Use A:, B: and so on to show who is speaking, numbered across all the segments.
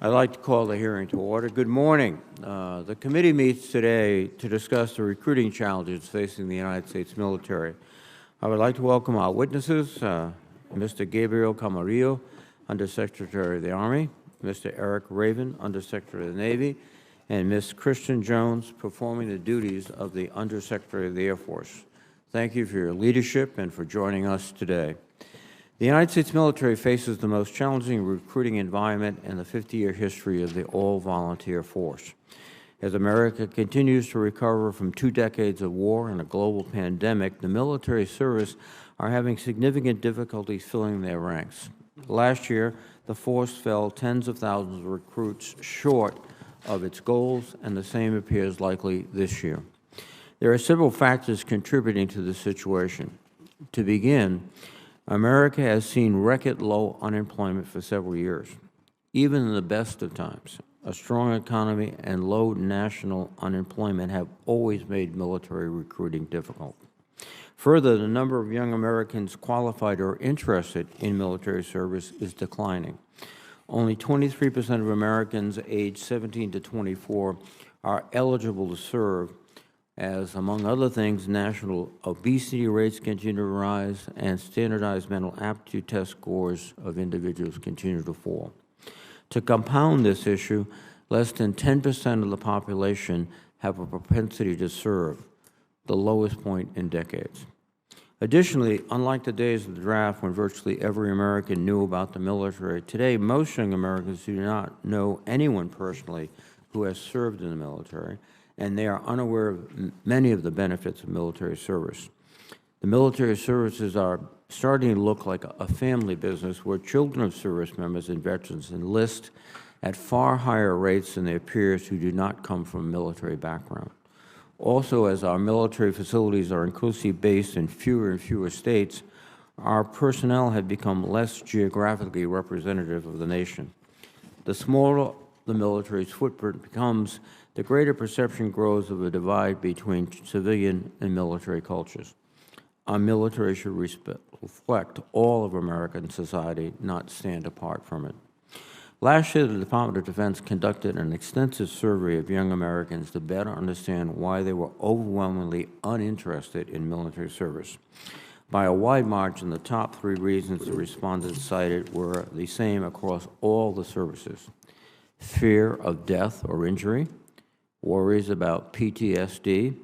A: I'd like to call the hearing to order. Good morning. The committee meets today to discuss the recruiting challenges facing the United States military. I would like to welcome our witnesses, Mr. Gabriel Camarillo, Undersecretary of the Army, Mr. Erik Raven, Undersecretary of the Navy, and Ms. Kristyn Jones, performing the duties of the Undersecretary of the Air Force. Thank you for your leadership and for joining us today. The United States military faces the most challenging recruiting environment in the 50-year history of the all-volunteer force. As America continues to recover from 2 decades of war and a global pandemic, the military service are having significant difficulties filling their ranks. Last year, the force fell tens of thousands of recruits short of its goals, and the same appears likely this year. There are several factors contributing to this situation. To begin, America has seen record low unemployment for several years. Even in the best of times, a strong economy and low national unemployment have always made military recruiting difficult. Further, the number of young Americans qualified or interested in military service is declining. Only 23% of Americans aged 17 to 24 are eligible to serve, as, among other things, national obesity rates continue to rise and standardized mental aptitude test scores of individuals continue to fall. To compound this issue, less than 10% of the population have a propensity to serve, the lowest point in decades. Additionally, unlike the days of the draft when virtually every American knew about the military, today most young Americans do not know anyone personally who has served in the military, and they are unaware of many of the benefits of military service. The military services are starting to look like a family business where children of service members and veterans enlist at far higher rates than their peers who do not come from a military background. Also, as our military facilities are increasingly based in fewer and fewer states, our personnel have become less geographically representative of the nation. The smaller the military's footprint becomes, the greater perception grows of a divide between civilian and military cultures. Our military should reflect all of American society, not stand apart from it. Last year, the Department of Defense conducted an extensive survey of young Americans to better understand why they were overwhelmingly uninterested in military service. By a wide margin, the top 3 reasons the respondents cited were the same across all the services: fear of death or injury, worries about PTSD,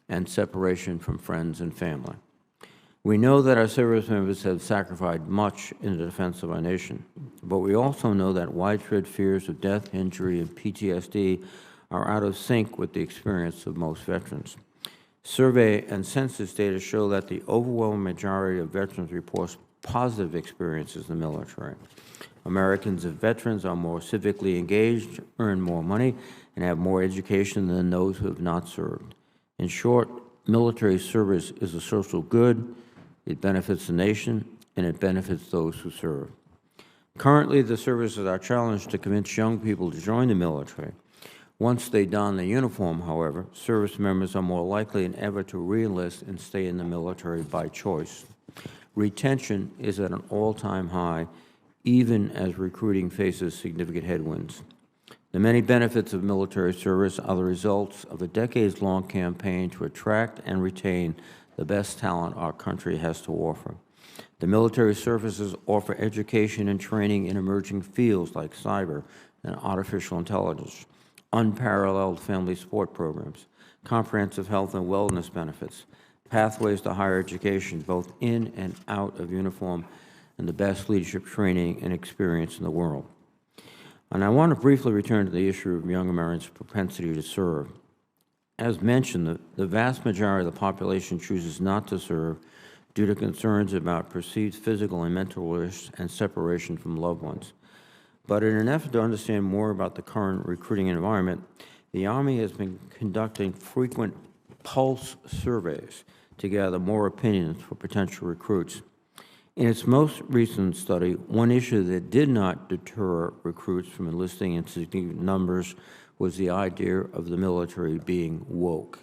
A: and separation from friends and family. We know that our service members have sacrificed much in the defense of our nation, but we also know that widespread fears of death, injury, and PTSD are out of sync with the experience of most veterans. Survey and census data show that the overwhelming majority of veterans report positive experiences in the military. Americans and veterans are more civically engaged, earn more money, and have more education than those who have not served. In short, military service is a social good, it benefits the nation, and it benefits those who serve. Currently, the services are challenged to convince young people to join the military. Once they don the uniform, however, service members are more likely than ever to re-enlist and stay in the military by choice. Retention is at an all-time high, even as recruiting faces significant headwinds. The many benefits of military service are the results of a decades-long campaign to attract and retain the best talent our country has to offer. The military services offer education and training in emerging fields like cyber and artificial intelligence, unparalleled family support programs, comprehensive health and wellness benefits, pathways to higher education both in and out of uniform, and the best leadership training and experience in the world. And I want to briefly return to the issue of young Americans' propensity to serve. As mentioned, the vast majority of the population chooses not to serve due to concerns about perceived physical and mental risks and separation from loved ones. But in an effort to understand more about the current recruiting environment, the Army has been conducting frequent pulse surveys to gather more opinions for potential recruits. In its most recent study, one issue that did not deter recruits from enlisting in significant numbers was the idea of the military being woke.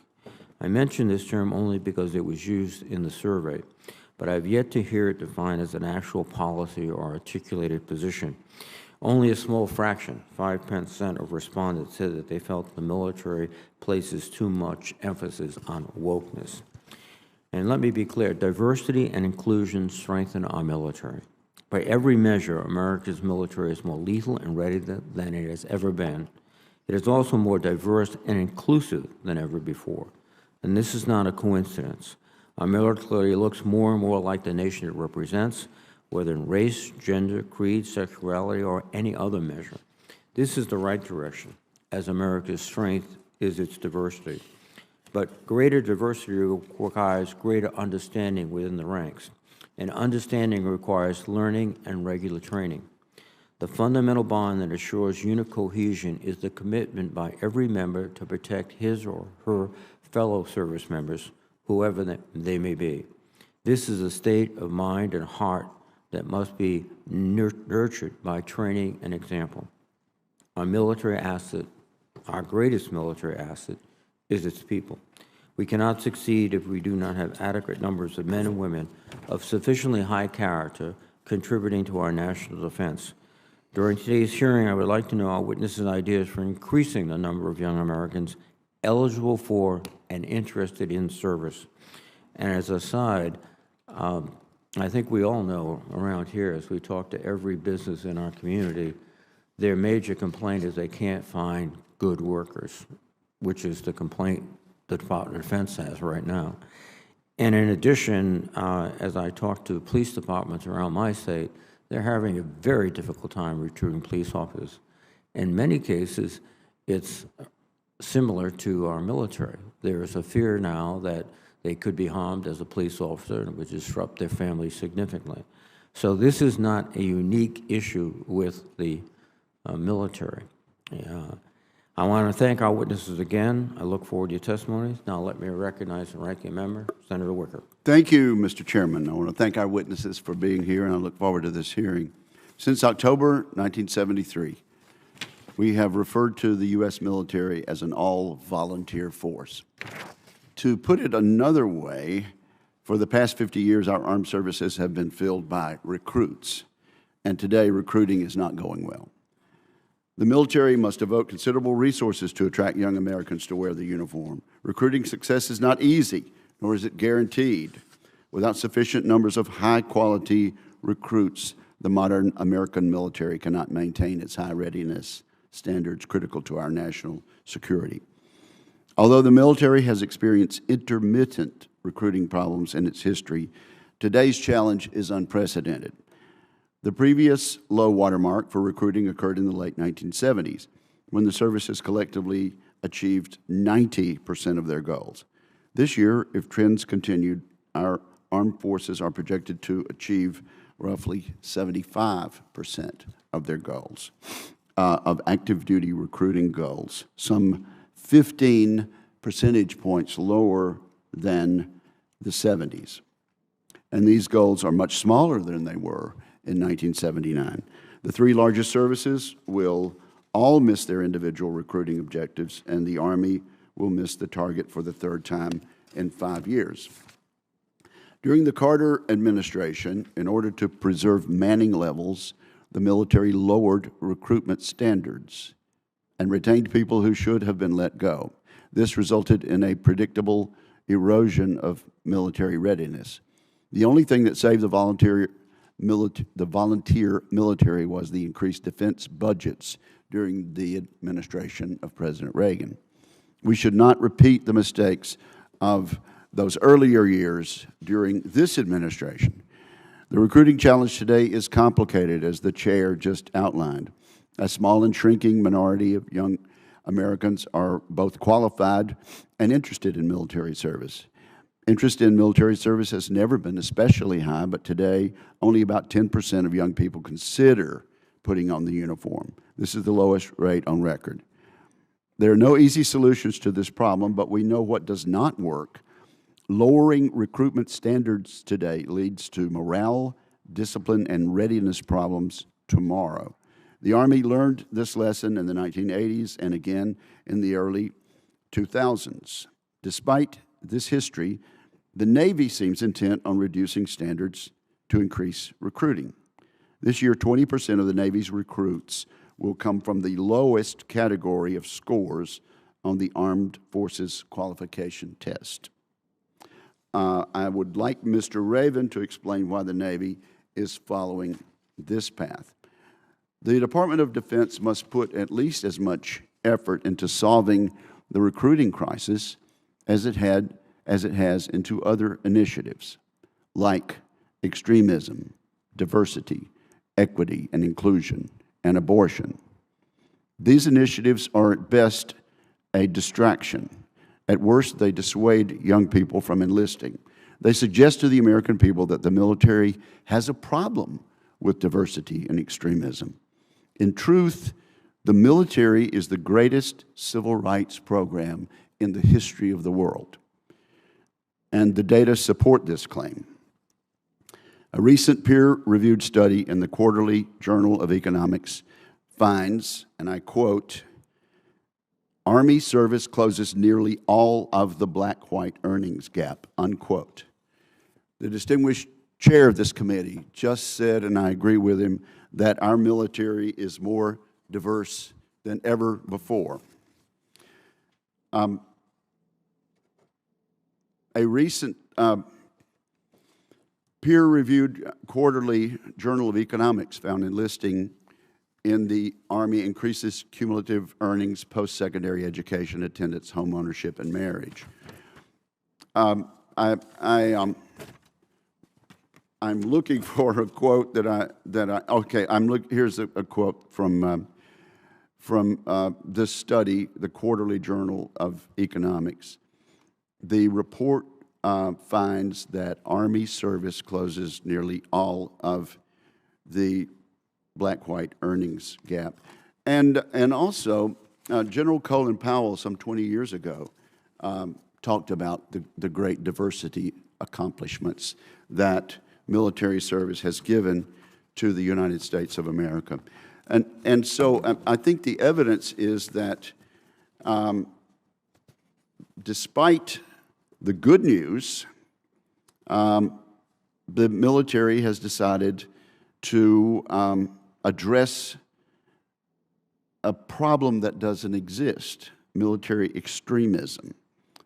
A: I mention this term only because it was used in the survey, but I've yet to hear it defined as an actual policy or articulated position. Only a small fraction, 5%, of respondents said that they felt the military places too much emphasis on wokeness. And let me be clear, diversity and inclusion strengthen our military. By every measure, America's military is more lethal and ready than it has ever been. It is also more diverse and inclusive than ever before. And this is not a coincidence. Our military looks more and more like the nation it represents, whether in race, gender, creed, sexuality, or any other measure. This is the right direction, as America's strength is its diversity. But greater diversity requires greater understanding within the ranks, and understanding requires learning and regular training. The fundamental bond that assures unit cohesion is the commitment by every member to protect his or her fellow service members, whoever they may be. This is a state of mind and heart that must be nurtured by training and example. Our military asset, our greatest military asset, is its people. We cannot succeed if we do not have adequate numbers of men and women of sufficiently high character contributing to our national defense. During today's hearing, I would like to know our witnesses' ideas for increasing the number of young Americans eligible for and interested in service. And as a side, I think we all know around here, as we talk to every business in our community, their major complaint is they can't find good workers, which is the complaint the Department of Defense has right now. And in addition, as I talk to police departments around my state, they're having a very difficult time recruiting police officers. In many cases, it's similar to our military. There is a fear now that they could be harmed as a police officer and it would disrupt their family significantly. So this is not a unique issue with the military. I want to thank our witnesses again. I look forward to your testimonies. Now let me recognize the ranking member, Senator Wicker.
B: Thank you, Mr. Chairman. I want to thank our witnesses for being here, and I look forward to this hearing. Since October 1973, we have referred to the U.S. military as an all-volunteer force. To put it another way, for the past 50 years, our armed services have been filled by recruits, and today recruiting is not going well. The military must devote considerable resources to attract young Americans to wear the uniform. Recruiting success is not easy, nor is it guaranteed. Without sufficient numbers of high-quality recruits, the modern American military cannot maintain its high readiness standards critical to our national security. Although the military has experienced intermittent recruiting problems in its history, today's challenge is unprecedented. The previous low watermark for recruiting occurred in the late 1970s, when the services collectively achieved 90% of their goals. This year, if trends continued, our armed forces are projected to achieve roughly 75% of their goals, of active duty recruiting goals, some 15 percentage points lower than the 70s. And these goals are much smaller than they were in 1979. The three largest services will all miss their individual recruiting objectives, and the Army will miss the target for the third time in 5 years. During the Carter administration, in order to preserve manning levels, the military lowered recruitment standards and retained people who should have been let go. This resulted in a predictable erosion of military readiness. The only thing that saved the volunteer military was the increased defense budgets during the administration of President Reagan. We should not repeat the mistakes of those earlier years during this administration. The recruiting challenge today is complicated, as the chair just outlined. A small and shrinking minority of young Americans are both qualified and interested in military service. Interest in military service has never been especially high, but today only about 10% of young people consider putting on the uniform. This is the lowest rate on record. There are no easy solutions to this problem, but we know what does not work. Lowering recruitment standards today leads to morale, discipline, and readiness problems tomorrow. The Army learned this lesson in the 1980s and again in the early 2000s. Despite this history, the Navy seems intent on reducing standards to increase recruiting. This year, 20% of the Navy's recruits will come from the lowest category of scores on the Armed Forces Qualification Test. I would like Mr. Raven to explain why the Navy is following this path. The Department of Defense must put at least as much effort into solving the recruiting crisis as it has into other initiatives like extremism, diversity, equity and inclusion, and abortion. These initiatives are at best a distraction. At worst, they dissuade young people from enlisting. They suggest to the American people that the military has a problem with diversity and extremism. In truth, the military is the greatest civil rights program in the history of the world, and the data support this claim. A recent peer-reviewed study in the Quarterly Journal of Economics finds, and I quote, "Army service closes nearly all of the black-white earnings gap," unquote. The distinguished chair of this committee just said, and I agree with him, that our military is more diverse than ever before. A recent peer-reviewed Quarterly Journal of Economics found enlisting in the Army increases cumulative earnings, post-secondary education, attendance, home ownership, and marriage. I'm looking for a quote here's a quote from this study, the Quarterly Journal of Economics. The report finds that Army service closes nearly all of the black-white earnings gap. And also, General Colin Powell, some 20 years ago, talked about the great diversity accomplishments that military service has given to the United States of America. And so I think the evidence is that despite the good news, the military has decided to address a problem that doesn't exist, military extremism.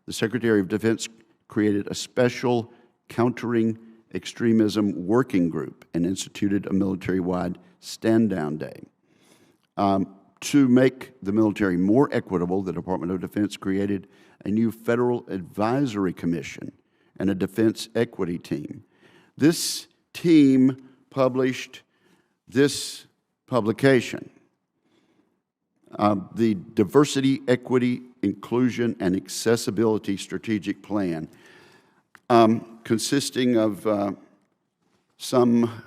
B: The Secretary of Defense created a special countering extremism working group and instituted a military-wide stand-down day. To make the military more equitable, the Department of Defense created a new Federal Advisory Commission and a Defense Equity Team. This team published this publication, the Diversity, Equity, Inclusion, and Accessibility Strategic Plan, consisting of some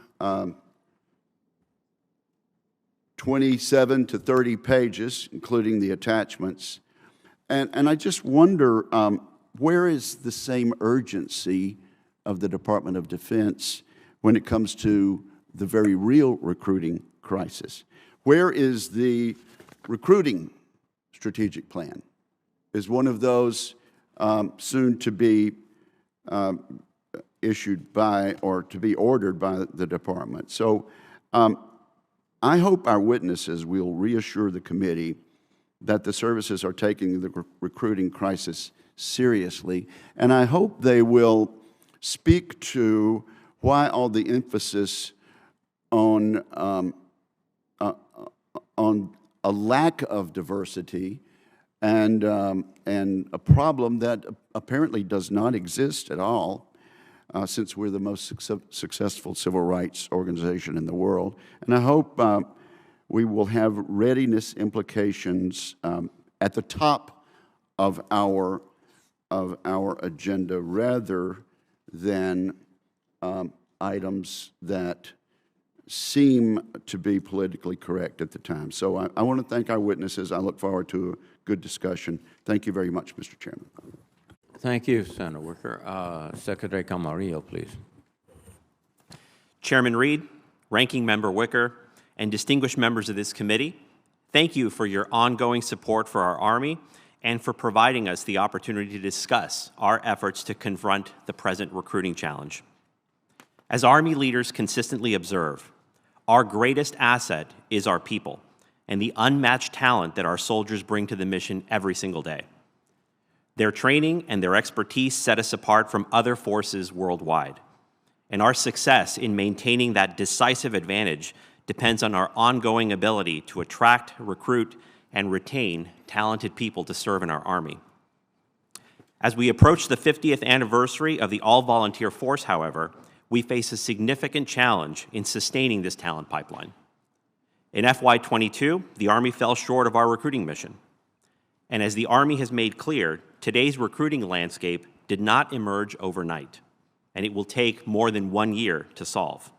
B: 27 to 30 pages, including the attachments. And I just wonder, where is the same urgency of the Department of Defense when it comes to the very real recruiting crisis? Where is the recruiting strategic plan? Is one of those soon to be issued by or to be ordered by the department? So I hope our witnesses will reassure the committee that the services are taking the recruiting crisis seriously, and I hope they will speak to why all the emphasis on a lack of diversity and a problem that apparently does not exist at all, since we're the most successful civil rights organization in the world. And I hope we will have readiness implications at the top of our agenda rather than items that seem to be politically correct at the time. So I want to thank our witnesses. I look forward to a good discussion. Thank you very much, Mr. Chairman.
A: Thank you, Senator Wicker. Secretary Camarillo, please.
C: Chairman Reed, Ranking Member Wicker, and distinguished members of this committee, thank you for your ongoing support for our Army and for providing us the opportunity to discuss our efforts to confront the present recruiting challenge. As Army leaders consistently observe, our greatest asset is our people and the unmatched talent that our soldiers bring to the mission every single day. Their training and their expertise set us apart from other forces worldwide. And our success in maintaining that decisive advantage depends on our ongoing ability to attract, recruit, and retain talented people to serve in our Army. As we approach the 50th anniversary of the all-volunteer force, however, we face a significant challenge in sustaining this talent pipeline. In FY22, the Army fell short of our recruiting mission. And as the Army has made clear, today's recruiting landscape did not emerge overnight, and it will take more than 1 year to solve.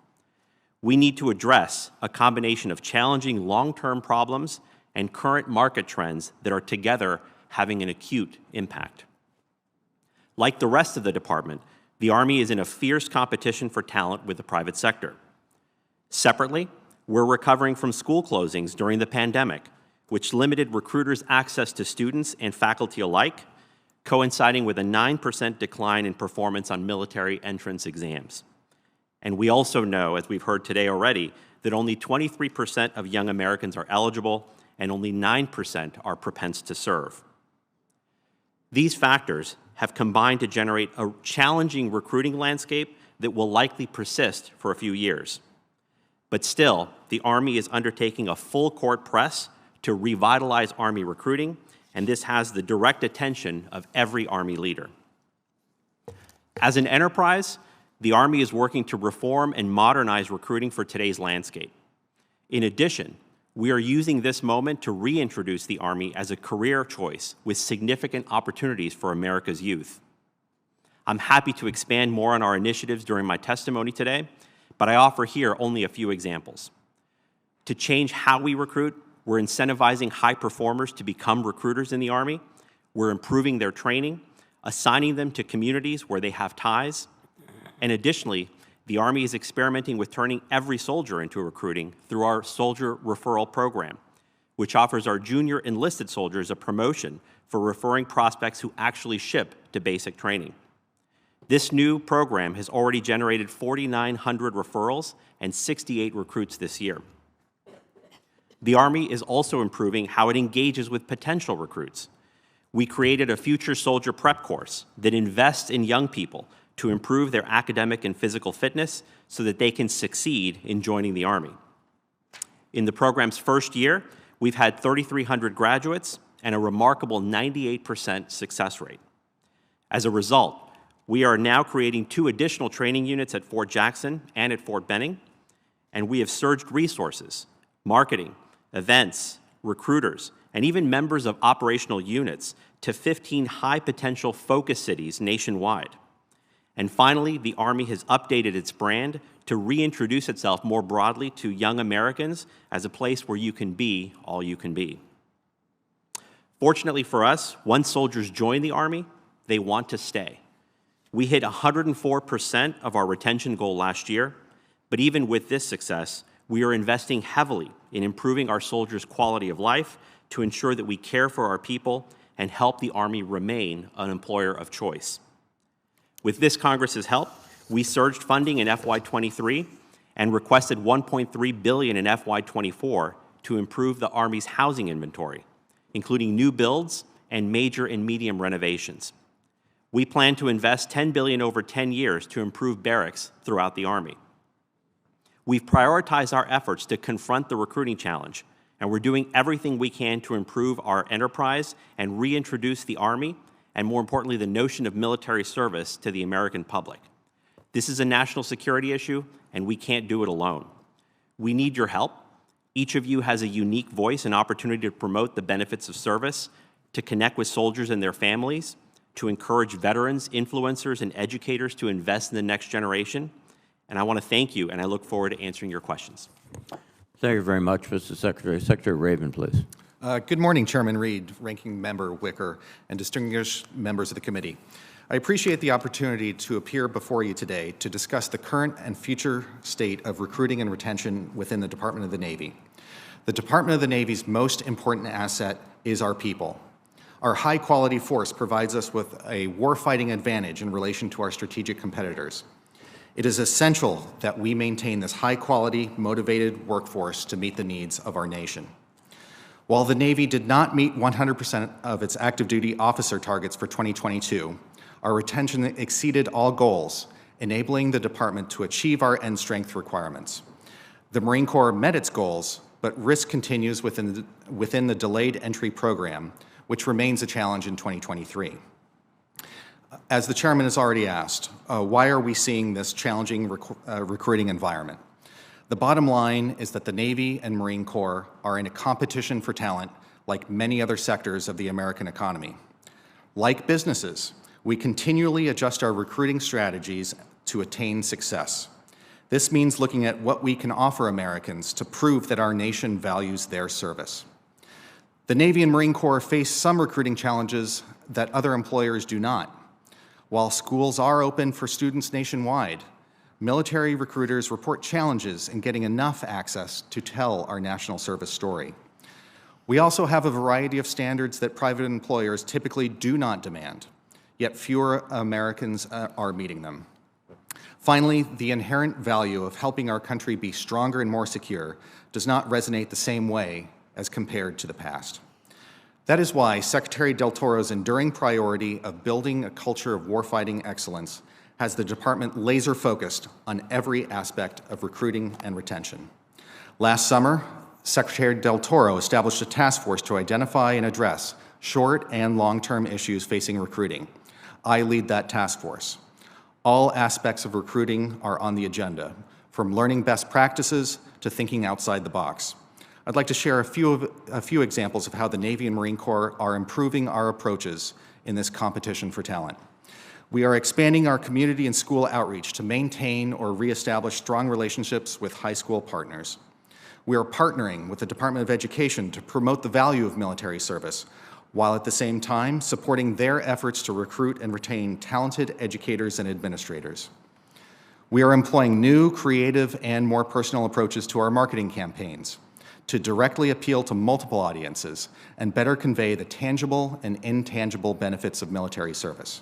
C: We need to address a combination of challenging long-term problems and current market trends that are together having an acute impact. Like the rest of the department, the Army is in a fierce competition for talent with the private sector. Separately, we're recovering from school closings during the pandemic, which limited recruiters' access to students and faculty alike, coinciding with a 9% decline in performance on military entrance exams. And we also know, as we've heard today already, that only 23% of young Americans are eligible and only 9% are propense to serve. These factors have combined to generate a challenging recruiting landscape that will likely persist for a few years. But still, the Army is undertaking a full-court press to revitalize Army recruiting, and this has the direct attention of every Army leader. As an enterprise, the Army is working to reform and modernize recruiting for today's landscape. In addition, we are using this moment to reintroduce the Army as a career choice with significant opportunities for America's youth. I'm happy to expand more on our initiatives during my testimony today, but I offer here only a few examples. To change how we recruit, we're incentivizing high performers to become recruiters in the Army. We're improving their training, assigning them to communities where they have ties. And additionally, the Army is experimenting with turning every soldier into recruiting through our Soldier Referral Program, which offers our junior enlisted soldiers a promotion for referring prospects who actually ship to basic training. This new program has already generated 4,900 referrals and 68 recruits this year. The Army is also improving how it engages with potential recruits. We created a future soldier prep course that invests in young people to improve their academic and physical fitness so that they can succeed in joining the Army. In the program's first year, we've had 3,300 graduates and a remarkable 98% success rate. As a result, we are now creating 2 additional training units at Fort Jackson and at Fort Benning, and we have surged resources, marketing, events, recruiters, and even members of operational units to 15 high-potential focus cities nationwide. And finally, the Army has updated its brand to reintroduce itself more broadly to young Americans as a place where you can be all you can be. Fortunately for us, once soldiers join the Army, they want to stay. We hit 104% of our retention goal last year, but even with this success, we are investing heavily in improving our soldiers' quality of life to ensure that we care for our people and help the Army remain an employer of choice. With this Congress's help, we surged funding in FY23 and requested $1.3 billion in FY24 to improve the Army's housing inventory, including new builds and major and medium renovations. We plan to invest $10 billion over 10 years to improve barracks throughout the Army. We've prioritized our efforts to confront the recruiting challenge, and we're doing everything we can to improve our enterprise and reintroduce the Army, and more importantly, the notion of military service to the American public. This is a national security issue, and we can't do it alone. We need your help. Each of you has a unique voice and opportunity to promote the benefits of service, to connect with soldiers and their families, to encourage veterans, influencers, and educators to invest in the next generation. And I want to thank you, and I look forward to answering your questions.
A: Thank you very much, Mr. Secretary. Secretary Raven, please.
D: Good morning, Chairman Reed, Ranking Member Wicker, and distinguished members of the committee. I appreciate the opportunity to appear before you today to discuss the current and future state of recruiting and retention within the Department of the Navy. The Department of the Navy's most important asset is our people. Our high-quality force provides us with a warfighting advantage in relation to our strategic competitors. It is essential that we maintain this high-quality, motivated workforce to meet the needs of our nation. While the Navy did not meet 100% of its active duty officer targets for 2022, our retention exceeded all goals, enabling the department to achieve our end strength requirements. The Marine Corps met its goals, but risk continues within the delayed entry program, which remains a challenge in 2023. As the chairman has already asked, why are we seeing this challenging recruiting environment? The bottom line is that the Navy and Marine Corps are in a competition for talent like many other sectors of the American economy. Like businesses, we continually adjust our recruiting strategies to attain success. This means looking at what we can offer Americans to prove that our nation values their service. The Navy and Marine Corps face some recruiting challenges that other employers do not. While schools are open for students nationwide, military recruiters report challenges in getting enough access to tell our national service story. We also have a variety of standards that private employers typically do not demand, yet fewer Americans are meeting them. Finally, the inherent value of helping our country be stronger and more secure does not resonate the same way as compared to the past. That is why Secretary Del Toro's enduring priority of building a culture of warfighting excellence has the department laser-focused on every aspect of recruiting and retention. Last summer, Secretary Del Toro established a task force to identify and address short and long-term issues facing recruiting. I lead that task force. All aspects of recruiting are on the agenda, from learning best practices to thinking outside the box. I'd like to share a few examples of how the Navy and Marine Corps are improving our approaches in this competition for talent. We are expanding our community and school outreach to maintain or reestablish strong relationships with high school partners. We are partnering with the Department of Education to promote the value of military service, while at the same time supporting their efforts to recruit and retain talented educators and administrators. We are employing new, creative, and more personal approaches to our marketing campaigns to directly appeal to multiple audiences and better convey the tangible and intangible benefits of military service.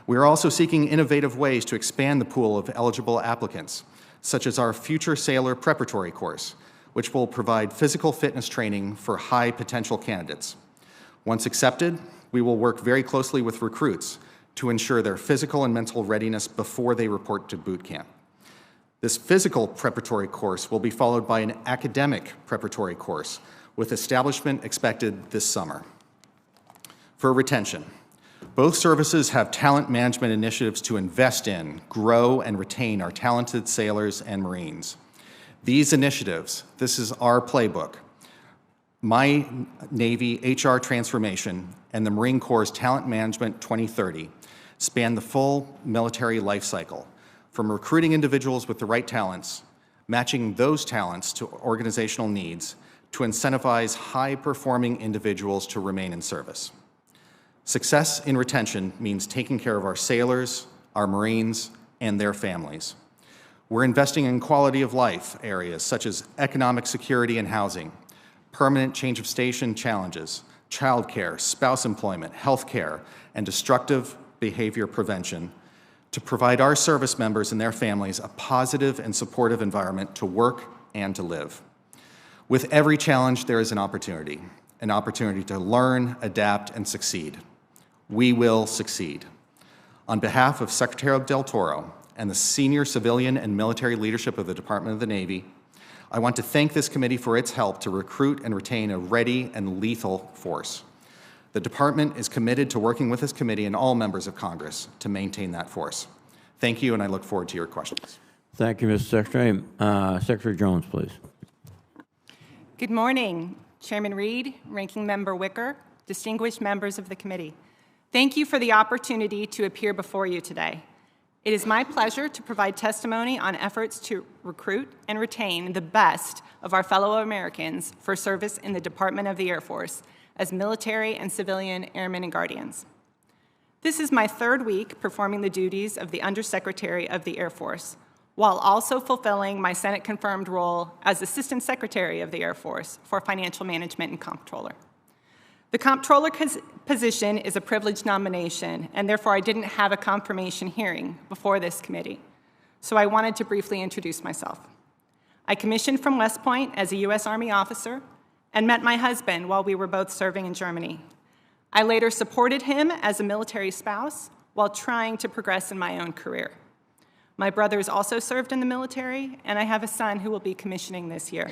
D: We are also seeking innovative ways to expand the pool of eligible applicants, such as our Future Sailor Preparatory course, which will provide physical fitness training for high potential candidates. Once accepted, we will work very closely with recruits to ensure their physical and mental readiness before they report to boot camp. This physical preparatory course will be followed by an academic preparatory course, with establishment expected this summer. For retention, both services have talent management initiatives to invest in, grow, and retain our talented sailors and Marines. These initiatives, this is our playbook, My Navy HR Transformation and the Marine Corps' Talent Management 2030 span the full military life cycle, from recruiting individuals with the right talents, matching those talents to organizational needs, to incentivize high-performing individuals to remain in service. Success in retention means taking care of our sailors, our Marines, and their families. We're investing in quality of life areas such as economic security and housing, permanent change of station challenges, childcare, spouse employment, health care, and destructive behavior prevention to provide our service members and their families a positive and supportive environment to work and to live. With every challenge, there is an opportunity to learn, adapt, and succeed. We will succeed. On behalf of Secretary Del Toro and the senior civilian and military leadership of the Department of the Navy, I want to thank this committee for its help to recruit and retain a ready and lethal force. The Department is committed to working with this committee and all members of Congress to maintain that force. Thank you, and I look forward to your questions.
A: Thank you, Mr. Secretary. Secretary Jones, please.
E: Good morning, Chairman Reed, Ranking Member Wicker, distinguished members of the committee. Thank you for the opportunity to appear before you today. It is my pleasure to provide testimony on efforts to recruit and retain the best of our fellow Americans for service in the Department of the Air Force as military and civilian airmen and guardians. This is my third week performing the duties of the Undersecretary of the Air Force, while also fulfilling my Senate-confirmed role as Assistant Secretary of the Air Force for Financial Management and Comptroller. The Comptroller position is a privileged nomination, and therefore I didn't have a confirmation hearing before this committee. so I wanted to briefly introduce myself. I commissioned from West Point as a U.S. Army officer and met my husband while we were both serving in Germany. I later supported him as a military spouse while trying to progress in my own career. My brothers also served in the military, and I have a son who will be commissioning this year.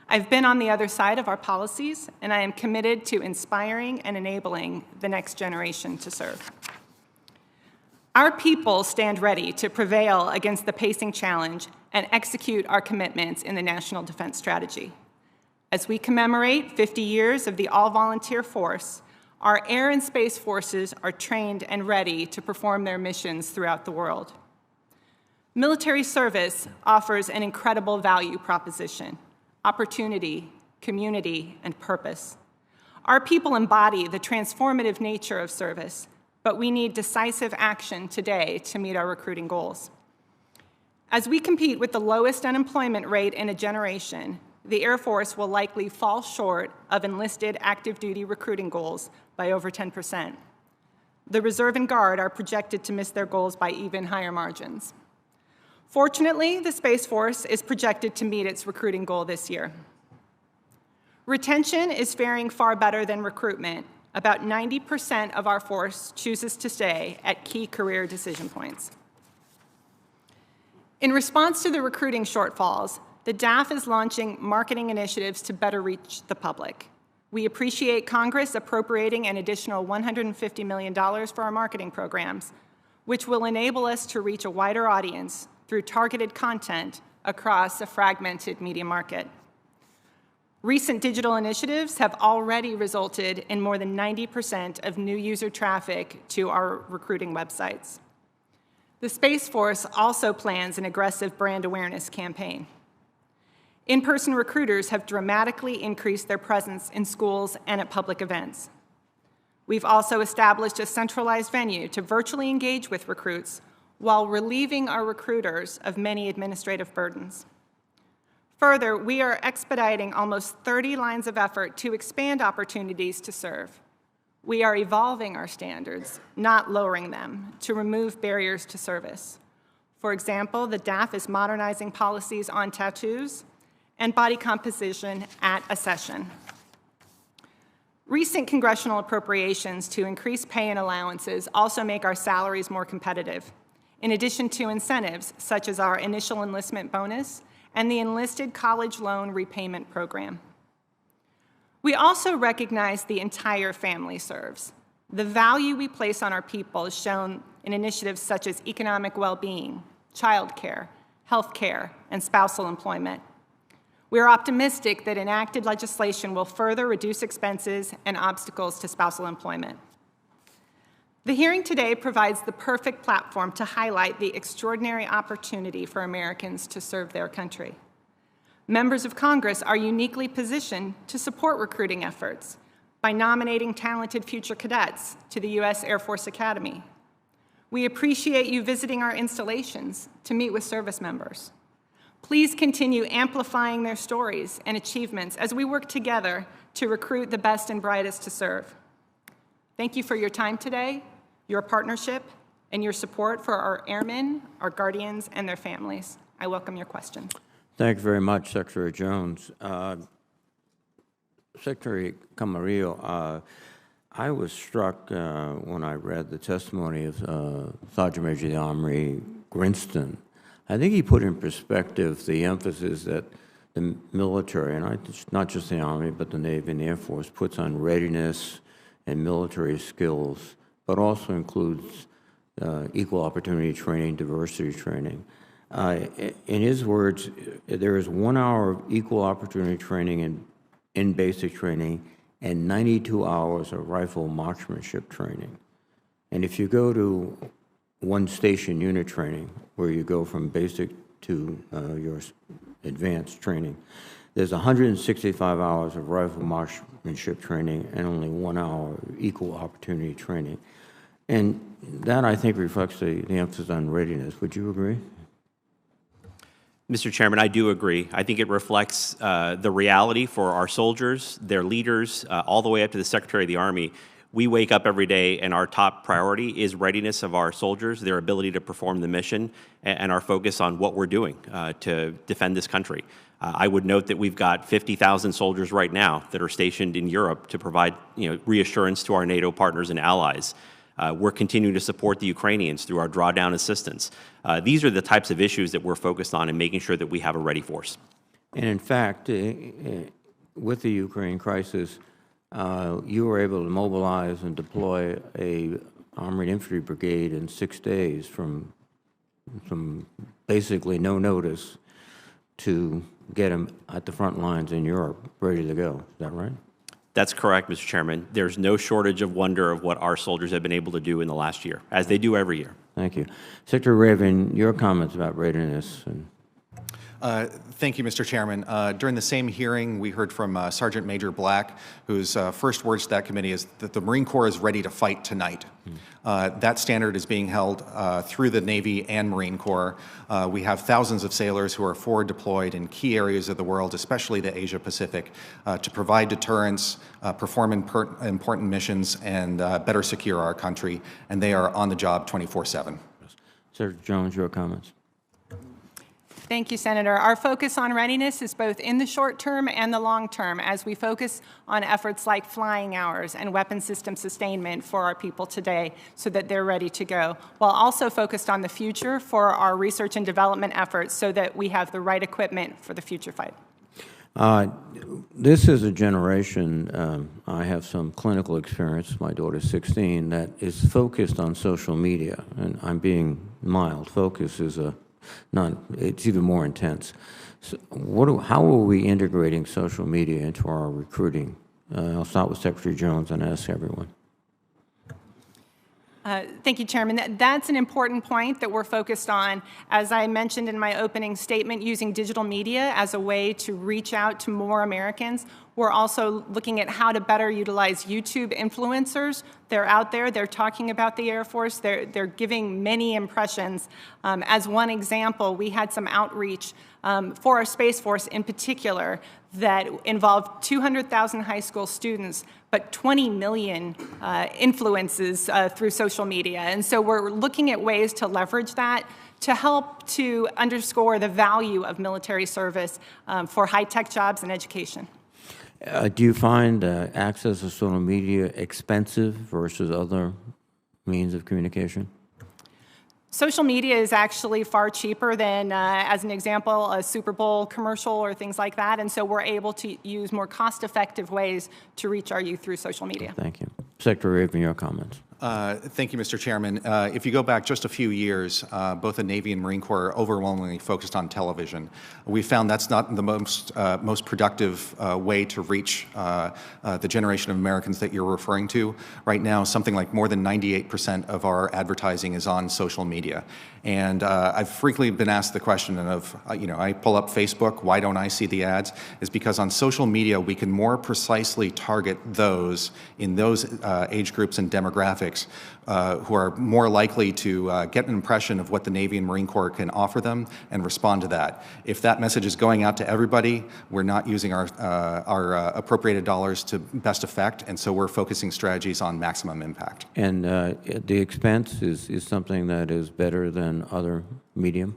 E: I've been on the other side of our policies, and I am committed to inspiring and enabling the next generation to serve. Our people stand ready to prevail against the pacing challenge and execute our commitments in the National Defense Strategy. As we commemorate 50 years of the all-volunteer force, our air and space forces are trained and ready to perform their missions throughout the world. Military service offers an incredible value proposition: opportunity, community, and purpose. Our people embody the transformative nature of service, but we need decisive action today to meet our recruiting goals. As we compete with the lowest unemployment rate in a generation, the Air Force will likely fall short of enlisted active duty recruiting goals by over 10%. The Reserve and Guard are projected to miss their goals by even higher margins. Fortunately, the Space Force is projected to meet its recruiting goal this year. Retention is faring far better than recruitment. About 90% of our force chooses to stay at key career decision points. In response to the recruiting shortfalls, the DAF is launching marketing initiatives to better reach the public. We appreciate Congress appropriating an additional $150 million for our marketing programs, which will enable us to reach a wider audience through targeted content across a fragmented media market. Recent digital initiatives have already resulted in more than 90% of new user traffic to our recruiting websites. The Space Force also plans an aggressive brand awareness campaign. In-person recruiters have dramatically increased their presence in schools and at public events. We've also established a centralized venue to virtually engage with recruits while relieving our recruiters of many administrative burdens. Further, we are expediting almost 30 lines of effort to expand opportunities to serve. We are evolving our standards, not lowering them, to remove barriers to service. For example, the DAF is modernizing policies on tattoos and body composition at accession. Recent congressional appropriations to increase pay and allowances also make our salaries more competitive, in addition to incentives such as our initial enlistment bonus and the enlisted college loan repayment program. We also recognize the entire family serves. The value we place on our people is shown in initiatives such as economic well-being, childcare, healthcare, and spousal employment. We are optimistic that enacted legislation will further reduce expenses and obstacles to spousal employment. The hearing today provides the perfect platform to highlight the extraordinary opportunity for Americans to serve their country. Members of Congress are uniquely positioned to support recruiting efforts by nominating talented future cadets to the U.S. Air Force Academy. We appreciate you visiting our installations to meet with service members. Please continue amplifying their stories and achievements as we work together to recruit the best and brightest to serve. Thank you for your time today, your partnership, and your support for our airmen, our guardians, and their families. I welcome your questions.
A: Thank you very much, Secretary Jones. Secretary Camarillo, I was struck when I read the testimony of Sergeant Major of the Army Kristyn. I think he put in perspective the emphasis that the military, and not just the Army, but the Navy and the Air Force, puts on readiness and military skills, but also includes equal opportunity training, diversity training. In his words, there is 1 hour of equal opportunity training in basic training and 92 hours of rifle marksmanship training. And if you go to one station unit training, where you go from basic to your advanced training, there's 165 hours of rifle marksmanship training and only 1 hour of equal opportunity training. And that, I think, reflects the emphasis on readiness. Would you agree?
C: Mr. Chairman, I do agree. I think it reflects the reality for our soldiers, their leaders, all the way up to the Secretary of the Army. We wake up every day and our top priority is readiness of our soldiers, their ability to perform the mission, and our focus on what we're doing to defend this country. I would note that we've got 50,000 soldiers right now that are stationed in Europe to provide reassurance to our NATO partners and allies. We're continuing to support the Ukrainians through our drawdown assistance. These are the types of issues that we're focused on in making sure that we have a ready force.
A: And in fact, with the Ukraine crisis, you were able to mobilize and deploy a armored infantry brigade in 6 days from basically no notice to get them at the front lines in Europe, ready to go. Is that right?
C: That's correct, Mr. Chairman. There's no shortage of wonder of what our soldiers have been able to do in the last year, as they do every year.
A: Thank you. Secretary Raven, your comments about readiness.
D: Thank you, Mr. Chairman. During the same hearing, we heard from Sergeant Major Black, whose first words to that committee is that the Marine Corps is ready to fight tonight. That standard is being held through the Navy and Marine Corps. We have thousands of sailors who are forward deployed in key areas of the world, especially the Asia Pacific, to provide deterrence, perform important missions, and better secure our country. And they are on the job 24/7.
A: Secretary Jones, your comments.
E: Thank you, Senator. Our focus on readiness is both in the short term and the long term as we focus on efforts like flying hours and weapon system sustainment for our people today so that they're ready to go, while also focused on the future for our research and development efforts so that we have the right equipment for the future fight.
A: This is a generation, I have some clinical experience, my daughter's 16, that is focused on social media, and I'm being mild. Focus is it's even more intense. So how are we integrating social media into our recruiting? I'll start with Secretary Jones and ask everyone.
E: Thank you, Chairman. That's an important point that we're focused on. As I mentioned in my opening statement, using digital media as a way to reach out to more Americans. We're also looking at how to better utilize YouTube influencers. They're out there. They're talking about the Air Force. They're giving many impressions. As one example, we had some outreach for our Space Force in particular that involved 200,000 high school students, but 20 million influences through social media. And so we're looking at ways to leverage that to help to underscore the value of military service for high-tech jobs and education.
A: Do you find access to social media expensive versus other means of communication?
E: Social media is actually far cheaper than, as an example, a Super Bowl commercial or things like that, and so we're able to use more cost-effective ways to reach our youth through social media.
A: Thank you. Secretary Raven, your comments.
D: Thank you, Mr. Chairman. If you go back just a few years, both the Navy and Marine Corps are overwhelmingly focused on television. We found that's not the most productive way to reach the generation of Americans that you're referring to. Right now, something like more than 98% of our advertising is on social media. And I've frequently been asked the question of, I pull up Facebook, why don't I see the ads? Is because on social media, we can more precisely target those in those age groups and demographics who are more likely to get an impression of what the Navy and Marine Corps can offer them and respond to that. If that message is going out to everybody, we're not using our appropriated dollars to best effect, and so we're focusing strategies on maximum impact.
A: And the expense is something that is better than other medium?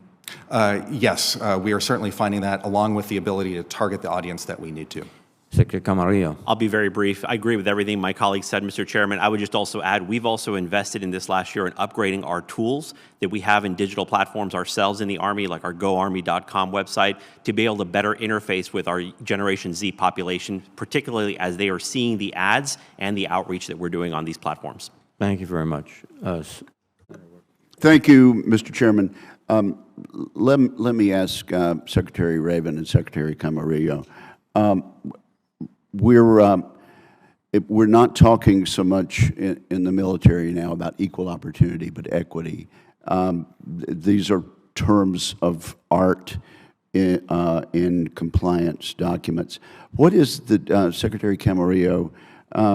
D: Yes, we are certainly finding that, along with the ability to target the audience that we need to.
A: Secretary Camarillo.
C: I'll be very brief. I agree with everything my colleague said, Mr. Chairman. I would just also add, we've also invested in this last year in upgrading our tools that we have in digital platforms ourselves in the Army, like our GoArmy.com website, to be able to better interface with our Generation Z population, particularly as they are seeing the ads and the outreach that we're doing on these platforms.
A: Thank you very much.
B: Thank you, Mr. Chairman. Let me ask Secretary Raven and Secretary Camarillo. We're not talking so much in the military now about equal opportunity, but equity. These are terms of art in compliance documents. What is the, Secretary Camarillo,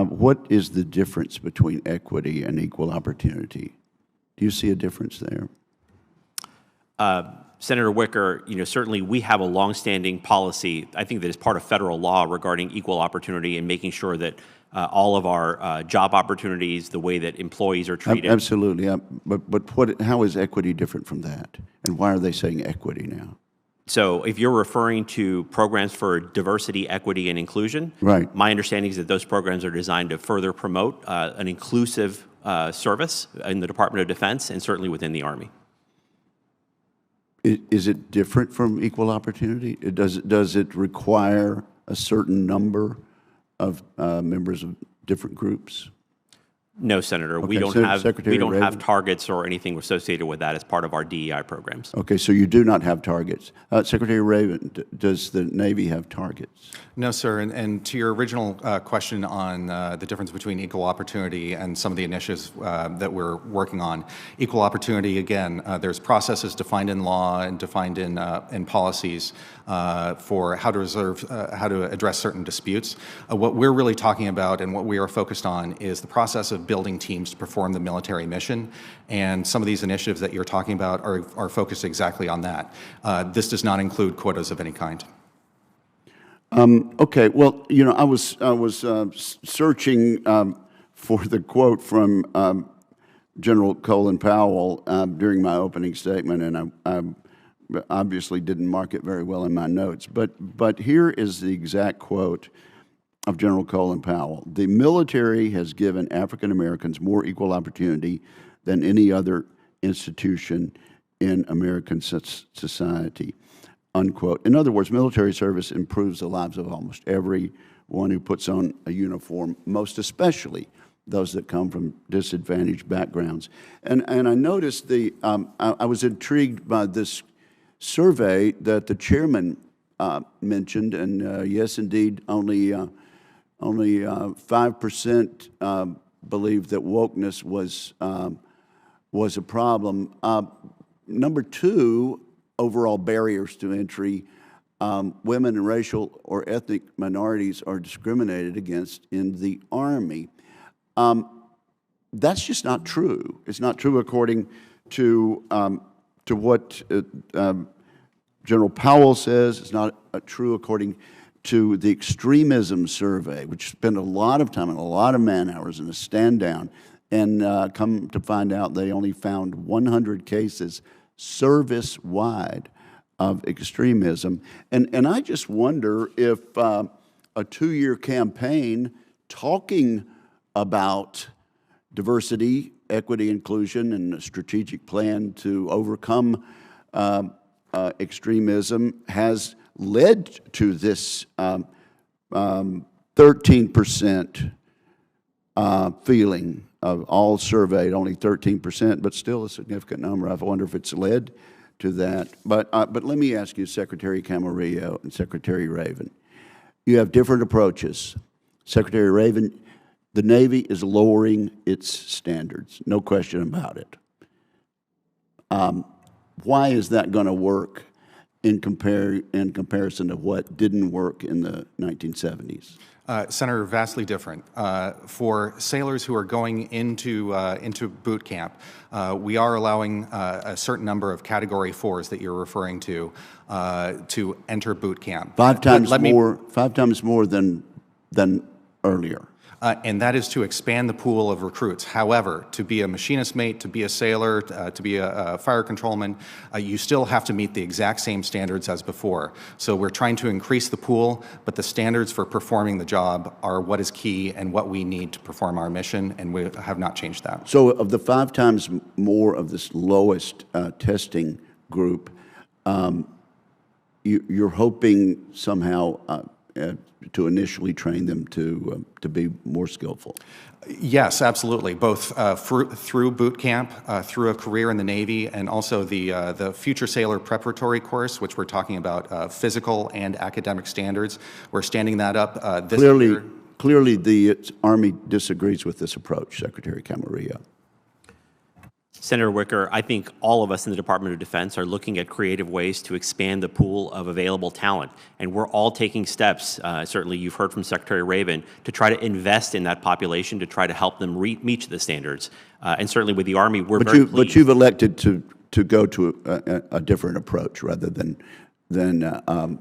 B: what is the difference between equity and equal opportunity? Do you see a difference there?
C: Senator Wicker, certainly we have a longstanding policy, I think that is part of federal law regarding equal opportunity and making sure that all of our job opportunities, the way that employees are treated.
B: Absolutely. But how is equity different from that? And why are they saying equity now?
C: So if you're referring to programs for diversity, equity, and inclusion,
B: right,
C: my understanding is that those programs are designed to further promote an inclusive service in the Department of Defense and certainly within the Army.
B: Is it different from equal opportunity? Does it require a certain number of members of different groups?
C: No, Senator.
B: Okay,
C: we don't have targets or anything associated with that as part of our DEI programs.
B: Okay, so you do not have targets. Secretary Raven, does the Navy have targets?
D: No, sir. And to your original question on the difference between equal opportunity and some of the initiatives that we're working on, equal opportunity, again, there's processes defined in law and defined in policies for how to address certain disputes. What we're really talking about and what we are focused on is the process of building teams to perform the military mission. And some of these initiatives that you're talking about are focused exactly on that. This does not include quotas of any kind.
B: Okay, well, I was searching for the quote from General Colin Powell during my opening statement, and I obviously didn't mark it very well in my notes. But here is the exact quote of General Colin Powell. "The military has given African Americans more equal opportunity than any other institution in American society." Unquote. In other words, military service improves the lives of almost everyone who puts on a uniform, most especially those that come from disadvantaged backgrounds. And I noticed I was intrigued by this survey that the chairman mentioned, and yes, indeed, only 5% believed that wokeness was a problem. Number two, overall barriers to entry. Women and racial or ethnic minorities are discriminated against in the Army. That's just not true. It's not true according to what General Powell says. It's not true according to the extremism survey, which spent a lot of time and a lot of man hours in a stand down, and come to find out they only found 100 cases service-wide of extremism. And I just wonder if a 2-year campaign talking about diversity, equity, inclusion, and a strategic plan to overcome extremism has led to this 13% feeling of all surveyed, only 13%, but still a significant number. I wonder if it's led to that. But let me ask you, Secretary Camarillo and Secretary Raven, you have different approaches. Secretary Raven, the Navy is lowering its standards, no question about it. Why is that going to work in comparison to what didn't work in the 1970s?
D: Senator, vastly different. For sailors who are going into boot camp, we are allowing a certain number of Category 4s that you're referring to enter boot camp.
B: Five times more than earlier.
D: And that is to expand the pool of recruits. However, to be a machinist mate, to be a sailor, to be a fire controlman, you still have to meet the exact same standards as before. So we're trying to increase the pool, but the standards for performing the job are what is key and what we need to perform our mission, and we have not changed that.
B: So of the 5 times more of this lowest testing group, you're hoping somehow to initially train them to be more skillful?
D: Yes, absolutely. Both through boot camp, through a career in the Navy, and also the Future Sailor Preparatory course, which we're talking about physical and academic standards. We're standing that up this year.
B: Clearly, the Army disagrees with this approach, Secretary Camarillo.
C: Senator Wicker, I think all of us in the Department of Defense are looking at creative ways to expand the pool of available talent, and we're all taking steps, certainly you've heard from Secretary Raven, to try to invest in that population to try to help them meet the standards. And certainly with the Army, we're very pleased.
B: But you've elected to go to a different approach rather than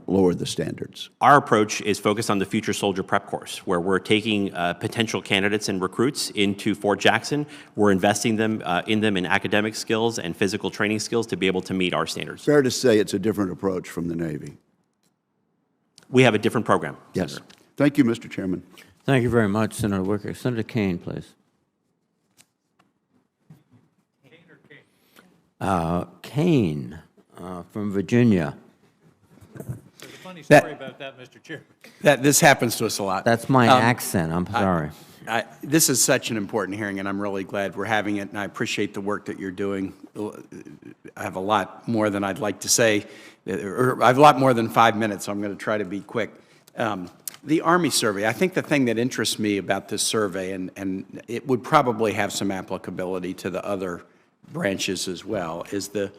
B: lower the standards?
C: Our approach is focused on the Future Soldier Prep Course, where we're taking potential candidates and recruits into Fort Jackson. We're investing in academic skills and physical training skills to be able to meet our standards.
B: Fair to say it's a different approach from the Navy.
C: We have a different program.
B: Yes.
C: Senator.
B: Thank you, Mr. Chairman.
A: Thank you very much, Senator Wicker. Senator Kane, please. Kane from Virginia.
F: There's a funny story about that, Mr. Chairman.
G: This happens to us a lot.
A: That's my accent. I'm sorry.
G: This is such an important hearing, and I'm really glad we're having it, and I appreciate the work that you're doing. I have a lot more than I'd like to say, or I have a lot more than 5 minutes, so I'm going to try to be quick. The Army survey, I think the thing that interests me about this survey, and it would probably have some applicability to the other branches as well, is the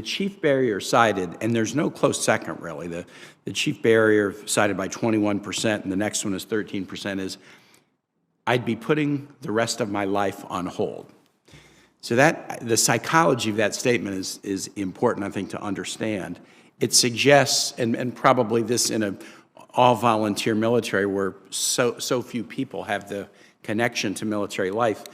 G: chief barrier cited, and there's no close second really, the chief barrier cited by 21%, and the next one is 13%, is I'd be putting the rest of my life on hold. So the psychology of that statement is important, I think, to understand. It suggests, and probably this in an all-volunteer military where so few people have the connection to military life,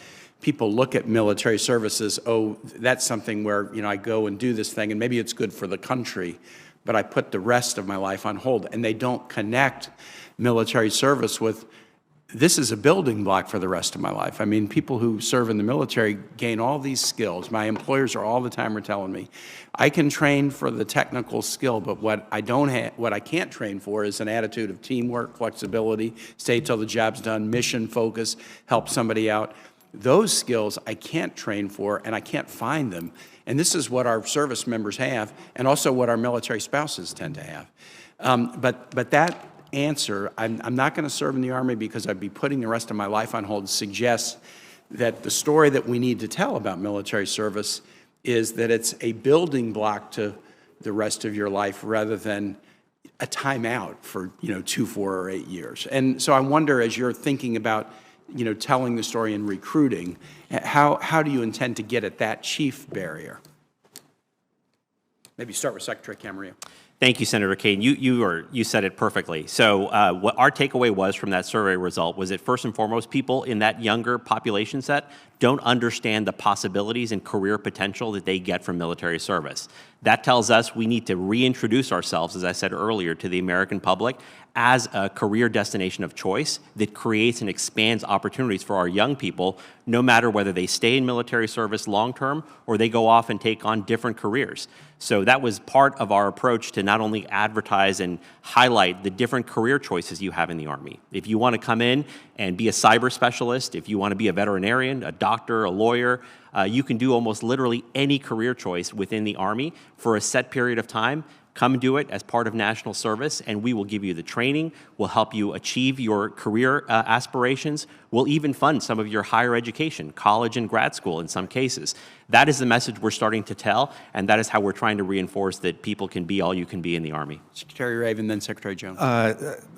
G: people look at military services, oh, that's something where, I go and do this thing, and maybe it's good for the country, but I put the rest of my life on hold. And they don't connect military service with, this is a building block for the rest of my life. I mean, people who serve in the military gain all these skills. My employers are all the time telling me, I can train for the technical skill, but what I can't train for is an attitude of teamwork, flexibility, stay till the job's done, mission focus, help somebody out. Those skills I can't train for, and I can't find them. And this is what our service members have, and also what our military spouses tend to have. But that answer, I'm not going to serve in the Army because I'd be putting the rest of my life on hold, suggests that the story that we need to tell about military service is that it's a building block to the rest of your life rather than a timeout for 2, 4, or 8 years. And so I wonder, as you're thinking about telling the story and recruiting, how do you intend to get at that chief barrier? Maybe start with Secretary Camarillo.
C: Thank you, Senator Kane. You said it perfectly. So what our takeaway was from that survey result was that first and foremost, people in that younger population set don't understand the possibilities and career potential that they get from military service. That tells us we need to reintroduce ourselves, as I said earlier, to the American public as a career destination of choice that creates and expands opportunities for our young people, no matter whether they stay in military service long-term or they go off and take on different careers. So that was part of our approach to not only advertise and highlight the different career choices you have in the Army. If you want to come in and be a cyber specialist, if you want to be a veterinarian, a doctor, a lawyer, you can do almost literally any career choice within the Army for a set period of time. Come do it as part of national service, and we will give you the training. We'll help you achieve your career aspirations. We'll even fund some of your higher education, college and grad school in some cases. That is the message we're starting to tell, and that is how we're trying to reinforce that people can be all you can be in the Army.
G: Secretary Raven, then Secretary Jones.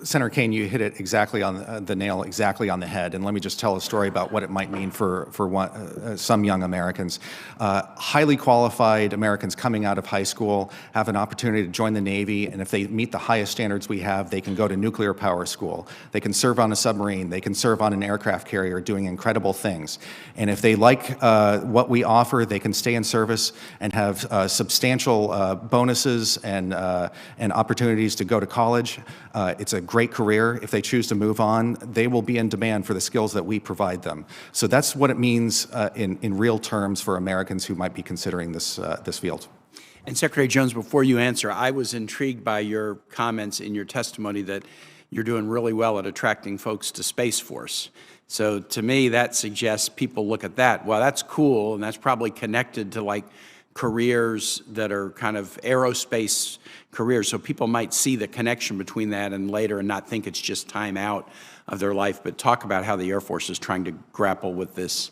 D: Senator Kane, you hit it exactly on the nail, exactly on the head. And let me just tell a story about what it might mean for some young Americans. Highly qualified Americans coming out of high school have an opportunity to join the Navy, and if they meet the highest standards we have, they can go to nuclear power school. They can serve on a submarine. They can serve on an aircraft carrier doing incredible things. And if they like what we offer, they can stay in service and have substantial bonuses and opportunities to go to college. It's a great career. If they choose to move on, they will be in demand for the skills that we provide them. So that's what it means in real terms for Americans who might be considering this field.
G: And Secretary Jones, before you answer, I was intrigued by your comments in your testimony that you're doing really well at attracting folks to Space Force. So to me, that suggests people look at that. Well, that's cool, and that's probably connected to like careers that are kind of aerospace careers. So people might see the connection between that and later and not think it's just time out of their life, but talk about how the Air Force is trying to grapple with this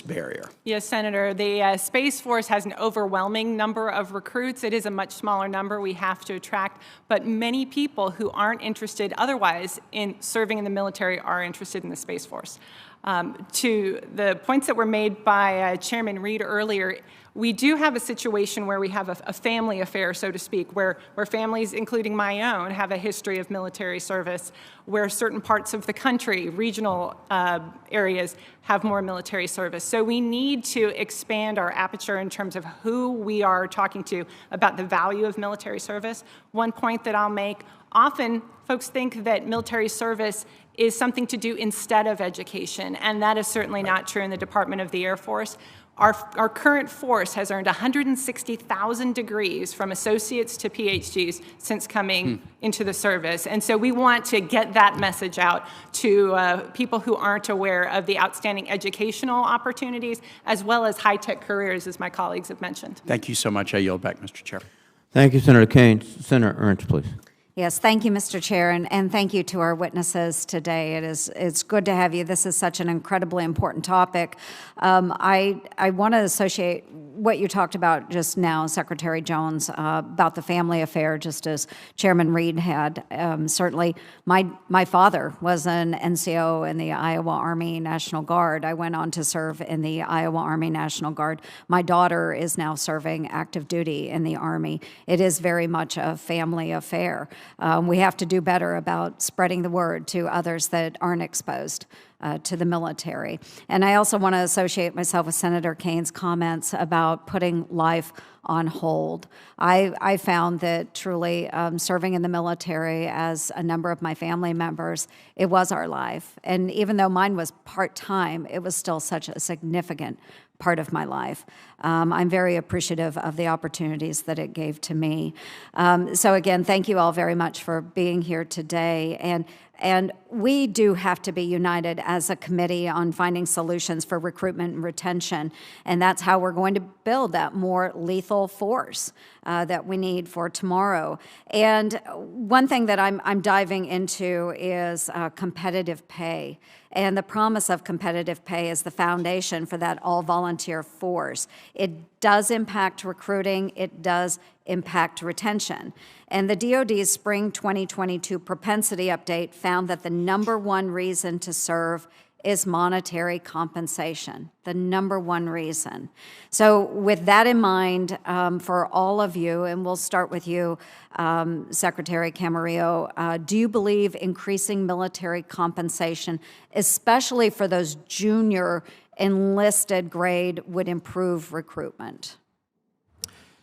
G: barrier.
E: Yes, Senator. The Space Force has an overwhelming number of recruits. It is a much smaller number we have to attract, but many people who aren't interested otherwise in serving in the military are interested in the Space Force. To the points that were made by Chairman Reed earlier, we do have a situation where we have a family affair, so to speak, where families, including my own, have a history of military service, where certain parts of the country, regional areas, have more military service. So we need to expand our aperture in terms of who we are talking to about the value of military service. One point that I'll make, often folks think that military service is something to do instead of education, and that is certainly not true in the Department of the Air Force. Our current force has earned 160,000 degrees from associates to PhDs since coming into the service. And so we want to get that message out to people who aren't aware of the outstanding educational opportunities as well as high-tech careers, as my colleagues have mentioned.
G: Thank you so much. I yield back, Mr. Chair.
A: Thank you, Senator Kane. Senator Ernst, please.
H: Yes, thank you, Mr. Chair, and thank you to our witnesses today. It's good to have you. This is such an incredibly important topic. I want to associate what you talked about just now, Secretary Jones, about the family affair, just as Chairman Reed had. Certainly, my father was an NCO in the Iowa Army National Guard. I went on to serve in the Iowa Army National Guard. My daughter is now serving active duty in the Army. It is very much a family affair. We have to do better about spreading the word to others that aren't exposed to the military. And I also want to associate myself with Senator Kane's comments about putting life on hold. I found that truly serving in the military, as a number of my family members, it was our life. And even though mine was part-time, it was still such a significant part of my life. I'm very appreciative of the opportunities that it gave to me. So again, thank you all very much for being here today. And we do have to be united as a committee on finding solutions for recruitment and retention. And that's how we're going to build that more lethal force that we need for tomorrow. And one thing that I'm diving into is competitive pay. And the promise of competitive pay is the foundation for that all-volunteer force. It does impact recruiting. It does impact retention. And the DoD's spring 2022 propensity update found that the #1 reason to serve is monetary compensation, the #1 reason. So with that in mind, for all of you, and we'll start with you, Secretary Camarillo, do you believe increasing military compensation, especially for those junior enlisted grade, would improve recruitment?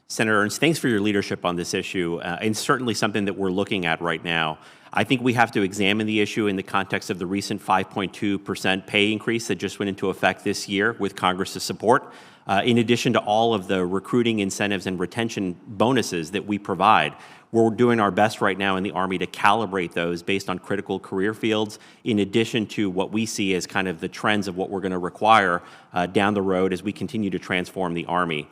C: Senator Ernst, thanks for your leadership on this issue, and certainly something that we're looking at right now. I think we have to examine the issue in the context of the recent 5.2% pay increase that just went into effect this year with Congress's support, in addition to all of the recruiting incentives and retention bonuses that we provide. We're doing our best right now in the Army to calibrate those based on critical career fields, in addition to what we see as kind of the trends of what we're going to require down the road as we continue to transform the Army.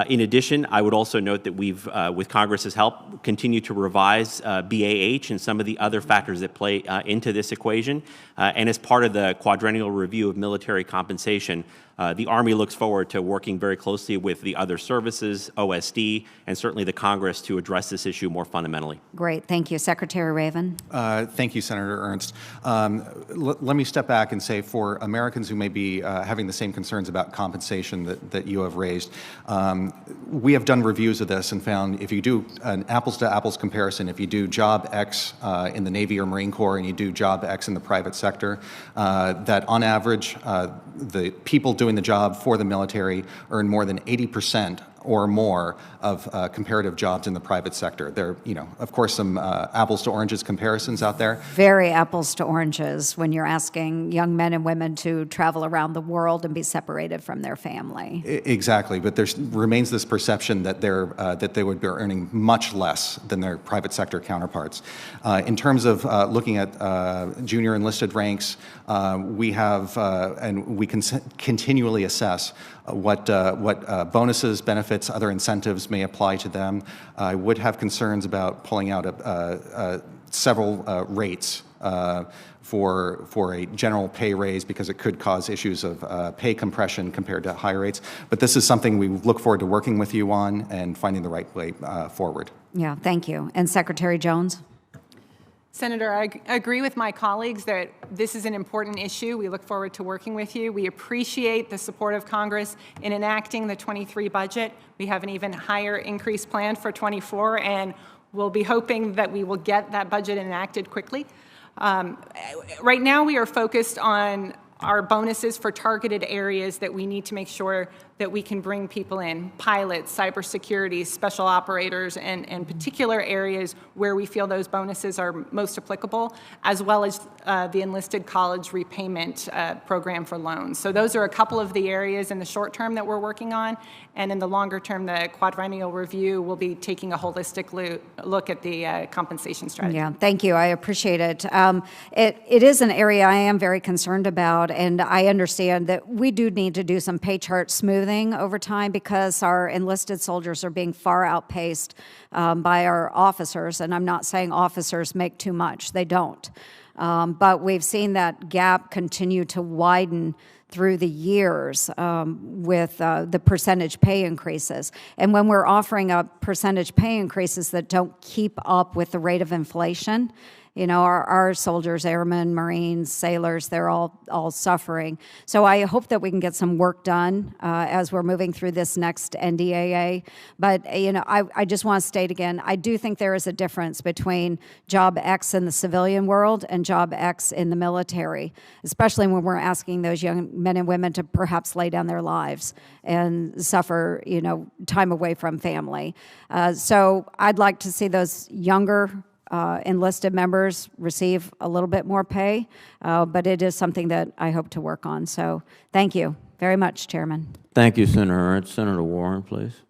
C: In addition, I would also note that we've, with Congress's help, continued to revise BAH and some of the other factors that play into this equation. And as part of the quadrennial review of military compensation, the Army looks forward to working very closely with the other services, OSD, and certainly the Congress to address this issue more fundamentally.
H: Great, thank you. Secretary Raven.
D: Thank you, Senator Ernst. Let me step back and say, for Americans who may be having the same concerns about compensation that you have raised, we have done reviews of this and found if you do an apples-to-apples comparison, if you do job X in the Navy or Marine Corps and you do job X in the private sector, that on average, the people doing the job for the military earn more than 80% or more of comparative jobs in the private sector. There are, of course, some apples to oranges comparisons out there.
H: Very apples to oranges when you're asking young men and women to travel around the world and be separated from their family.
D: Exactly, but there remains this perception that they would be earning much less than their private sector counterparts. In terms of looking at junior enlisted ranks, we have and we can continually assess what bonuses, benefits, other incentives may apply to them. I would have concerns about pulling out several rates for a general pay raise because it could cause issues of pay compression compared to higher rates. But this is something we look forward to working with you on and finding the right way forward.
H: Yeah, thank you. And Secretary Jones?
E: Senator, I agree with my colleagues that this is an important issue. We look forward to working with you. We appreciate the support of Congress in enacting the 23 budget. We have an even higher increase planned for 24, and we'll be hoping that we will get that budget enacted quickly. Right now, we are focused on our bonuses for targeted areas that we need to make sure that we can bring people in: pilots, cybersecurity, special operators, and particular areas where we feel those bonuses are most applicable, as well as the enlisted college repayment program for loans. So those are a couple of the areas in the short term that we're working on, and in the longer term, the quadrennial review will be taking a holistic look at the compensation strategy.
H: Yeah, thank you. I appreciate it. It is an area I am very concerned about, and I understand that we do need to do some pay chart smoothing over time because our enlisted soldiers are being far outpaced by our officers, and I'm not saying officers make too much. They don't. But we've seen that gap continue to widen through the years with the percentage pay increases. And when we're offering up percentage pay increases that don't keep up with the rate of inflation, you know, our soldiers, airmen, Marines, sailors, they're all suffering. So I hope that we can get some work done as we're moving through this next NDAA. But, you know, I just want to state again, I do think there is a difference between Job X in the civilian world and Job X in the military, especially when we're asking those young men and women to perhaps lay down their lives and suffer, you know, time away from family. So I'd like to see those younger enlisted members receive a little bit more pay, but it is something that I hope to work on. So thank you very much, Chairman.
A: Thank you, Senator Ernst. Senator Warren, please.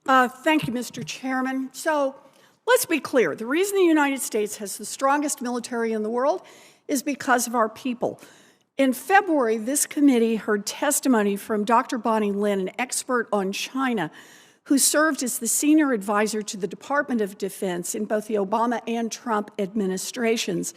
I: Thank you, Mr. Chairman. So let's be clear. The reason the United States has the strongest military in the world is because of our people. In February, this committee heard testimony from Dr. Bonnie Lin, an expert on China, who served as the senior advisor to the Department of Defense in both the Obama and Trump administrations,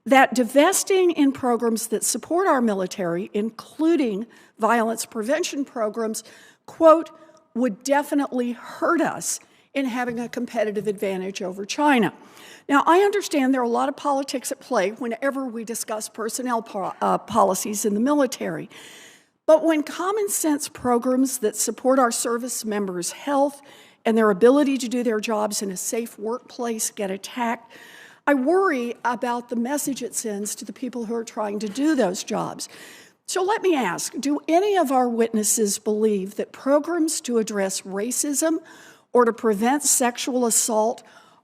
I: that divesting in programs that support our military, including violence prevention programs, quote, would definitely hurt us in having a competitive advantage over China. Now, I understand there are a lot of politics at play whenever we discuss personnel policies in the military. But when common sense programs that support our service members' health and their ability to do their jobs in a safe workplace get attacked, I worry about the message it sends to the people who are trying to do those jobs. So let me ask, do any of our witnesses believe that programs to address racism or to prevent sexual assault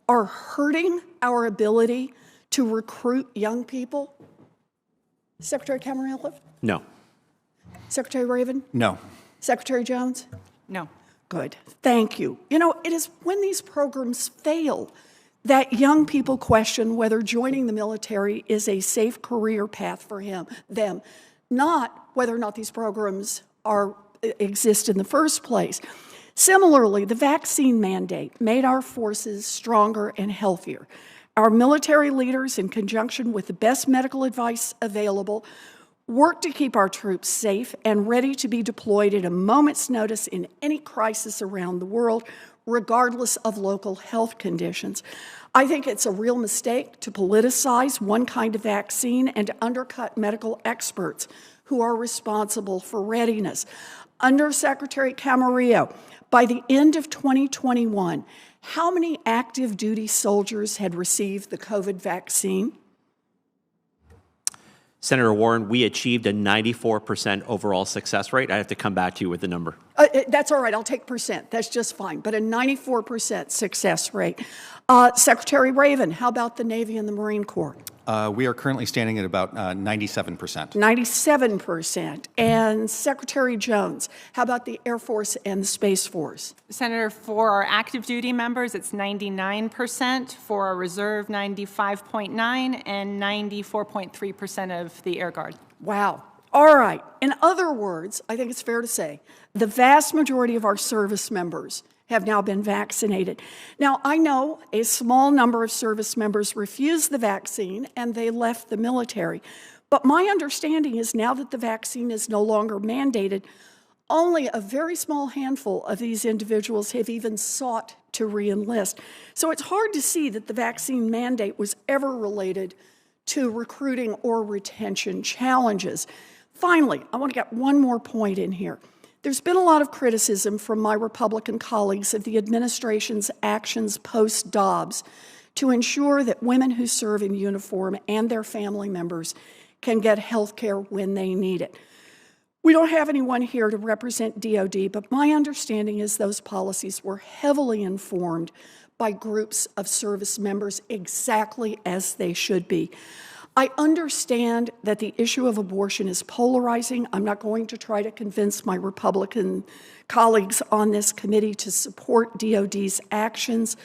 I: are hurting our ability to recruit young people? Secretary Camarillo?
C: No.
I: Secretary Raven?
D: No.
I: Secretary Jones?
E: No.
I: Good. Thank you. You know, it is when these programs fail that young people question whether joining the military is a safe career path for them, not whether or not these programs exist in the first place. Similarly, the vaccine mandate made our forces stronger and healthier. Our military leaders, in conjunction with the best medical advice available, work to keep our troops safe and ready to be deployed at a moment's notice in any crisis around the world, regardless of local health conditions. I think it's a real mistake to politicize one kind of vaccine and to undercut medical experts who are responsible for readiness. Undersecretary Camarillo, by the end of 2021, how many active duty soldiers had received the COVID vaccine?
C: Senator Warren, we achieved a 94% overall success rate. I have to come back to you with the number.
I: That's all right. I'll take percent. That's just fine. But a 94% success rate. Secretary Raven, how about the Navy and the Marine Corps?
D: We are currently standing at about 97%.
I: 97%. And Secretary Jones, how about the Air Force and the Space Force?
E: Senator, for our active duty members, it's 99%. For our reserve, 95.9%, and 94.3% of the Air Guard.
I: Wow. All right. In other words, I think it's fair to say the vast majority of our service members have now been vaccinated. Now, I know a small number of service members refused the vaccine and they left the military. But my understanding is now that the vaccine is no longer mandated, only a very small handful of these individuals have even sought to re-enlist. So it's hard to see that the vaccine mandate was ever related to recruiting or retention challenges. Finally, I want to get one more point in here. There's been a lot of criticism from my Republican colleagues of the administration's actions post-Dobbs to ensure that women who serve in uniform and their family members can get health care when they need it. We don't have anyone here to represent DOD, but my understanding is those policies were heavily informed by groups of service members exactly as they should be. I understand that the issue of abortion is polarizing. I'm not going to try to convince my Republican colleagues on this committee to support DOD's actions,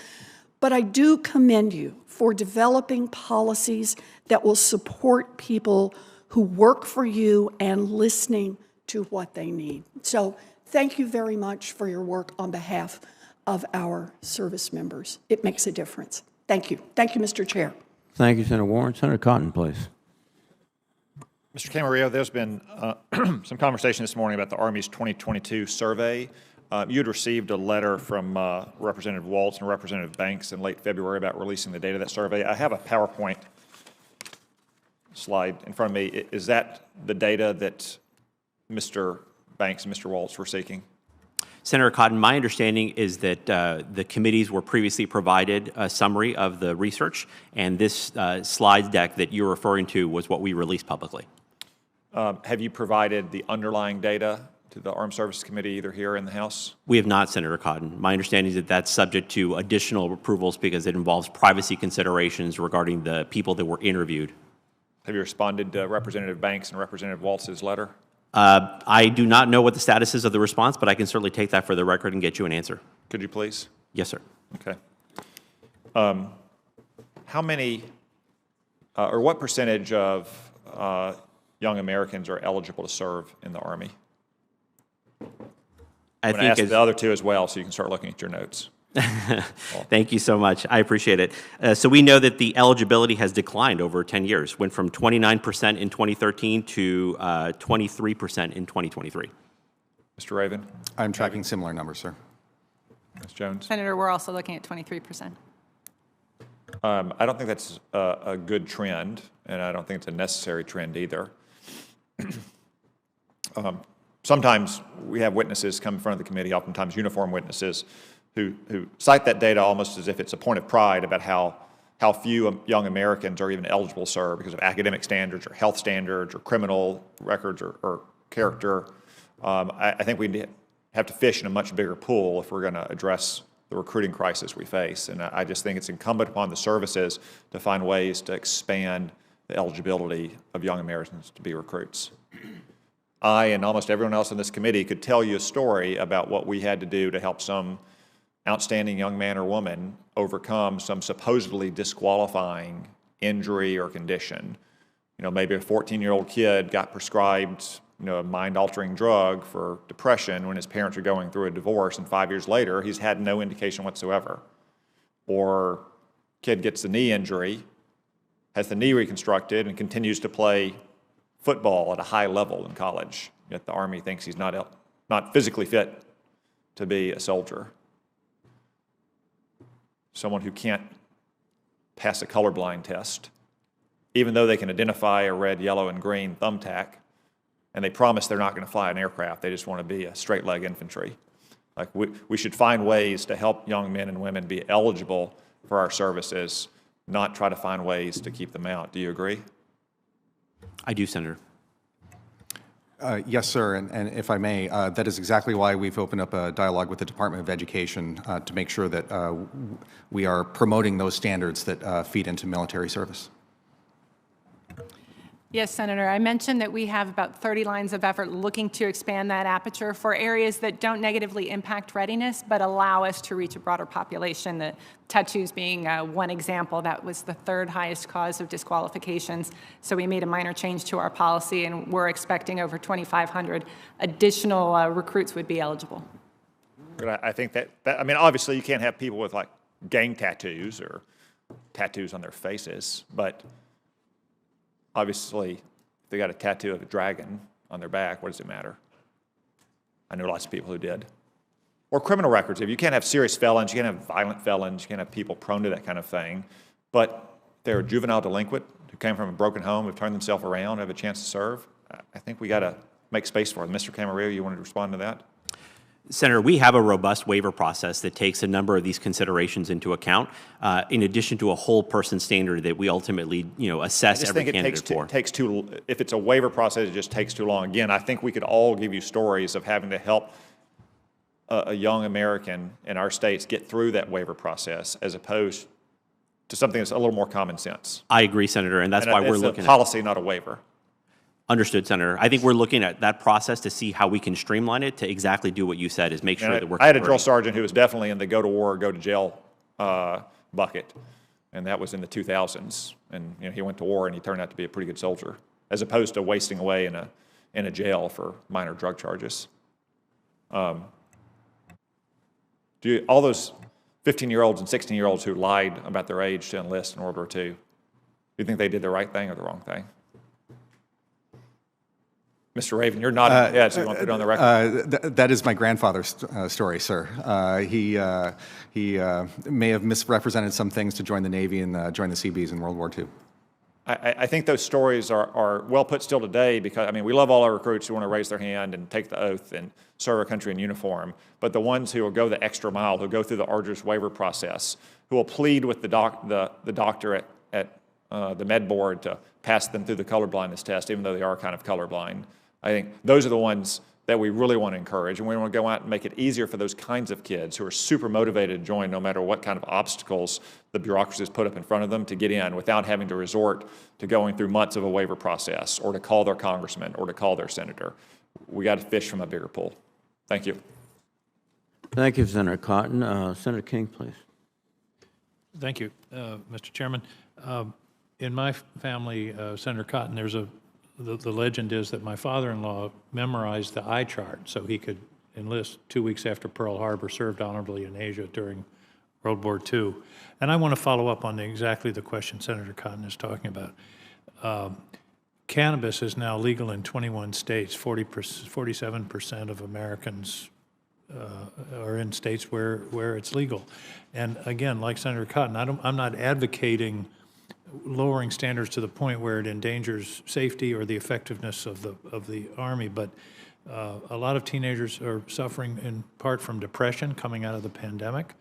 I: but I do commend you for developing policies that will support people who work for you and listening to what they need. So thank you very much for your work on behalf of our service members. It makes a difference. Thank you. Thank you, Mr. Chair.
A: Thank you, Senator Warren. Senator Cotton, please.
F: Mr. Camarillo, there's been some conversation this morning about the Army's 2022 survey. You had received a letter from Representative Waltz and Representative Banks in late February about releasing the data of that survey. I have a PowerPoint slide in front of me. Is that the data that Mr. Banks and Mr. Waltz were seeking?
C: Senator Cotton, my understanding is that the committees were previously provided a summary of the research, and this slide deck that you're referring to was what we released publicly.
F: Have you provided the underlying data to the Armed Services Committee, either here or in the House?
C: We have not, Senator Cotton. My understanding is that that's subject to additional approvals because it involves privacy considerations regarding the people that were interviewed.
F: Have you responded to Representative Banks and Representative Waltz's letter?
C: I do not know what the status is of the response, but I can certainly take that for the record and get you an answer.
F: Could you please?
C: Yes, sir.
F: Okay. How many, or what percentage of young Americans are eligible to serve in the Army? I'm going to ask the other two as well, so you can start looking at your notes.
C: Thank you so much. I appreciate it. So we know that the eligibility has declined over 10 years, went from 29% in 2013 to 23% in 2023.
F: Mr. Raven?
D: I'm tracking similar numbers, sir.
F: Ms. Jones?
E: Senator, we're also looking at 23%.
F: I don't think that's a good trend, and I don't think it's a necessary trend either. Sometimes we have witnesses come in front of the committee, oftentimes uniformed witnesses, who cite that data almost as if it's a point of pride about how few young Americans are even eligible to serve because of academic standards or health standards or criminal records or character. I think we have to fish in a much bigger pool if we're going to address the recruiting crisis we face. And I just think it's incumbent upon the services to find ways to expand the eligibility of young Americans to be recruits. I and almost everyone else on this committee could tell you a story about what we had to do to help some outstanding young man or woman overcome some supposedly disqualifying injury or condition. You know, maybe a 14-year-old kid got prescribed, a mind-altering drug for depression when his parents are going through a divorce, and 5 years later, he's had no indication whatsoever. Or kid gets a knee injury, has the knee reconstructed, and continues to play football at a high level in college, yet the Army thinks he's not physically fit to be a soldier. Someone who can't pass a colorblind test, even though they can identify a red, yellow, and green thumbtack, and they promise they're not going to fly an aircraft, they just want to be a straight-leg infantry. Like we should find ways to help young men and women be eligible for our services, not try to find ways to keep them out. Do you agree?
C: I do, Senator.
D: Yes, sir, and if I may, that is exactly why we've opened up a dialogue with the Department of Education to make sure that we are promoting those standards that feed into military service.
E: Yes, Senator. I mentioned that we have about 30 lines of effort looking to expand that aperture for areas that don't negatively impact readiness, but allow us to reach a broader population. The tattoos being one example, that was the third highest cause of disqualifications. So we made a minor change to our policy, and we're expecting over 2,500 additional recruits would be eligible.
F: But I think that, I mean, obviously you can't have people with like gang tattoos or tattoos on their faces, but obviously, if they got a tattoo of a dragon on their back, what does it matter? I know lots of people who did. or criminal records. If you can't have serious felons, you can't have violent felons, you can't have people prone to that kind of thing. But they're a juvenile delinquent who came from a broken home, have turned themselves around, have a chance to serve. I think we got to make space for them. Mr. Camarillo, you wanted to respond to that?
C: Senator, we have a robust waiver process that takes a number of these considerations into account, in addition to a whole person standard that we ultimately, assess every candidate for.
F: If it's a waiver process, it just takes too long. Again, I think we could all give you stories of having to help a young American in our states get through that waiver process, as opposed to something that's a little more common sense.
C: I agree, Senator, and that's why we're looking
F: at policy, not a waiver.
C: Understood, Senator. I think we're looking at that process to see how we can streamline it to exactly do what you said, is make sure that we're.
F: I had a drill sergeant who was definitely in the go to war or go to jail bucket, and that was in the 2000s. And he went to war and he turned out to be a pretty good soldier, as opposed to wasting away in a jail for minor drug charges. All those 15-year-olds and 16-year-olds who lied about their age to enlist in World War II, do you think they did the right thing or the wrong thing? Mr. Raven, you're nodding your head, so you want to put it on the record?
D: That is my grandfather's story, sir. He may have misrepresented some things to join the Navy and join the Seabees in World War II.
F: I think those stories are well put still today, because, we love all our recruits who want to raise their hand and take the oath and serve our country in uniform. But the ones who will go the extra mile, who go through the arduous waiver process, who will plead with the doctor at the med board to pass them through the colorblindness test, even though they are kind of colorblind. I think those are the ones that we really want to encourage, and we want to go out and make it easier for those kinds of kids who are super motivated to join no matter what kind of obstacles the bureaucracies put up in front of them to get in, without having to resort to going through months of a waiver process, or to call their congressman, or to call their senator. We got to fish from a bigger pool. Thank you.
A: Thank you, Senator Cotton. Senator King, please.
J: Thank you, Mr. Chairman. In my family, Senator Cotton, the legend is that my father-in-law memorized the eye chart so he could enlist 2 weeks after Pearl Harbor, served honorably in Asia during World War II. And I want to follow up on exactly the question Senator Cotton is talking about. Cannabis is now legal in 21 states. 47% of Americans are in states where it's legal. And again, like Senator Cotton, I'm not advocating lowering standards to the point where it endangers safety or the effectiveness of the Army, but a lot of teenagers are suffering in part from depression coming out of the pandemic.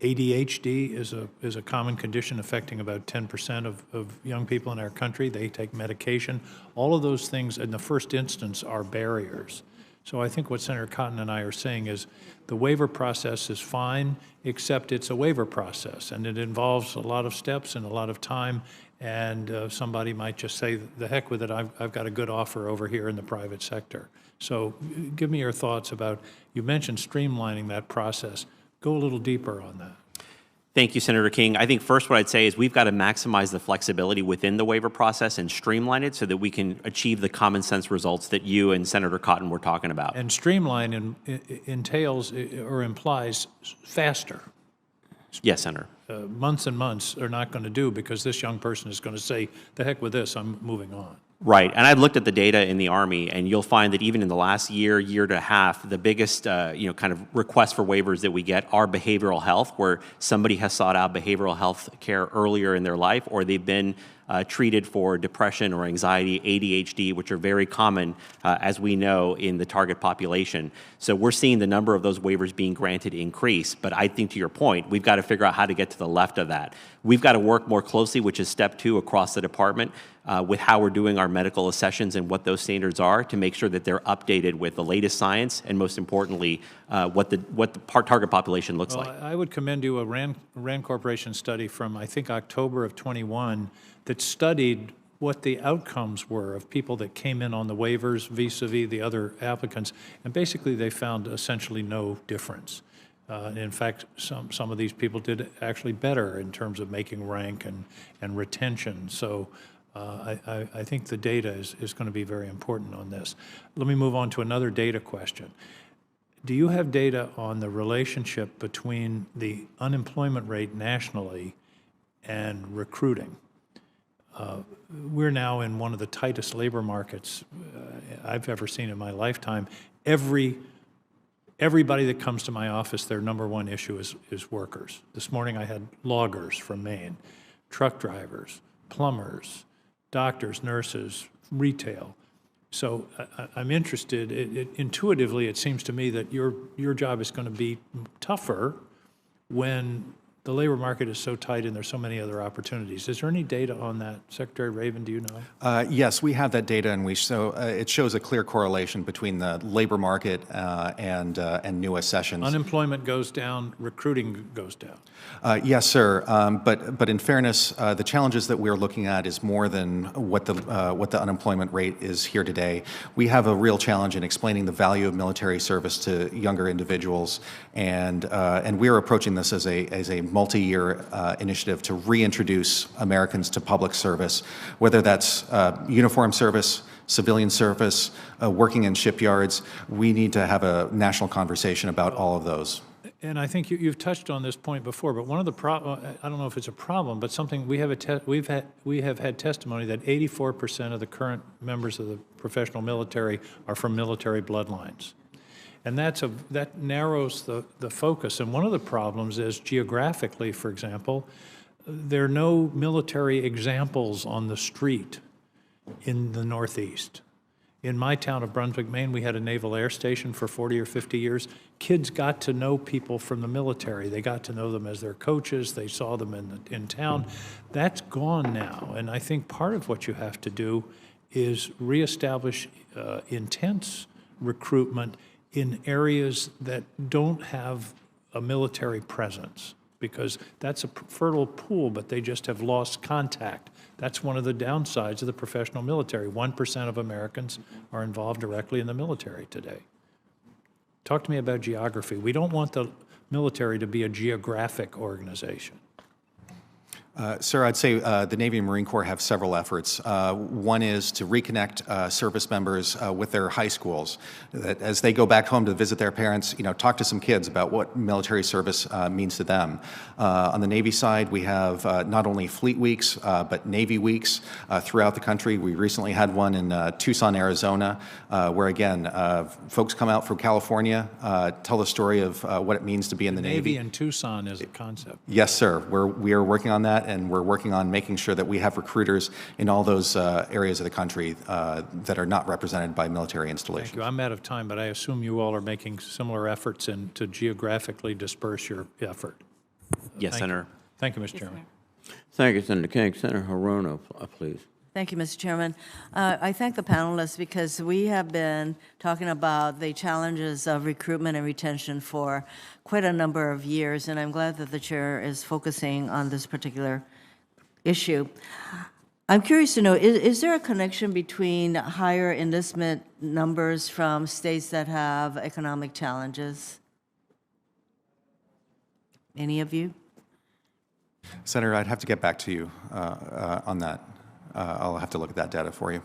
J: ADHD is a common condition affecting about 10% of young people in our country. They take medication. All of those things in the first instance are barriers. So I think what Senator Cotton and I are saying is the waiver process is fine, except it's a waiver process, and it involves a lot of steps and a lot of time, and somebody might just say, the heck with it, I've got a good offer over here in the private sector. So give me your thoughts about, you mentioned streamlining that process. Go a little deeper on that.
C: Thank you, Senator King. I think first what I'd say is we've got to maximize the flexibility within the waiver process and streamline it so that we can achieve the common sense results that you and Senator Cotton were talking about.
J: And streamline entails or implies faster.
C: Yes, Senator.
J: Months and months are not going to do, because this young person is going to say, the heck with this, I'm moving on.
C: Right, and I've looked at the data in the Army, and you'll find that even in the last year and a half, the biggest kind of requests for waivers that we get are behavioral health, where somebody has sought out behavioral health care earlier in their life, or they've been treated for depression or anxiety, ADHD, which are very common, as we know, in the target population. So we're seeing the number of those waivers being granted increase, but I think to your point, we've got to figure out how to get to the left of that. We've got to work more closely, which is step 2 across the department, with how we're doing our medical accessions and what those standards are, to make sure that they're updated with the latest science and, most importantly, what the target population looks like.
J: I would commend you a Rand Corporation study from, I think, October of 21 that studied what the outcomes were of people that came in on the waivers vis-a-vis the other applicants, and basically they found essentially no difference. In fact, some of these people did actually better in terms of making rank and retention. So I think the data is going to be very important on this. Let me move on to another data question. Do you have data on the relationship between the unemployment rate nationally and recruiting? We're now in one of the tightest labor markets I've ever seen in my lifetime. Every everybody that comes to my office, their number one issue is workers. This morning I had loggers from Maine, truck drivers, plumbers, doctors, nurses, retail. So I'm interested, intuitively it seems to me that your job is going to be tougher when the labor market is so tight and there's so many other opportunities. Is there any data on that? Secretary Raven, do you know?
D: Yes, we have that data, and it shows a clear correlation between the labor market and new accessions.
J: Unemployment goes down, recruiting goes down.
D: Yes, sir. But in fairness, the challenges that we're looking at is more than what the unemployment rate is here today. We have a real challenge in explaining the value of military service to younger individuals, and we are approaching this as a multi-year initiative to reintroduce Americans to public service, whether that's uniform service, civilian service, working in shipyards. We need to have a national conversation about all of those.
J: And I think you've touched on this point before, but one of the I don't know if it's a problem, but something we have had testimony that 84% of the current members of the professional military are from military bloodlines. And that narrows the focus. And one of the problems is geographically, for example, there are no military examples on the street in the Northeast. In my town of Brunswick, Maine, we had a naval air station for 40 or 50 years. Kids got to know people from the military. They got to know them as their coaches. They saw them in town. That's gone now. And I think part of what you have to do is reestablish intense recruitment in areas that don't have a military presence, because that's a fertile pool, but they just have lost contact. That's one of the downsides of the professional military. 1% of Americans are involved directly in the military today. Talk to me about geography. We don't want the military to be a geographic organization.
D: Sir, I'd say the Navy and Marine Corps have several efforts. One is to reconnect service members with their high schools. That as they go back home to visit their parents, talk to some kids about what military service means to them. On the Navy side, we have not only Fleet Weeks, but Navy Weeks throughout the country. We recently had one in Tucson, Arizona, where again, folks come out from California, tell the story of what it means to be in the Navy.
J: Navy in Tucson is a concept.
D: Yes, sir. We are working on that, and we're working on making sure that we have recruiters in all those areas of the country that are not represented by military installations.
J: Thank you. I'm out of time, but I assume you all are making similar efforts to geographically disperse your effort.
C: Yes, Senator.
J: Thank you, Mr. Chairman.
A: Thank you, Senator King. Senator Hirono, please.
K: Thank you, Mr. Chairman. I thank the panelists because we have been talking about the challenges of recruitment and retention for quite a number of years, and I'm glad that the chair is focusing on this particular issue. I'm curious to know, is there a connection between higher enlistment numbers from states that have economic challenges? Any of you?
D: Senator, I'd have to get back to you on that. I'll have to look at that data for you.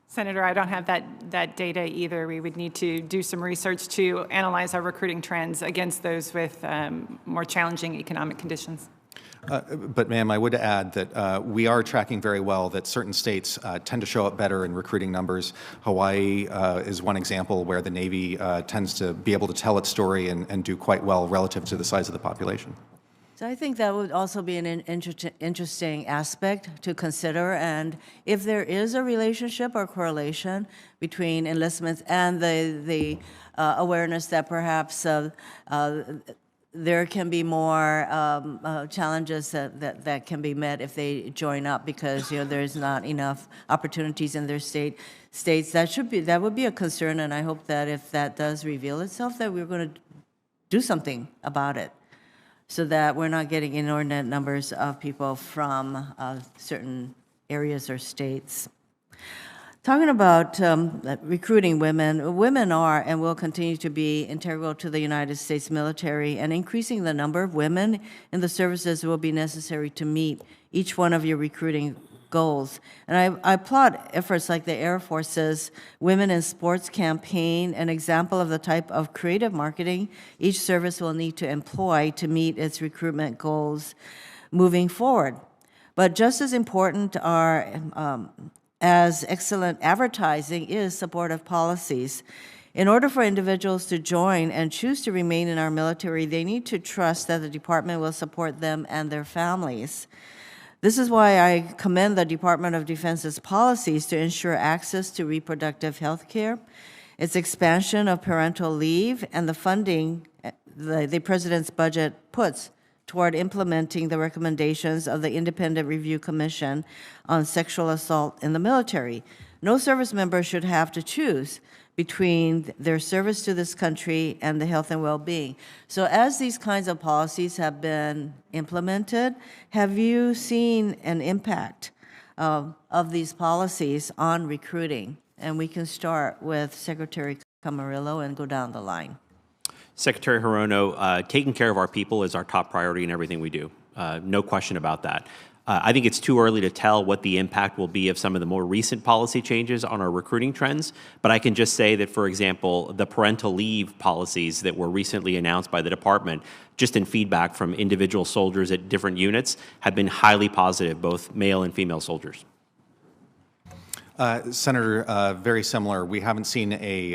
E: Senator, I don't have that data either. We would need to do some research to analyze our recruiting trends against those with more challenging economic conditions.
D: But ma'am, I would add that we are tracking very well that certain states tend to show up better in recruiting numbers. Hawaii is one example where the Navy tends to be able to tell its story and do quite well relative to the size of the population.
K: So I think that would also be an interesting aspect to consider. And if there is a relationship or correlation between enlistments and the awareness that perhaps there can be more challenges that can be met if they join up because there's not enough opportunities in their states. That would be a concern, and I hope that if that does reveal itself, that we're going to do something about it, so that we're not getting inordinate numbers of people from certain areas or states. Talking about recruiting women, women are and will continue to be integral to the United States military, and increasing the number of women in the services will be necessary to meet each one of your recruiting goals. And I applaud efforts like the Air Force's Women in Sports campaign, an example of the type of creative marketing each service will need to employ to meet its recruitment goals moving forward. But just as important are as excellent advertising is supportive policies. In order for individuals to join and choose to remain in our military, they need to trust that the department will support them and their families. This is why I commend the Department of Defense's policies to ensure access to reproductive health care, its expansion of parental leave, and the funding the President's budget puts toward implementing the recommendations of the Independent Review Commission on Sexual Assault in the Military. No service member should have to choose between their service to this country and the health and well-being. So as these kinds of policies have been implemented, have you seen an impact of these policies on recruiting? And we can start with Secretary Camarillo and go down the line.
C: Secretary Hirono, taking care of our people is our top priority in everything we do. No question about that. I think it's too early to tell what the impact will be of some of the more recent policy changes on our recruiting trends, but I can just say that, for example, the parental leave policies that were recently announced by the department, just in feedback from individual soldiers at different units, have been highly positive, both male and female soldiers.
D: Senator, very similar. We haven't seen a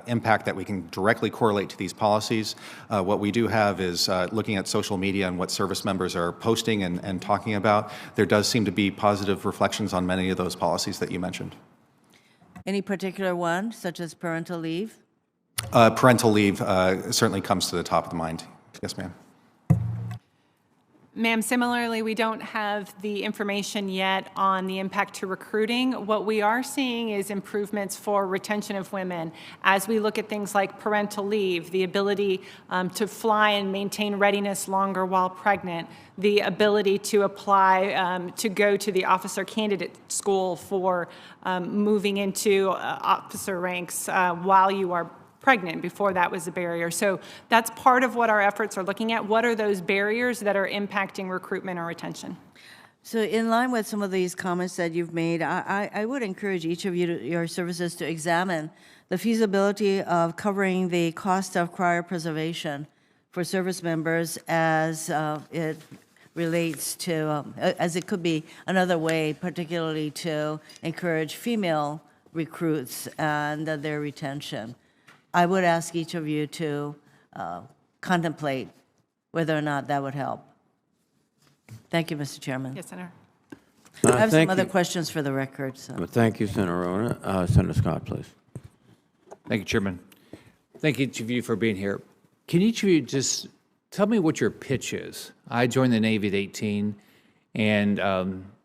D: impact that we can directly correlate to these policies. What we do have is looking at social media and what service members are posting and talking about. There does seem to be positive reflections on many of those policies that you mentioned.
K: Any particular one, such as parental leave?
D: Parental leave certainly comes to the top of the mind. Yes, ma'am.
E: Ma'am, similarly, we don't have the information yet on the impact to recruiting. What we are seeing is improvements for retention of women as we look at things like parental leave, the ability to fly and maintain readiness longer while pregnant, the ability to apply to go to the officer candidate school for moving into officer ranks while you are pregnant. Before that was a barrier. So that's part of what our efforts are looking at. What are those barriers that are impacting recruitment or retention?
K: So in line with some of these comments that you've made, I would encourage each of your services to examine the feasibility of covering the cost of cryopreservation for service members as it relates to, as it could be another way, particularly to encourage female recruits and their retention. I would ask each of you to contemplate whether or not that would help. Thank you, Mr. Chairman.
E: Yes, Senator.
K: I have some other questions for the record. So.
A: Thank you, Senator Rona. Senator Scott, please.
L: Thank you, Chairman. Thank each of you for being here. Can each of you just tell me what your pitch is? I joined the Navy at 18, and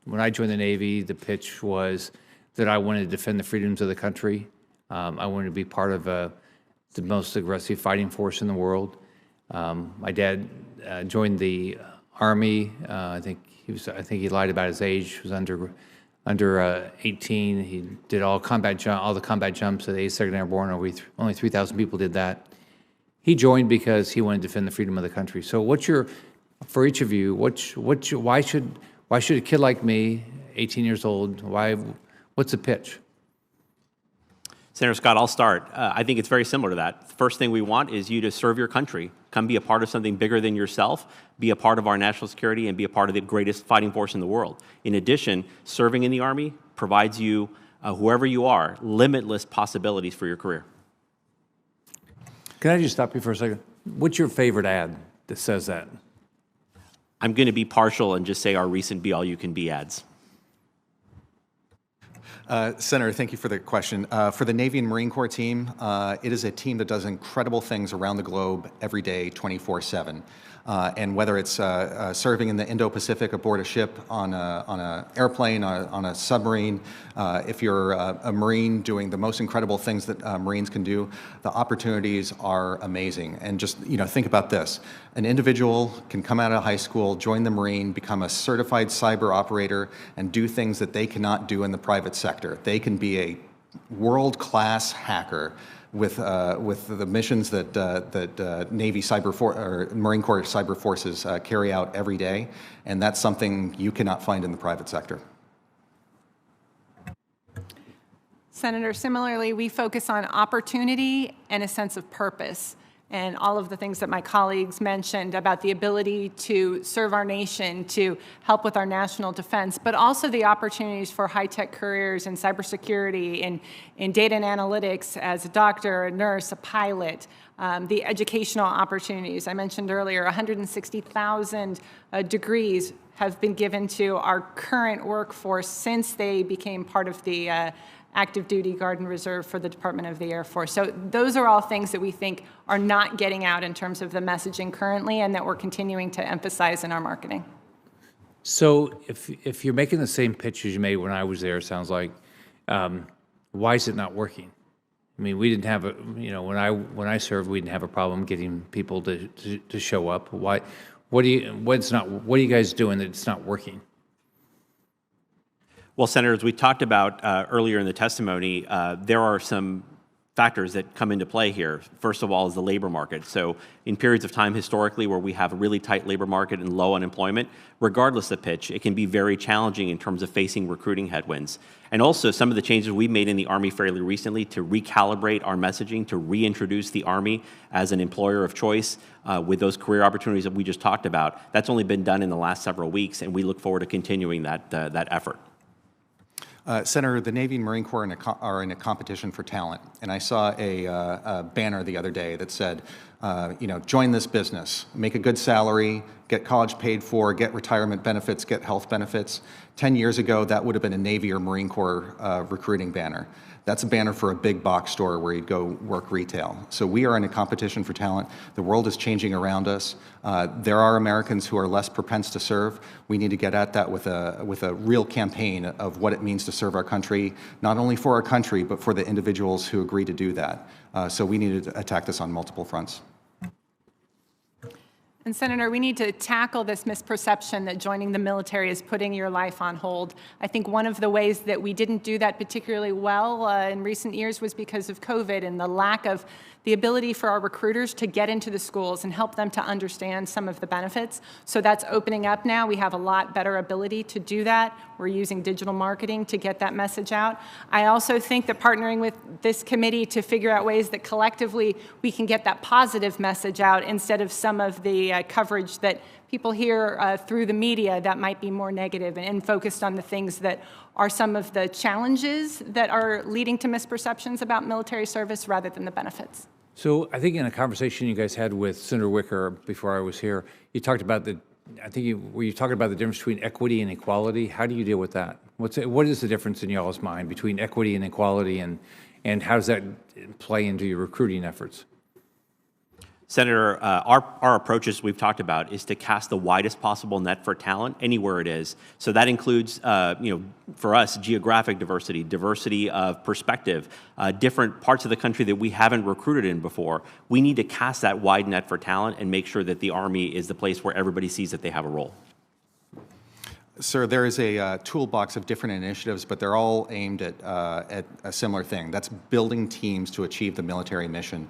L: when I joined the Navy, the pitch was that I wanted to defend the freedoms of the country. I wanted to be part of the most aggressive fighting force in the world. My dad joined the Army. I think he lied about his age. He was under 18. He did all the combat jumps at the 82nd Airborne. Only 3,000 people did that. He joined because he wanted to defend the freedom of the country. So, for each of you, why should a kid like me, 18 years old, what's the pitch?
C: Senator Scott, I'll start. I think it's very similar to that. The first thing we want is you to serve your country, come be a part of something bigger than yourself, be a part of our national security, and be a part of the greatest fighting force in the world. In addition, serving in the Army provides you, whoever you are, limitless possibilities for your career.
L: Can I just stop you for a second? What's your favorite ad that says that?
C: I'm going to be partial and just say our recent Be All You Can Be ads.
D: Senator, thank you for the question. For the Navy and Marine Corps team, it is a team that does incredible things around the globe every day, 24/7. And whether it's serving in the Indo-Pacific aboard a ship, on an airplane, on a submarine, if you're a Marine doing the most incredible things that Marines can do, the opportunities are amazing. And just think about this. An individual can come out of high school, join the Marine, become a certified cyber operator, and do things that they cannot do in the private sector. They can be a world-class hacker with the missions that Navy or Marine Corps cyber forces carry out every day, and that's something you cannot find in the private sector.
E: Senator, similarly, we focus on opportunity and a sense of purpose. and all of the things that my colleagues mentioned about the ability to serve our nation, to help with our national defense, but also the opportunities for high-tech careers in cybersecurity, in data and analytics as a doctor, a nurse, a pilot, the educational opportunities. I mentioned earlier, 160,000 degrees have been given to our current workforce since they became part of the active duty Guard and Reserve for the Department of the Air Force. So those are all things that we think are not getting out in terms of the messaging currently and that we're continuing to emphasize in our marketing.
L: So if you're making the same pitch as you made when I was there, it sounds like, why is it not working? I mean, we didn't have a, when I served, we didn't have a problem getting people to show up. Why? What are you guys doing that it's not working?
C: Well, Senator, as we talked about earlier in the testimony, there are some factors that come into play here. First of all is the labor market. So in periods of time historically where we have a really tight labor market and low unemployment, regardless of pitch, it can be very challenging in terms of facing recruiting headwinds. And also some of the changes we made in the Army fairly recently to recalibrate our messaging, to reintroduce the Army as an employer of choice with those career opportunities that we just talked about. That's only been done in the last several weeks, and we look forward to continuing that effort.
D: Senator, the Navy and Marine Corps are in a competition for talent, and I saw a banner the other day that said, join this business, make a good salary, get college paid for, get retirement benefits, get health benefits. 10 years ago, that would have been a Navy or Marine Corps recruiting banner. That's a banner for a big box store where you'd go work retail. So we are in a competition for talent. The world is changing around us. There are Americans who are less propense to serve. We need to get at that with a real campaign of what it means to serve our country, not only for our country, but for the individuals who agree to do that. So we need to attack this on multiple fronts.
E: And Senator, we need to tackle this misperception that joining the military is putting your life on hold. I think one of the ways that we didn't do that particularly well in recent years was because of COVID and the lack of the ability for our recruiters to get into the schools and help them to understand some of the benefits. So that's opening up now. We have a lot better ability to do that. We're using digital marketing to get that message out. I also think that partnering with this committee to figure out ways that collectively we can get that positive message out instead of some of the coverage that people hear through the media that might be more negative and focused on the things that are some of the challenges that are leading to misperceptions about military service rather than the benefits.
L: So I think in a conversation you guys had with Senator Wicker before I was here, you talked about were you talking about the difference between equity and equality? How do you deal with that? What is the difference in y'all's mind between equity and equality, and how does that play into your recruiting efforts?
C: Senator, our approach, as we've talked about, is to cast the widest possible net for talent anywhere it is. So that includes, for us, geographic diversity, diversity of perspective, different parts of the country that we haven't recruited in before. We need to cast that wide net for talent and make sure that the Army is the place where everybody sees that they have a role.
D: Sir, there is a toolbox of different initiatives, but they're all aimed at a similar thing. That's building teams to achieve the military mission.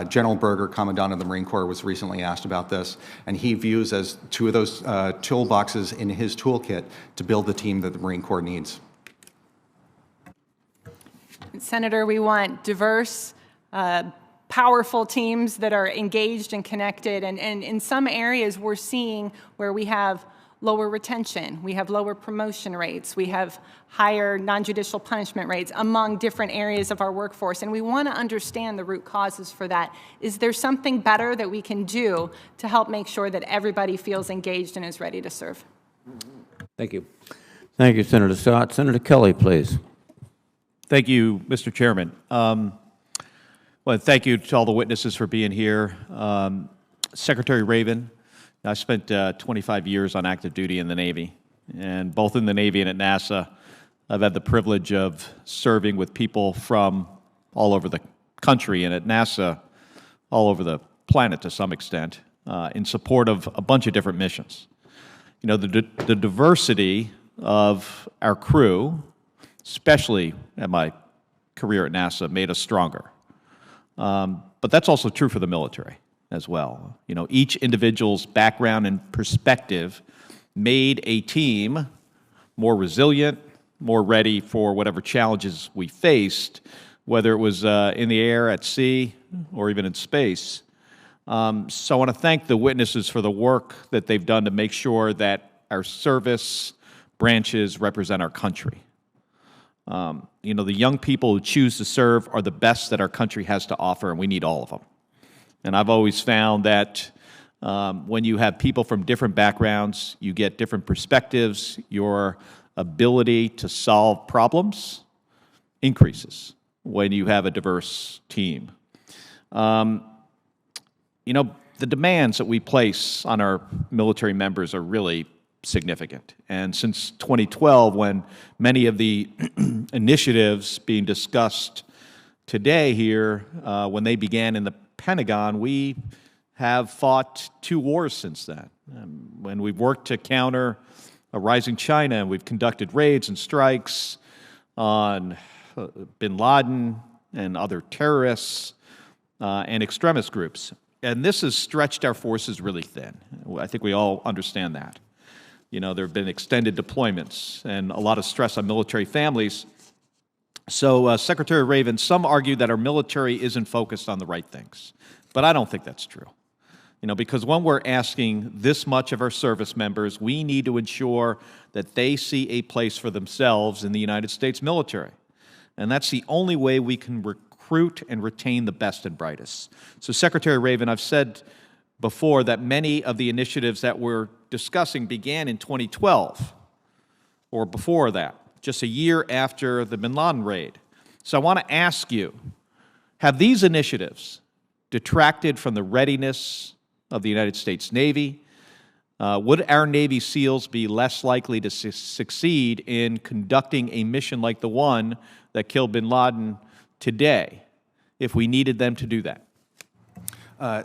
D: General Berger, Commandant of the Marine Corps, was recently asked about this, and he views as two of those toolboxes in his toolkit to build the team that the Marine Corps needs.
E: Senator, we want diverse, powerful teams that are engaged and connected, and in some areas we're seeing where we have lower retention, we have lower promotion rates, we have higher non-judicial punishment rates among different areas of our workforce, and we want to understand the root causes for that. Is there something better that we can do to help make sure that everybody feels engaged and is ready to serve?
L: Thank you.
A: Thank you, Senator Scott. Senator Kelly, please.
M: Thank you, Mr. Chairman. Well, thank you to all the witnesses for being here. Secretary Raven, I spent 25 years on active duty in the Navy, and both in the Navy and at NASA, I've had the privilege of serving with people from all over the country, and at NASA, all over the planet to some extent, in support of a bunch of different missions. You know, the diversity of our crew, especially at my career at NASA, made us stronger. But that's also true for the military as well. You know, each individual's background and perspective made a team more resilient, more ready for whatever challenges we faced, whether it was in the air, at sea, or even in space. So I want to thank the witnesses for the work that they've done to make sure that our service branches represent our country. You know, the young people who choose to serve are the best that our country has to offer, and we need all of them. And I've always found that when you have people from different backgrounds, you get different perspectives, your ability to solve problems increases when you have a diverse team. You know, the demands that we place on our military members are really significant. And since 2012, when many of the initiatives being discussed today here, when they began in the Pentagon, we have fought 2 wars since then. When we've worked to counter a rising China, and we've conducted raids and strikes on bin Laden and other terrorists and extremist groups. And this has stretched our forces really thin. I think we all understand that. You know, there have been extended deployments and a lot of stress on military families. So, Secretary Raven, some argue that our military isn't focused on the right things. But I don't think that's true. You know, because when we're asking this much of our service members, we need to ensure that they see a place for themselves in the United States military. And that's the only way we can recruit and retain the best and brightest. So, Secretary Raven, I've said before that many of the initiatives that we're discussing began in 2012 or before that, just a year after the bin Laden raid. So I want to ask you, have these initiatives detracted from the readiness of the United States Navy? Would our Navy SEALs be less likely to succeed in conducting a mission like the one that killed bin Laden today if we needed them to do that?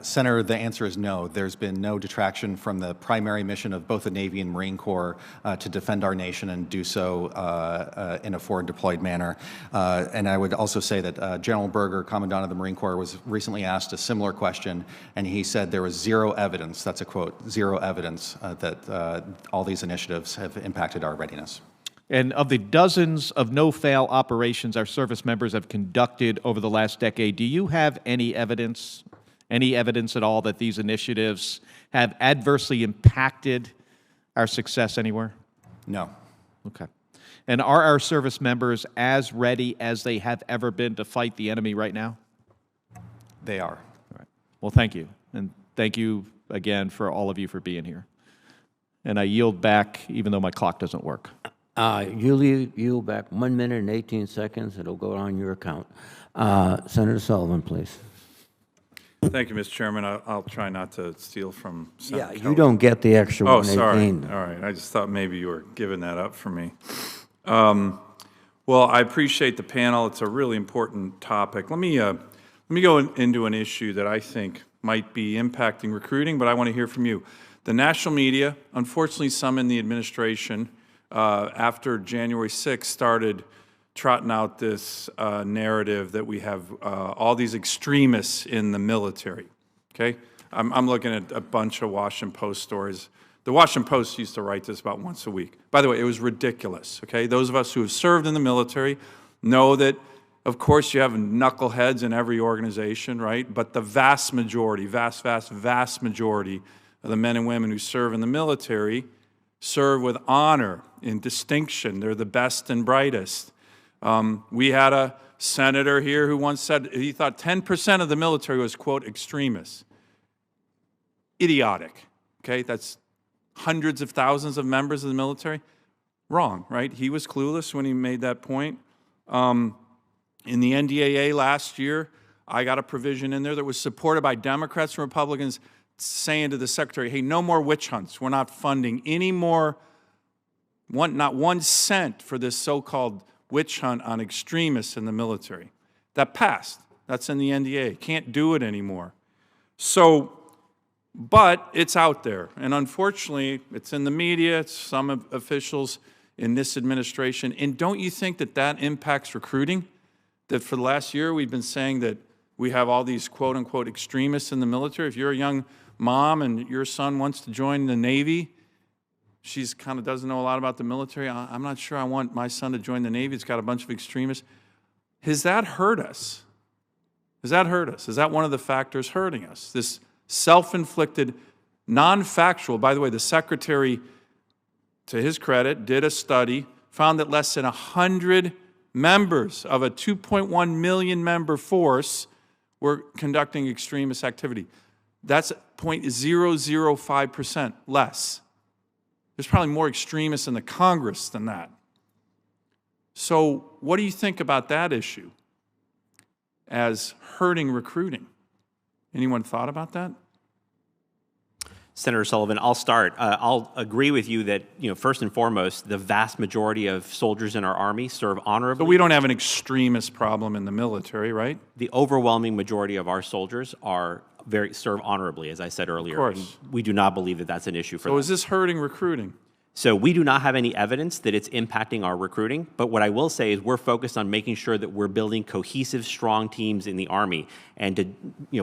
D: Senator, the answer is no. There's been no detraction from the primary mission of both the Navy and Marine Corps to defend our nation and do so in a forward deployed manner. And I would also say that General Berger, Commandant of the Marine Corps, was recently asked a similar question, and he said there was zero evidence, that's a quote, zero evidence that all these initiatives have impacted our readiness.
M: And of the dozens of no-fail operations our service members have conducted over the last decade, do you have any evidence at all that these initiatives have adversely impacted our success anywhere?
D: No.
M: Okay. And are our service members as ready as they have ever been to fight the enemy right now?
D: They are.
M: All right. Well, thank you. And thank you again for all of you for being here. And I yield back, even though my clock doesn't work.
A: You yield back 1 minute and 18 seconds. It'll go on your account. Senator Sullivan, please.
N: Thank you, Mr. Chairman. I'll try not to steal from Senator
A: Yeah, you don't get the extra 118.
N: Oh, sorry. All right. I just thought maybe you were giving that up for me. Well, I appreciate the panel. It's a really important topic. Let me go into an issue that I think might be impacting recruiting, but I want to hear from you. The national media, unfortunately some in the administration, after January 6th started trotting out this narrative that we have all these extremists in the military, okay? I'm looking at a bunch of Washington Post stories. The Washington Post used to write this about once a week. By the way, it was ridiculous, okay? Those of us who have served in the military know that, of course, you have knuckleheads in every organization, right? But the vast majority, vast majority of the men and women who serve in the military serve with honor and distinction. They're the best and brightest. We had a senator here who once said he thought 10% of the military was, quote, extremists. Idiotic, okay? That's hundreds of thousands of members of the military. Wrong, right? He was clueless when he made that point. In the NDAA last year, I got a provision in there that was supported by Democrats and Republicans saying to the Secretary, hey, no more witch hunts. We're not funding any more, not 1 cent for this so-called witch hunt on extremists in the military. That passed. That's in the NDA. Can't do it anymore. So, but it's out there. And unfortunately, it's in the media. It's some officials in this administration. And don't you think that that impacts recruiting? That for the last year, we've been saying that we have all these quote-unquote extremists in the military. If you're a young mom and your son wants to join the Navy, she's kind of doesn't know a lot about the military. I'm not sure I want my son to join the Navy. It's got a bunch of extremists. Has that hurt us? Has that hurt us? Is that one of the factors hurting us? This Self-inflicted, non-factual. By the way, the Secretary, to his credit, did a study, found that less than 100 members of a 2.1 million member force were conducting extremist activity. That's 0.005% less. There's probably more extremists in the Congress than that. So what do you think about that issue as hurting recruiting? Anyone thought about that?
C: Senator Sullivan, I'll start. I'll agree with you that, first and foremost, the vast majority of soldiers in our Army serve honorably.
N: But we don't have an extremist problem in the military, right?
C: The overwhelming majority of our soldiers serve honorably, as I said earlier.
N: Of course.
C: And we do not believe that that's an issue for them.
N: So is this hurting recruiting?
C: So we do not have any evidence that it's impacting our recruiting, but what I will say is we're focused on making sure that we're building cohesive, strong teams in the Army, and to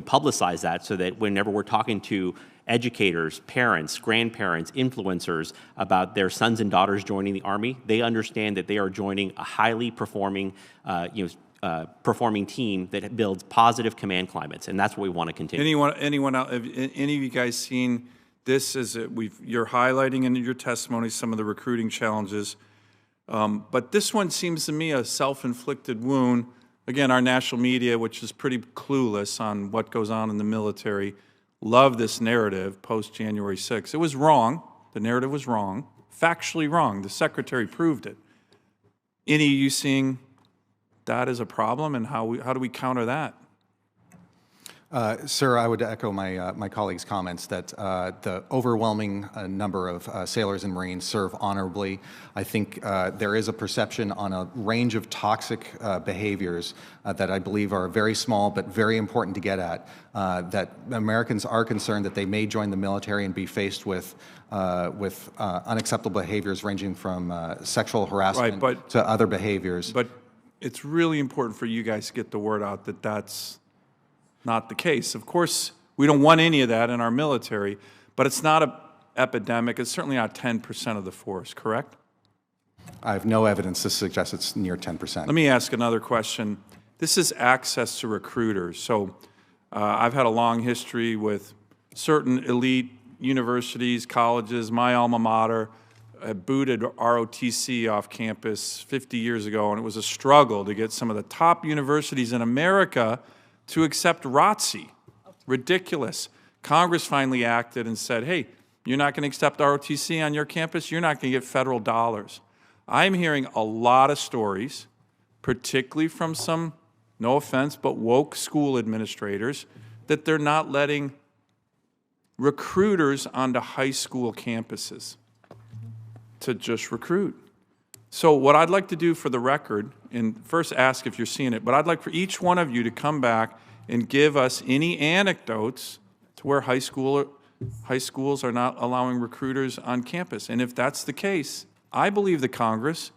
C: publicize that so that whenever we're talking to educators, parents, grandparents, influencers about their sons and daughters joining the Army, they understand that they are joining a highly performing performing team that builds positive command climates, and that's what we want to continue.
N: Anyone else, have any of you guys seen this? You're highlighting in your testimony some of the recruiting challenges, but this one seems to me a self-inflicted wound. Again, our national media, which is pretty clueless on what goes on in the military, love this narrative post-January 6th. It was wrong. The narrative was wrong, factually wrong. The Secretary proved it. Any of you seeing that as a problem, and how do we counter that?
D: Sir, I would echo my colleague's comments that the overwhelming number of sailors and Marines serve honorably. I think there is a perception on a range of toxic behaviors that I believe are very small but very important to get at, that Americans are concerned that they may join the military and be faced with unacceptable behaviors ranging from sexual harassment to other behaviors.
N: But it's really important for you guys to get the word out that that's not the case. Of course, we don't want any of that in our military, but it's not an epidemic. It's certainly not 10% of the force, correct?
D: I have no evidence to suggest it's near 10%.
N: Let me ask another question. This is access to recruiters. So I've had a long history with certain elite universities, colleges. My alma mater booted ROTC off campus 50 years ago, and it was a struggle to get some of the top universities in America to accept ROTC. Ridiculous. Congress finally acted and said, hey, you're not going to accept ROTC on your campus, you're not going to get federal dollars. I'm hearing a lot of stories, particularly from some, no offense, but woke school administrators, that they're not letting recruiters onto high school campuses to just recruit. So what I'd like to do for the record, and first ask if you're seeing it, but I'd like for each one of you to come back and give us any anecdotes to where high schools are not allowing recruiters on campus. And if that's the case, I believe the Congress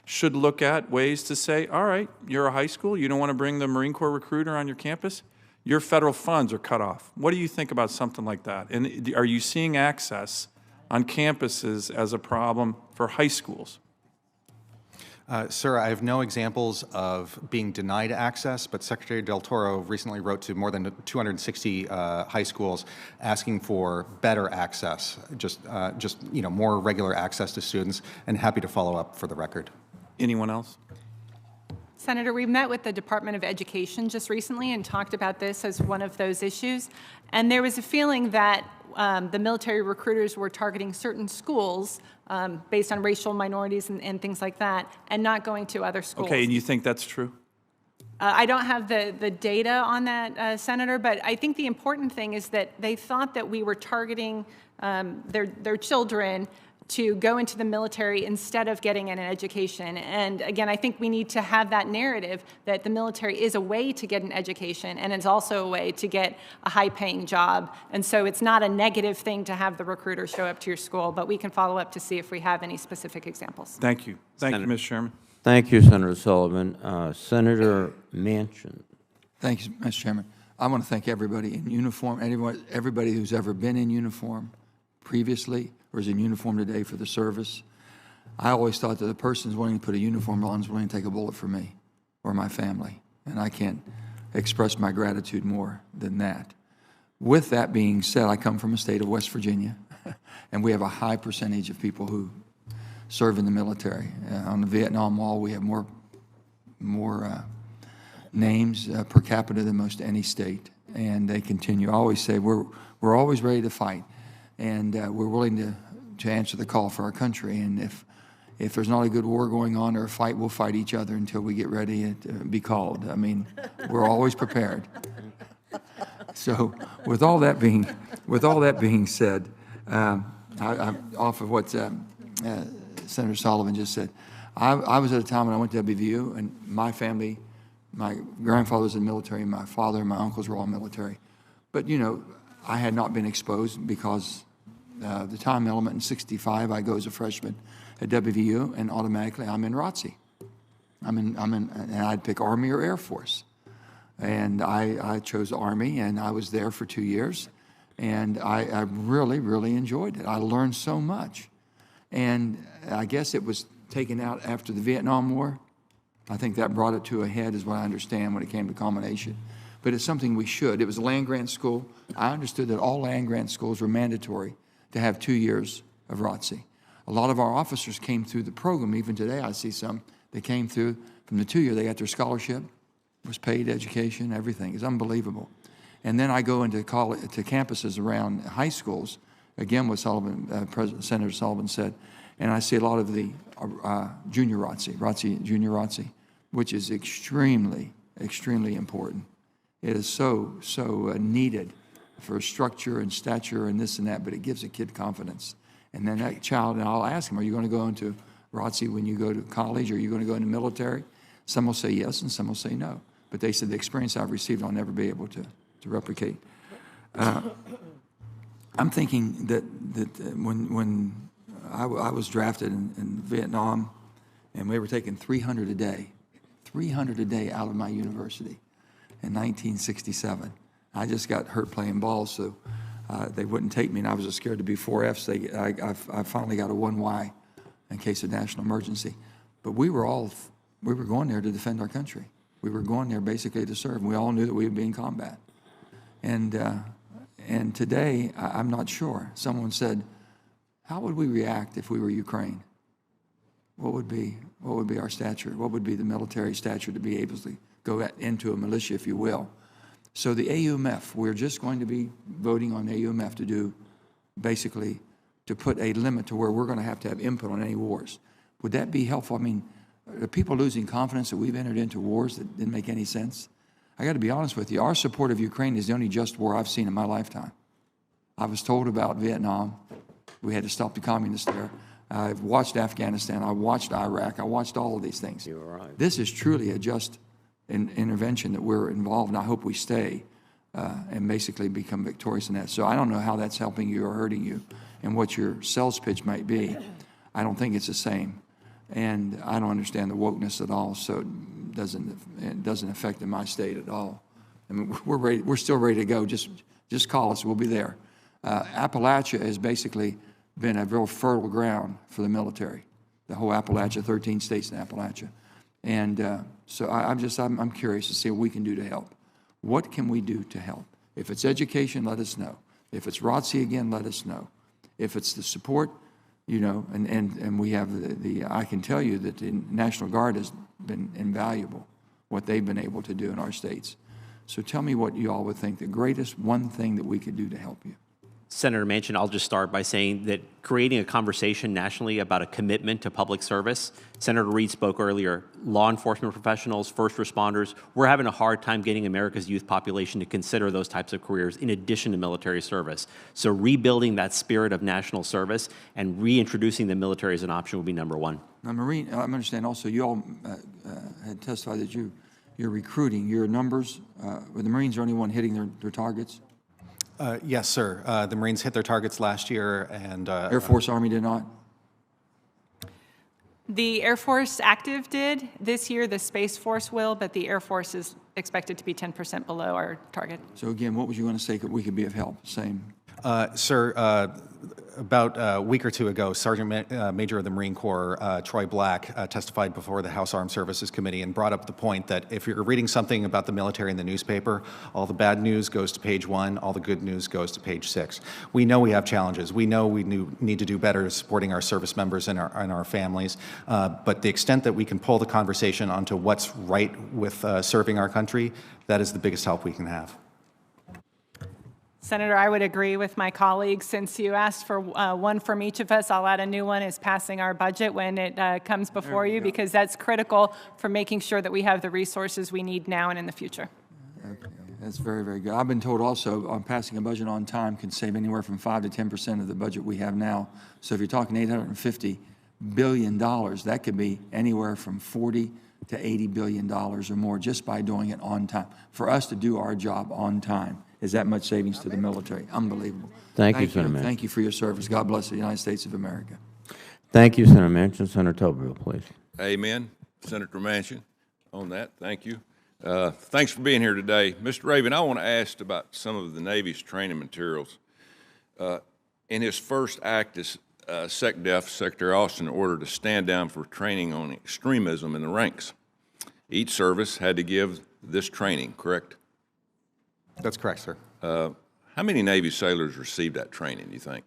N: should look at ways to say, all right, you're a high school, you don't want to bring the Marine Corps recruiter on your campus, your federal funds are cut off. What do you think about something like that? And are you seeing access on campuses as a problem for high schools?
D: Sir, I have no examples of being denied access, but Secretary Del Toro recently wrote to more than 260 high schools asking for better access, just more regular access to students, and happy to follow up for the record.
N: Anyone else?
E: Senator, we met with the Department of Education just recently and talked about this as one of those issues. And there was a feeling that the military recruiters were targeting certain schools based on racial minorities and things like that, and not going to other schools.
N: Okay, and you think that's true?
E: I don't have the data on that, Senator, but I think the important thing is that they thought that we were targeting their children to go into the military instead of getting an education. And again, I think we need to have that narrative that the military is a way to get an education, and it's also a way to get a high-paying job. And so it's not a negative thing to have the recruiter show up to your school, but we can follow up to see if we have any specific examples.
N: Thank you. Thank you, Mr. Chairman.
A: Thank you, Senator Sullivan. Senator Manchin.
O: Thank you, Mr. Chairman. I want to thank everybody in uniform, everybody who's ever been in uniform previously or is in uniform today for the service. I always thought that the person who's willing to put a uniform on is willing to take a bullet for me or my family, and I can't express my gratitude more than that. With that being said, I come from a state of West Virginia, and we have a high percentage of people who serve in the military. On the Vietnam Wall, we have more names per capita than most any state, and they continue. I always say we're always ready to fight, and we're willing to answer the call for our country. And if there's not a good war going on or a fight, we'll fight each other until we get ready to be called. I mean, we're always prepared. So, with all that being said, off of what Senator Sullivan just said, I was at a time when I went to WVU, and my family, my grandfather was in the military, my father and my uncles were all military. But, you know, I had not been exposed because the time element in '65, I go as a freshman at WVU, and automatically I'm in ROTC. And I'd pick Army or Air Force. And I chose Army, and I was there for 2 years. And I really, really enjoyed it. I learned so much. And I guess it was taken out after the Vietnam War. I think that brought it to a head, is what I understand, when it came to combination. But it's something we should. It was a land-grant school. I understood that all land-grant schools were mandatory to have 2 years of ROTC. A lot of our officers came through the program. Even today, I see some. They came through from the 2 year. They got their scholarship, was paid education, everything. It's unbelievable. And then I go into college, to campuses around high schools, again what Senator Sullivan said, and I see a lot of the junior ROTC, junior ROTC, which is extremely, extremely important. It is so needed for structure and stature and this and that, but it gives a kid confidence. And then that child, and I'll ask him, are you going to go into ROTC when you go to college, or are you going to go into military? Some will say yes, and some will say no. But they said the experience I've received, I'll never be able to replicate. I'm thinking that when I was drafted in Vietnam, and we were taking 300 a day out of my university in 1967. I just got hurt playing ball, so they wouldn't take me, and I was just scared to be 4Fs. I finally got a 1Y in case of national emergency. But we were going there to defend our country. We were going there basically to serve. We all knew that we would be in combat. And today, I'm not sure. Someone said, how would we react if we were Ukraine? What would be our stature? What would be the military stature to be able to go into a militia, if you will? So the AUMF, we're just going to be voting on AUMF to do, basically, to put a limit to where we're going to have input on any wars. Would that be helpful? I mean, are people losing confidence that we've entered into wars that didn't make any sense? I got to be honest with you. Our support of Ukraine is the only just war I've seen in my lifetime. I was told about Vietnam. We had to stop the communists there. I've watched Afghanistan. I watched Iraq. I watched all of these things.
A: You're right.
O: This is truly a just intervention that we're involved in. I hope we stay and basically become victorious in that. So I don't know how that's helping you or hurting you and what your sales pitch might be. I don't think it's the same. And I don't understand the wokeness at all, so it doesn't affect in my state at all. I mean, we're still ready to go. Just call us, we'll be there. Appalachia has basically been a real fertile ground for the military. The whole Appalachia, 13 states in Appalachia. And so I'm curious to see what we can do to help. What can we do to help? If it's education, let us know. If it's ROTC again, let us know. If it's the support, you know, and we have I can tell you that the National Guard has been invaluable, what they've been able to do in our states. So tell me what you all would think the greatest one thing that we could do to help you.
C: Senator Manchin, I'll just start by saying that creating a conversation nationally about a commitment to public service, Senator Reid spoke earlier, law enforcement professionals, first responders, we're having a hard time getting America's youth population to consider those types of careers in addition to military service. So rebuilding that spirit of national service and reintroducing the military as an option will be number one.
O: Now, Marine, I understand also you all had testified that you're recruiting. Your numbers, were the Marines the only one hitting their targets?
D: Yes, sir. The Marines hit their targets last year, and
O: Air Force, Army did not?
E: The Air Force active did. This year, the Space Force will, but the Air Force is expected to be 10% below our target.
O: So again, what was you going to say we could be of help? Same.
D: Sir, About a week or two ago, Major of the Marine Corps Troy Black testified before the House Armed Services Committee and brought up the point that if you're reading something about the military in the newspaper, all the bad news goes to page 1, all the good news goes to page 6. We know we have challenges. We know we need to do better supporting our service members and our families, but the extent that we can pull the conversation onto what's right with serving our country, that is the biggest help we can have.
E: Senator, I would agree with my colleagues. Since you asked for one from each of us, I'll add a new one, is passing our budget when it comes before you, because that's critical for making sure that we have the resources we need now and in the future.
O: Okay. That's very, very good. I've been told also passing a budget on time can save anywhere from 5 to 10% of the budget we have now. So if you're talking $850 billion, that could be anywhere from $40 to $80 billion or more just by doing it on time. For us to do our job on time is that much savings to the military. Unbelievable.
A: Thank you, Senator Manchin.
O: Thank you for your service. God bless the United States of America.
A: Thank you, Senator Manchin. Senator Tobrew, please.
P: Amen. Senator Manchin, on that, thank you. Thanks for being here today. Mr. Raven, I want to ask about some of the Navy's training materials. In his first act as SecDef, Secretary Austin ordered to stand down for training on extremism in the ranks. Each service had to give this training, correct?
D: That's correct, sir.
P: How many Navy sailors received that training, do you think?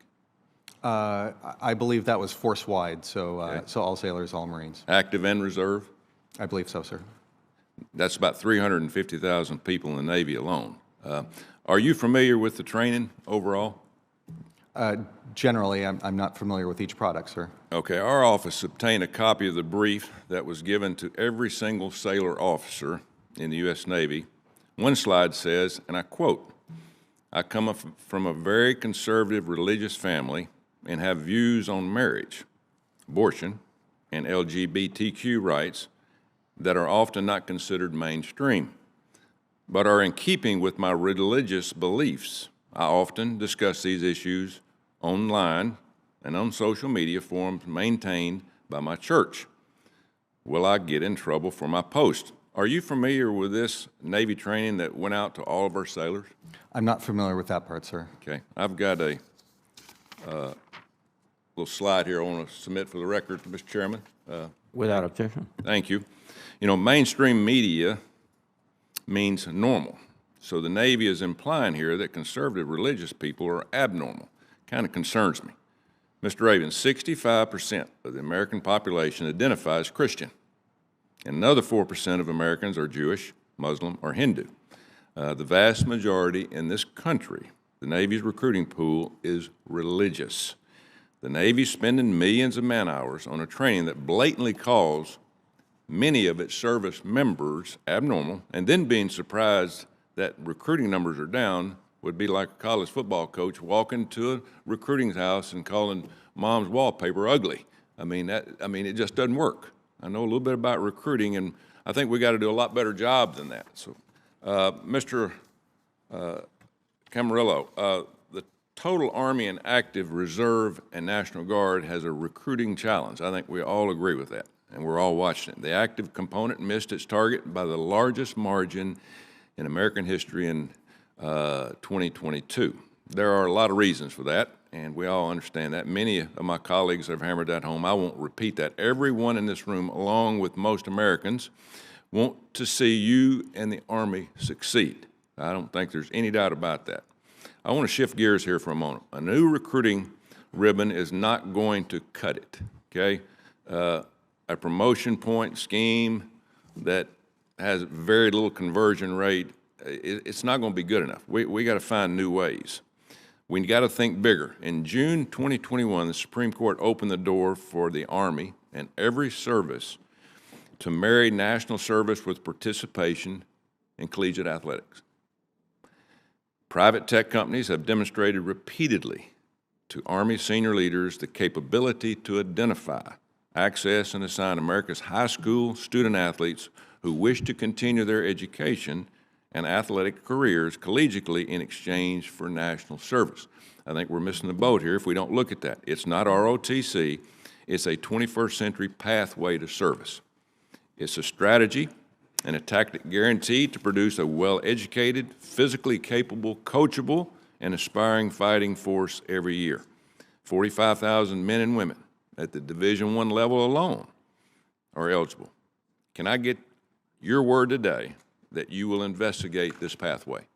D: I believe that was force-wide, so so all sailors, all Marines.
P: Active and reserve?
D: I believe so, sir.
P: That's about 350,000 people in the Navy alone. Are you familiar with the training overall?
D: Generally, I'm not familiar with each product, sir.
P: Okay, our office obtained a copy of the brief that was given to every single sailor officer in the U.S. Navy. One slide says, and I quote, "I come from a very conservative religious family and have views on marriage, abortion, and LGBTQ rights that are often not considered mainstream, but are in keeping with my religious beliefs. I often discuss these issues online and on social media forums maintained by my church. Will I get in trouble for my post?" Are you familiar with this Navy training that went out to all of our sailors?
D: I'm not familiar with that part, sir.
P: Okay. I've got a little slide here I want to submit for the record to Mr. Chairman.
A: Without objection.
P: Thank you. You know, mainstream media means normal. So the Navy is implying here that conservative religious people are abnormal. Kind of concerns me. Mr. Raven, 65% of the American population identifies Christian, and another 4% of Americans are Jewish, Muslim, or Hindu. The vast majority in this country, the Navy's recruiting pool is religious. The Navy's spending millions of man-hours on a training that blatantly calls many of its service members abnormal, and then being surprised that recruiting numbers are down would be like a college football coach walking to a recruiting house and calling mom's wallpaper ugly. I mean, it just doesn't work. I know a little bit about recruiting, and I think we got to do a lot better job than that. So, Mr. Camarillo, the total Army and active reserve and National Guard has a recruiting challenge. I think we all agree with that, and we're all watching it. The active component missed its target by the largest margin in American history in 2022. There are a lot of reasons for that, and we all understand that. Many of my colleagues have hammered that home. I won't repeat that. Everyone in this room, along with most Americans, want to see you and the Army succeed. I don't think there's any doubt about that. I want to shift gears here for a moment. A new recruiting ribbon is not going to cut it, okay? A promotion point scheme that has very little conversion rate, it's not going to be good enough. We got to find new ways. We got to think bigger. In June 2021, the Supreme Court opened the door for the Army and every service to marry national service with participation in collegiate athletics. Private tech companies have demonstrated repeatedly to Army senior leaders the capability to identify, access, and assign America's high school student athletes who wish to continue their education and athletic careers collegiately in exchange for national service. I think we're missing the boat here if we don't look at that. It's not ROTC. It's a 21st century pathway to service. It's a strategy and a tactic guaranteed to produce a well-educated, physically capable, coachable, and aspiring fighting force every year. 45,000 men and women at the Division I level alone are eligible. Can I get your word today that you will investigate this pathway?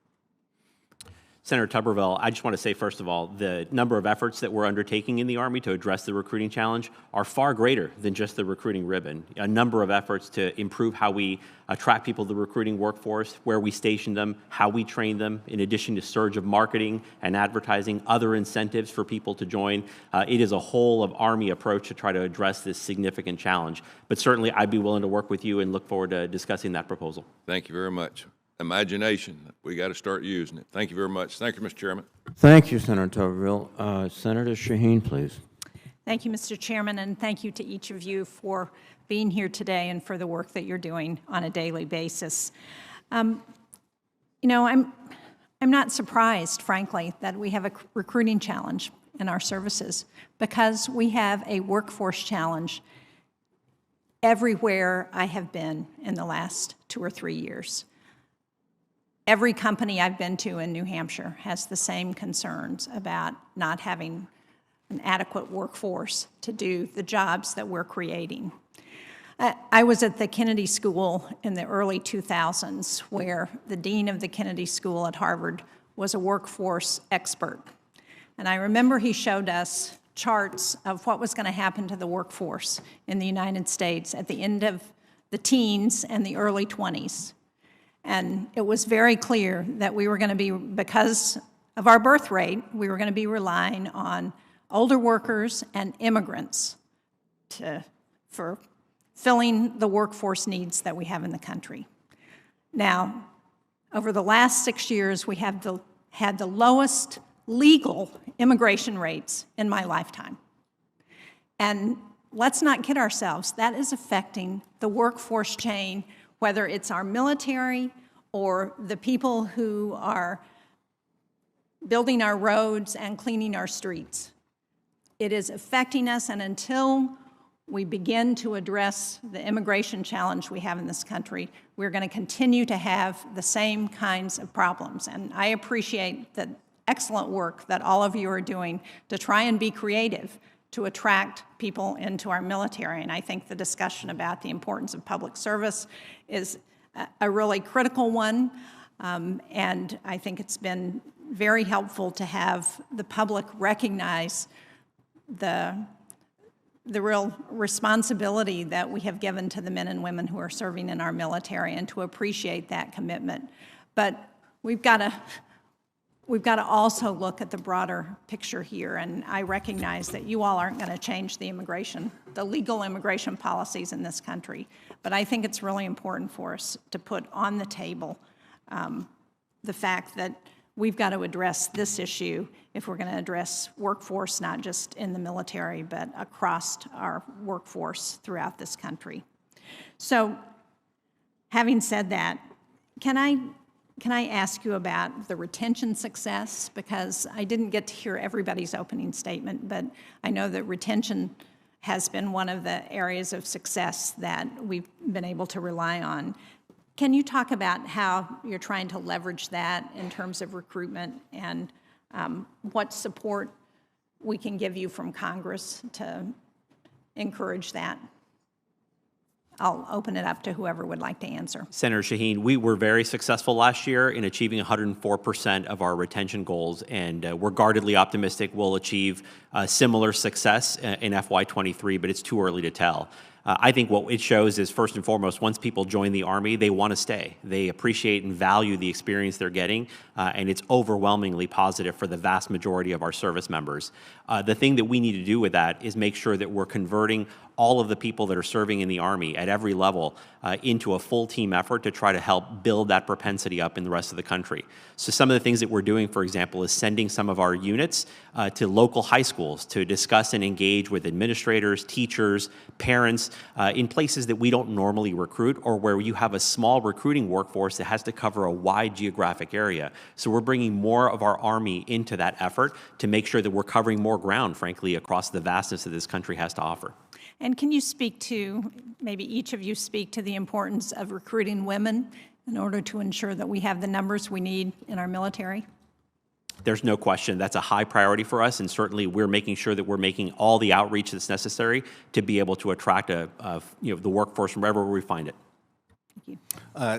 C: Senator Tuberville, I just want to say, first of all, the number of efforts that we're undertaking in the Army to address the recruiting challenge are far greater than just the recruiting ribbon. A number of efforts to improve how we attract people to the recruiting workforce, where we station them, how we train them, in addition to surge of marketing and advertising, other incentives for people to join. It is a whole of Army approach to try to address this significant challenge. But certainly, I'd be willing to work with you and look forward to discussing that proposal.
P: Thank you very much. Imagination, we got to start using it. Thank you very much. Thank you, Mr. Chairman.
A: Thank you, Senator Tuberville. Senator Shaheen, please.
Q: Thank you, Mr. Chairman, and thank you to each of you for being here today and for the work that you're doing on a daily basis. You know, I'm not surprised, frankly, that we have a recruiting challenge in our services, because we have a workforce challenge everywhere I have been in the last 2 or 3 years. Every company I've been to in New Hampshire has the same concerns about not having an adequate workforce to do the jobs that we're creating. I was at the Kennedy School in the early 2000s, where the dean of the Kennedy School at Harvard was a workforce expert. And I remember he showed us charts of what was going to happen to the workforce in the United States at the end of the teens and the early 20s. And it was very clear that we were going to be, because of our birth rate, we were going to be relying on older workers and immigrants for filling the workforce needs that we have in the country. Now, over the last 6 years, we have had the lowest legal immigration rates in my lifetime. And let's not kid ourselves, that is affecting the workforce chain, whether it's our military or the people who are building our roads and cleaning our streets. It is affecting us, and until we begin to address the immigration challenge we have in this country, we're going to continue to have the same kinds of problems. And I appreciate the excellent work that all of you are doing to try and be creative to attract people into our military. And I think the discussion about the importance of public service is a really critical one. And I think it's been very helpful to have the public recognize the real responsibility that we have given to the men and women who are serving in our military, and to appreciate that commitment. But we've got to also look at the broader picture here, and I recognize that you all aren't going to change the legal immigration policies in this country, but I think it's really important for us to put on the table the fact that we've got to address this issue if we're going to address workforce, not just in the military, but across our workforce throughout this country. So, having said that, can I ask you about the retention success? Because I didn't get to hear everybody's opening statement, but I know that retention has been one of the areas of success that we've been able to rely on. Can you talk about how you're trying to leverage that in terms of recruitment, and what support we can give you from Congress to encourage that? I'll open it up to whoever would like to answer.
C: Senator Shaheen, we were very successful last year in achieving 104% of our retention goals, and we're guardedly optimistic we'll achieve similar success in FY23, but it's too early to tell. I think what it shows is, first and foremost, once people join the Army, they want to stay. They appreciate and value the experience they're getting, and it's overwhelmingly positive for the vast majority of our service members. The thing that we need to do with that is make sure that we're converting all of the people that are serving in the Army at every level into a full team effort to try to help build that propensity up in the rest of the country. So some of the things that we're doing, for example, is sending some of our units to local high schools to discuss and engage with administrators, teachers, parents, in places that we don't normally recruit, or where you have a small recruiting workforce that has to cover a wide geographic area. So we're bringing more of our Army into that effort to make sure that we're covering more ground, frankly, across the vastness that this country has to offer.
Q: And can you speak to, maybe each of you speak to the importance of recruiting women in order to ensure that we have the numbers we need in our military?
C: There's no question that's a high priority for us, and certainly we're making sure that we're making all the outreach that's necessary to be able to attract the workforce from wherever we find it.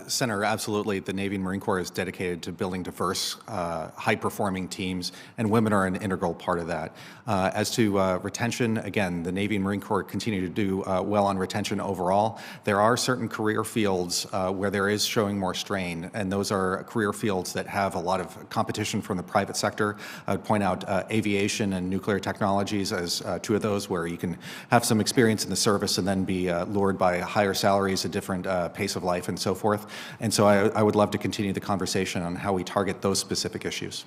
D: Senator, absolutely. The Navy and Marine Corps is dedicated to building diverse, high-performing teams, and women are an integral part of that. As to retention, again, the Navy and Marine Corps continue to do well on retention overall. There are certain career fields where there is showing more strain, and those are career fields that have a lot of competition from the private sector. I would point out aviation and nuclear technologies as two of those where you can have some experience in the service and then be lured by higher salaries, a different pace of life, and so forth. And so I would love to continue the conversation on how we target those specific issues.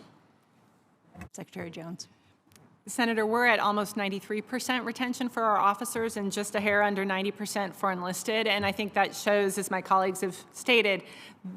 Q: Secretary Jones.
E: Senator, we're at almost 93% retention for our officers and just a hair under 90% for enlisted. And I think that shows, as my colleagues have stated,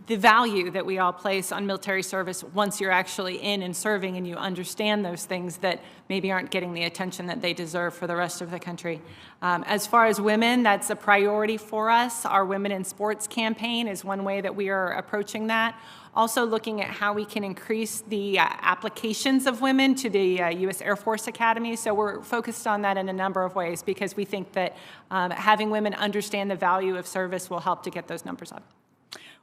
E: the value that we all place on military service once you're actually in and serving and you understand those things that maybe aren't getting the attention that they deserve for the rest of the country. As far as women, that's a priority for us. Our Women in Sports campaign is one way that we are approaching that. Also looking at how we can increase the applications of women to the U.S. Air Force Academy. So we're focused on that in a number of ways because we think that having women understand the value of service will help to get those numbers up.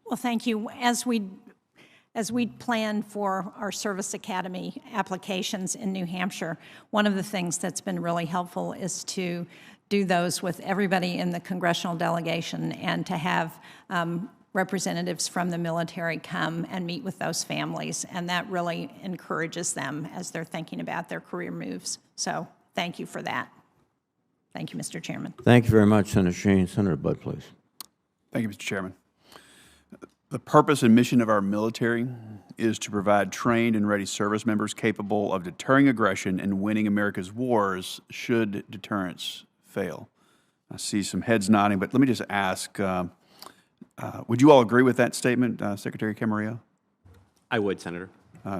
Q: Well, thank you. As we plan for our Service Academy applications in New Hampshire, one of the things that's been really helpful is to do those with everybody in the congressional delegation and to have representatives from the military come and meet with those families, and that really encourages them as they're thinking about their career moves. So thank you for that. Thank you, Mr. Chairman.
A: Thank you very much, Senator Sheen. Senator Budd, please.
R: Thank you, Mr. Chairman. The purpose and mission of our military is to provide trained and ready service members capable of deterring aggression and winning America's wars should deterrence fail. I see some heads nodding, but let me just ask, would you all agree with that statement, Secretary Camarillo?
C: I would, Senator.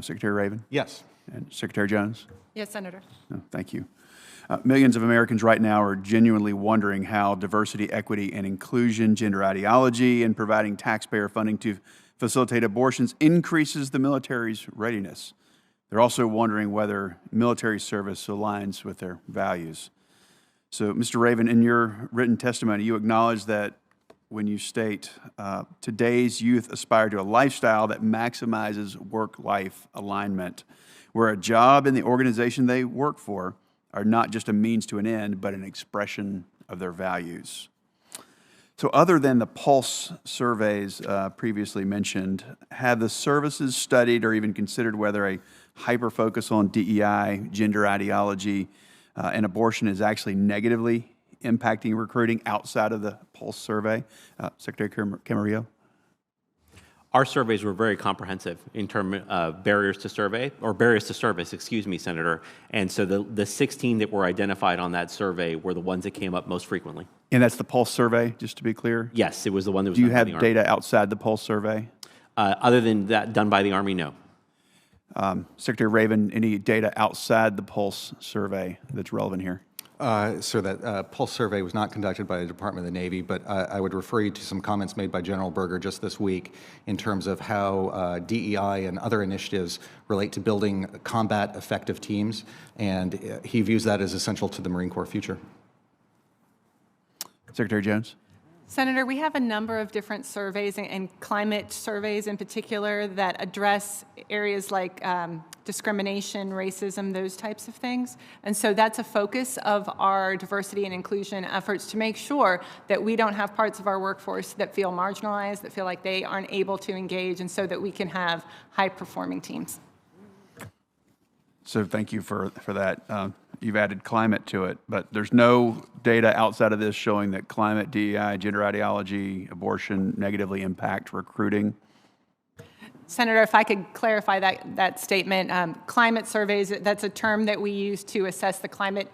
R: Secretary Raven?
D: Yes.
R: And Secretary Jones?
E: Yes, Senator.
R: Oh, thank you. Millions of Americans right now are genuinely wondering how diversity, equity, and inclusion, gender ideology, and providing taxpayer funding to facilitate abortions increases the military's readiness. They're also wondering whether military service aligns with their values. So, Mr. Raven, in your written testimony, you acknowledge that when you state, today's youth aspire to a lifestyle that maximizes work-life alignment, where a job in the organization they work for are not just a means to an end, but an expression of their values. So other than the pulse surveys previously mentioned, have the services studied or even considered whether a hyper-focus on DEI, gender ideology, and abortion is actually negatively impacting recruiting outside of the pulse survey? Secretary Camarillo?
C: Our surveys were very comprehensive in terms of barriers to service, excuse me, Senator. And so the 16 that were identified on that survey were the ones that came up most frequently.
R: And that's the pulse survey, just to be clear?
C: Yes, it was the one that was
R: done
C: done by the Army.
R: Do you have data outside the pulse survey?
C: Other than that done by the Army, no.
R: Secretary Raven, any data outside the pulse survey that's relevant here?
D: So that pulse survey was not conducted by the Department of the Navy, but I would refer you to some comments made by General Berger just this week in terms of how DEI and other initiatives relate to building combat effective teams, and he views that as essential to the Marine Corps future.
R: Secretary Jones?
E: Senator, we have a number of different surveys and climate surveys in particular that address areas like discrimination, racism, those types of things. And so that's a focus of our diversity and inclusion efforts to make sure that we don't have parts of our workforce that feel marginalized, that feel like they aren't able to engage, and so that we can have high-performing teams.
R: So thank you for that. You've added climate to it, but there's no data outside of this showing that climate, DEI, gender ideology, abortion negatively impact recruiting?
E: Senator, if I could clarify that statement, climate surveys, that's a term that we use to assess the climate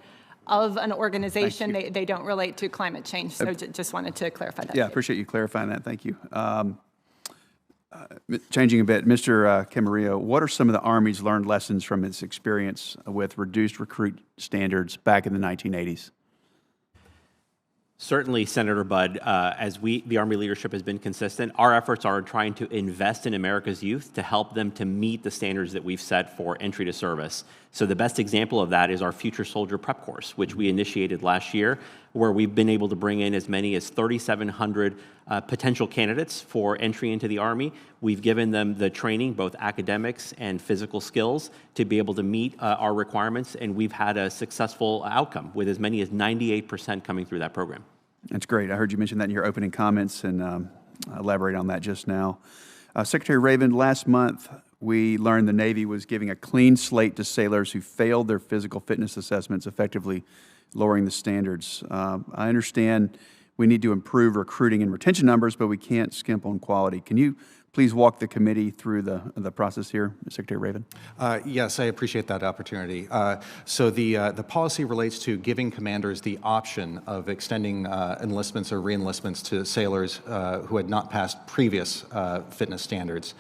E: of an organization. They don't relate to climate change, so just wanted to clarify that.
R: Yeah, I appreciate you clarifying that. Thank you. Changing a bit, Mr. Camarillo, what are some of the Army's learned lessons from its experience with reduced recruit standards back in the 1980s?
C: Certainly, Senator Budd, as the Army leadership has been consistent, our efforts are trying to invest in America's youth to help them to meet the standards that we've set for entry to service. So the best example of that is our Future Soldier Prep Course, which we initiated last year, where we've been able to bring in as many as 3,700 potential candidates for entry into the Army. We've given them the training, both academics and physical skills, to be able to meet our requirements, and we've had a successful outcome with as many as 98% coming through that program.
R: That's great. I heard you mention that in your opening comments and elaborate on that just now. Secretary Raven, last month we learned the Navy was giving a clean slate to sailors who failed their physical fitness assessments, effectively lowering the standards. I understand we need to improve recruiting and retention numbers, but we can't skimp on quality. Can you please walk the committee through the process here, Secretary Raven?
D: Yes, I appreciate that opportunity. So the policy relates to giving commanders the option of extending enlistments or reenlistments to sailors who had not passed previous fitness standards.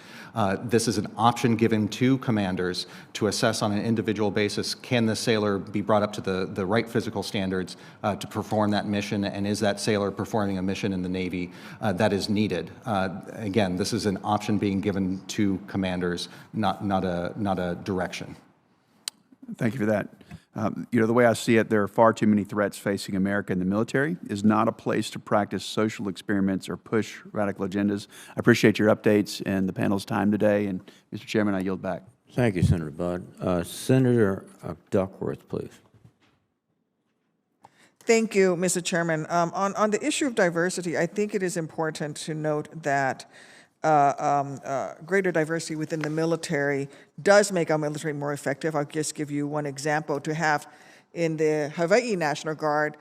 D: This is an option given to commanders to assess on an individual basis, can the sailor be brought up to the right physical standards to perform that mission, and is that sailor performing a mission in the Navy that is needed? Again, this is an option being given to commanders, not a direction.
R: Thank you for that. The way I see it, there are far too many threats facing America, and the military is not a place to practice social experiments or push radical agendas. I appreciate your updates and the panel's time today. And Mr. Chairman, I yield back.
A: Thank you, Senator Budd. Senator Duckworth, please.
S: Thank you, Mr. Chairman. On the issue of diversity, I think it is important to note that greater diversity within the military does make our military more effective. I'll just give you one example. To have in the Hawaii National Guard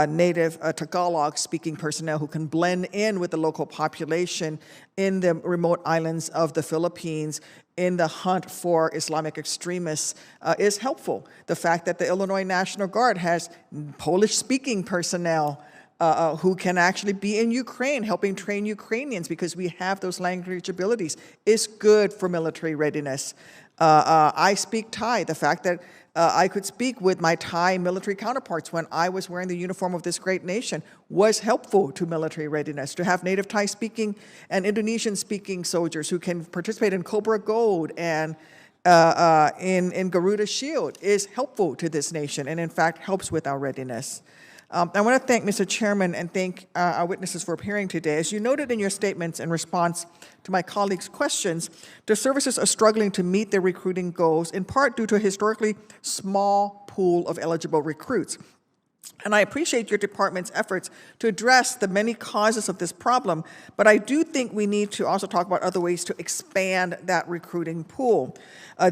S: native Tagalog-speaking personnel who can blend in with the local population in the remote islands of the Philippines in the hunt for Islamic extremists is helpful. The fact that the Illinois National Guard has Polish-speaking personnel who can actually be in Ukraine, helping train Ukrainians because we have those language abilities, is good for military readiness. I speak Thai. The fact that I could speak with my Thai military counterparts when I was wearing the uniform of this great nation was helpful to military readiness. To have native Thai speaking and Indonesian speaking soldiers who can participate in Cobra Gold and in Garuda Shield is helpful to this nation and in fact helps with our readiness. I want to thank Mr. Chairman and thank our witnesses for appearing today. As you noted in your statements in response to my colleagues' questions, the services are struggling to meet their recruiting goals, in part due to a historically small pool of eligible recruits. And I appreciate your department's efforts to address the many causes of this problem, but I do think we need to also talk about other ways to expand that recruiting pool.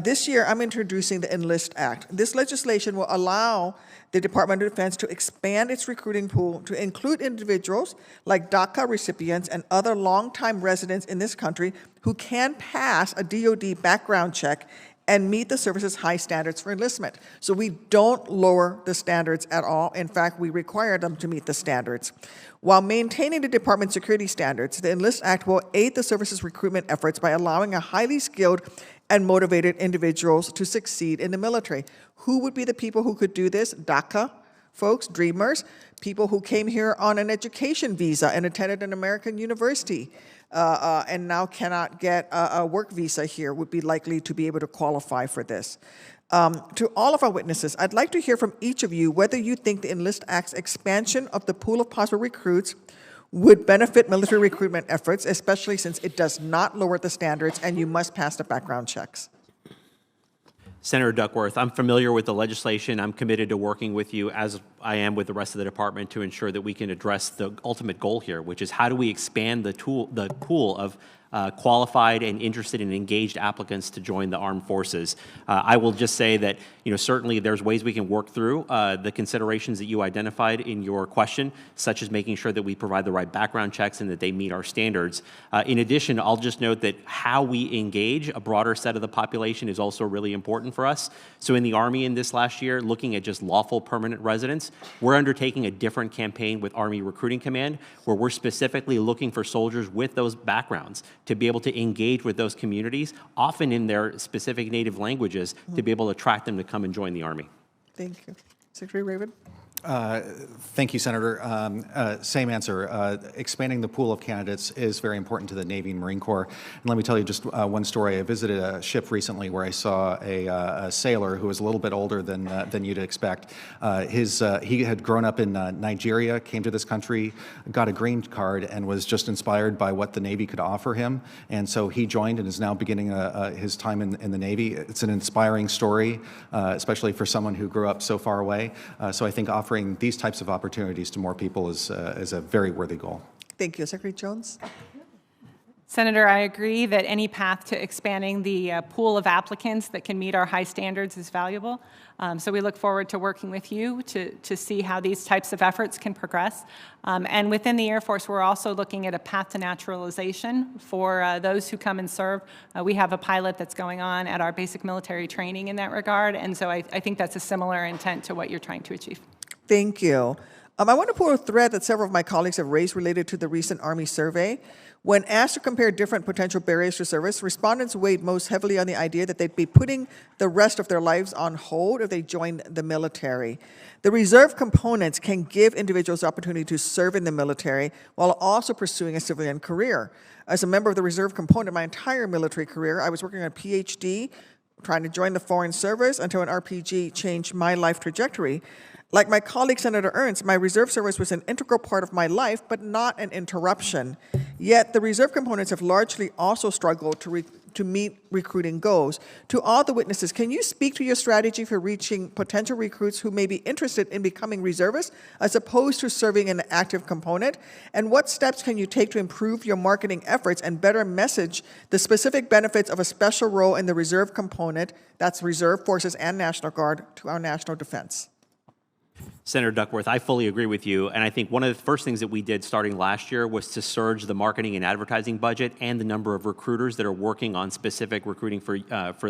S: This year, I'm introducing the Enlist Act. This legislation will allow the Department of Defense to expand its recruiting pool to include individuals like DACA recipients and other longtime residents in this country who can pass a DoD background check and meet the service's high standards for enlistment. So we don't lower the standards at all. In fact, we require them to meet the standards. While maintaining the department's security standards, the Enlist Act will aid the service's recruitment efforts by allowing a highly skilled and motivated individuals to succeed in the military. Who would be the people who could do this? DACA folks, dreamers, people who came here on an education visa and attended an American university and now cannot get a work visa here would be likely to be able to qualify for this. To all of our witnesses, I'd like to hear from each of you whether you think the Enlist Act's expansion of the pool of possible recruits would benefit military recruitment efforts, especially since it does not lower the standards and you must pass the background checks.
C: Senator Duckworth, I'm familiar with the legislation. I'm committed to working with you, as I am with the rest of the department, to ensure that we can address the ultimate goal here, which is how do we expand the pool of qualified and interested and engaged applicants to join the armed forces. I will just say that, certainly there's ways we can work through the considerations that you identified in your question, such as making sure that we provide the right background checks and that they meet our standards. In addition, I'll just note that how we engage a broader set of the population is also really important for us. So in the Army in this last year, looking at just lawful permanent residents, we're undertaking a different campaign with Army Recruiting Command, where we're specifically looking for soldiers with those backgrounds to be able to engage with those communities, often in their specific native languages, to be able to attract them to come and join the Army.
S: Thank you. Secretary Raven?
D: Thank you, Senator. Same answer. Expanding the pool of candidates is very important to the Navy and Marine Corps. And let me tell you just one story. I visited a ship recently where I saw a sailor who was a little bit older than you'd expect. He had grown up in Nigeria, came to this country, got a green card, and was just inspired by what the Navy could offer him. And so he joined and is now beginning his time in the Navy. It's an inspiring story, especially for someone who grew up so far away. So I think offering these types of opportunities to more people is a very worthy goal.
S: Thank you. Secretary Jones?
E: Senator, I agree that any path to expanding the pool of applicants that can meet our high standards is valuable. So we look forward to working with you to see how these types of efforts can progress. And within the Air Force, we're also looking at a path to naturalization for those who come and serve. We have a pilot that's going on at our basic military training in that regard, and so I think that's a similar intent to what you're trying to achieve.
S: Thank you. I want to pull a thread that several of my colleagues have raised related to the recent Army survey. When asked to compare different potential barriers to service, respondents weighed most heavily on the idea that they'd be putting the rest of their lives on hold if they joined the military. The reserve components can give individuals the opportunity to serve in the military while also pursuing a civilian career. As a member of the reserve component my entire military career, I was working on a PhD, trying to join the Foreign Service until an RPG changed my life trajectory. Like my colleague, Senator Ernst, my reserve service was an integral part of my life, but not an interruption. Yet the reserve components have largely also struggled to meet recruiting goals. To all the witnesses, can you speak to your strategy for reaching potential recruits who may be interested in becoming reservists as opposed to serving an active component? And what steps can you take to improve your marketing efforts and better message the specific benefits of a special role in the reserve component, that's reserve forces and National Guard, to our national defense?
C: Senator Duckworth, I fully agree with you, and I think one of the first things that we did starting last year was to surge the marketing and advertising budget and the number of recruiters that are working on specific recruiting for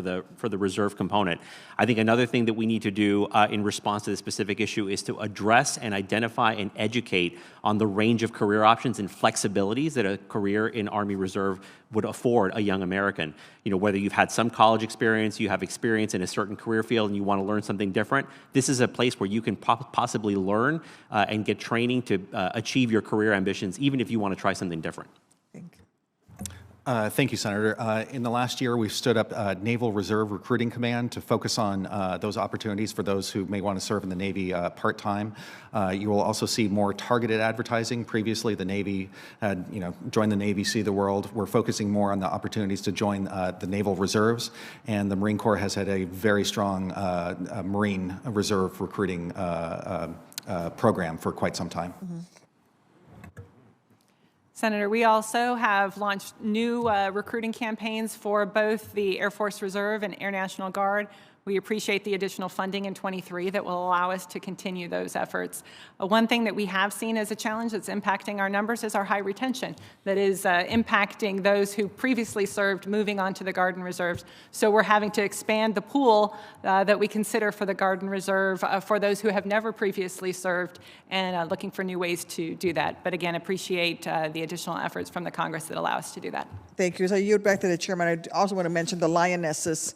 C: the reserve component. I think another thing that we need to do in response to this specific issue is to address and identify and educate on the range of career options and flexibilities that a career in Army Reserve would afford a young American. You know, whether you've had some college experience, you have experience in a certain career field, and you want to learn something different, this is a place where you can possibly learn and get training to achieve your career ambitions, even if you want to try something different.
D: Thank you, Senator. In the last year, we've stood up a Naval Reserve Recruiting Command to focus on those opportunities for those who may want to serve in the Navy part-time. You will also see more targeted advertising. Previously, the Navy had, join the Navy, see the world. We're focusing more on the opportunities to join the Naval Reserves, and the Marine Corps has had a very strong Marine Reserve recruiting program for quite some time.
S: Mm-hmm.
E: Senator, we also have launched new recruiting campaigns for both the Air Force Reserve and Air National Guard. We appreciate the additional funding in '23 that will allow us to continue those efforts. One thing that we have seen as a challenge that's impacting our numbers is our high retention that is impacting those who previously served moving on to the Guard and Reserves. So we're having to expand the pool that we consider for the Guard and Reserve for those who have never previously served, and looking for new ways to do that. But again, appreciate the additional efforts from the Congress that allow us to do that.
S: Thank you. So I yield back to the chairman. I also want to mention the Lionesses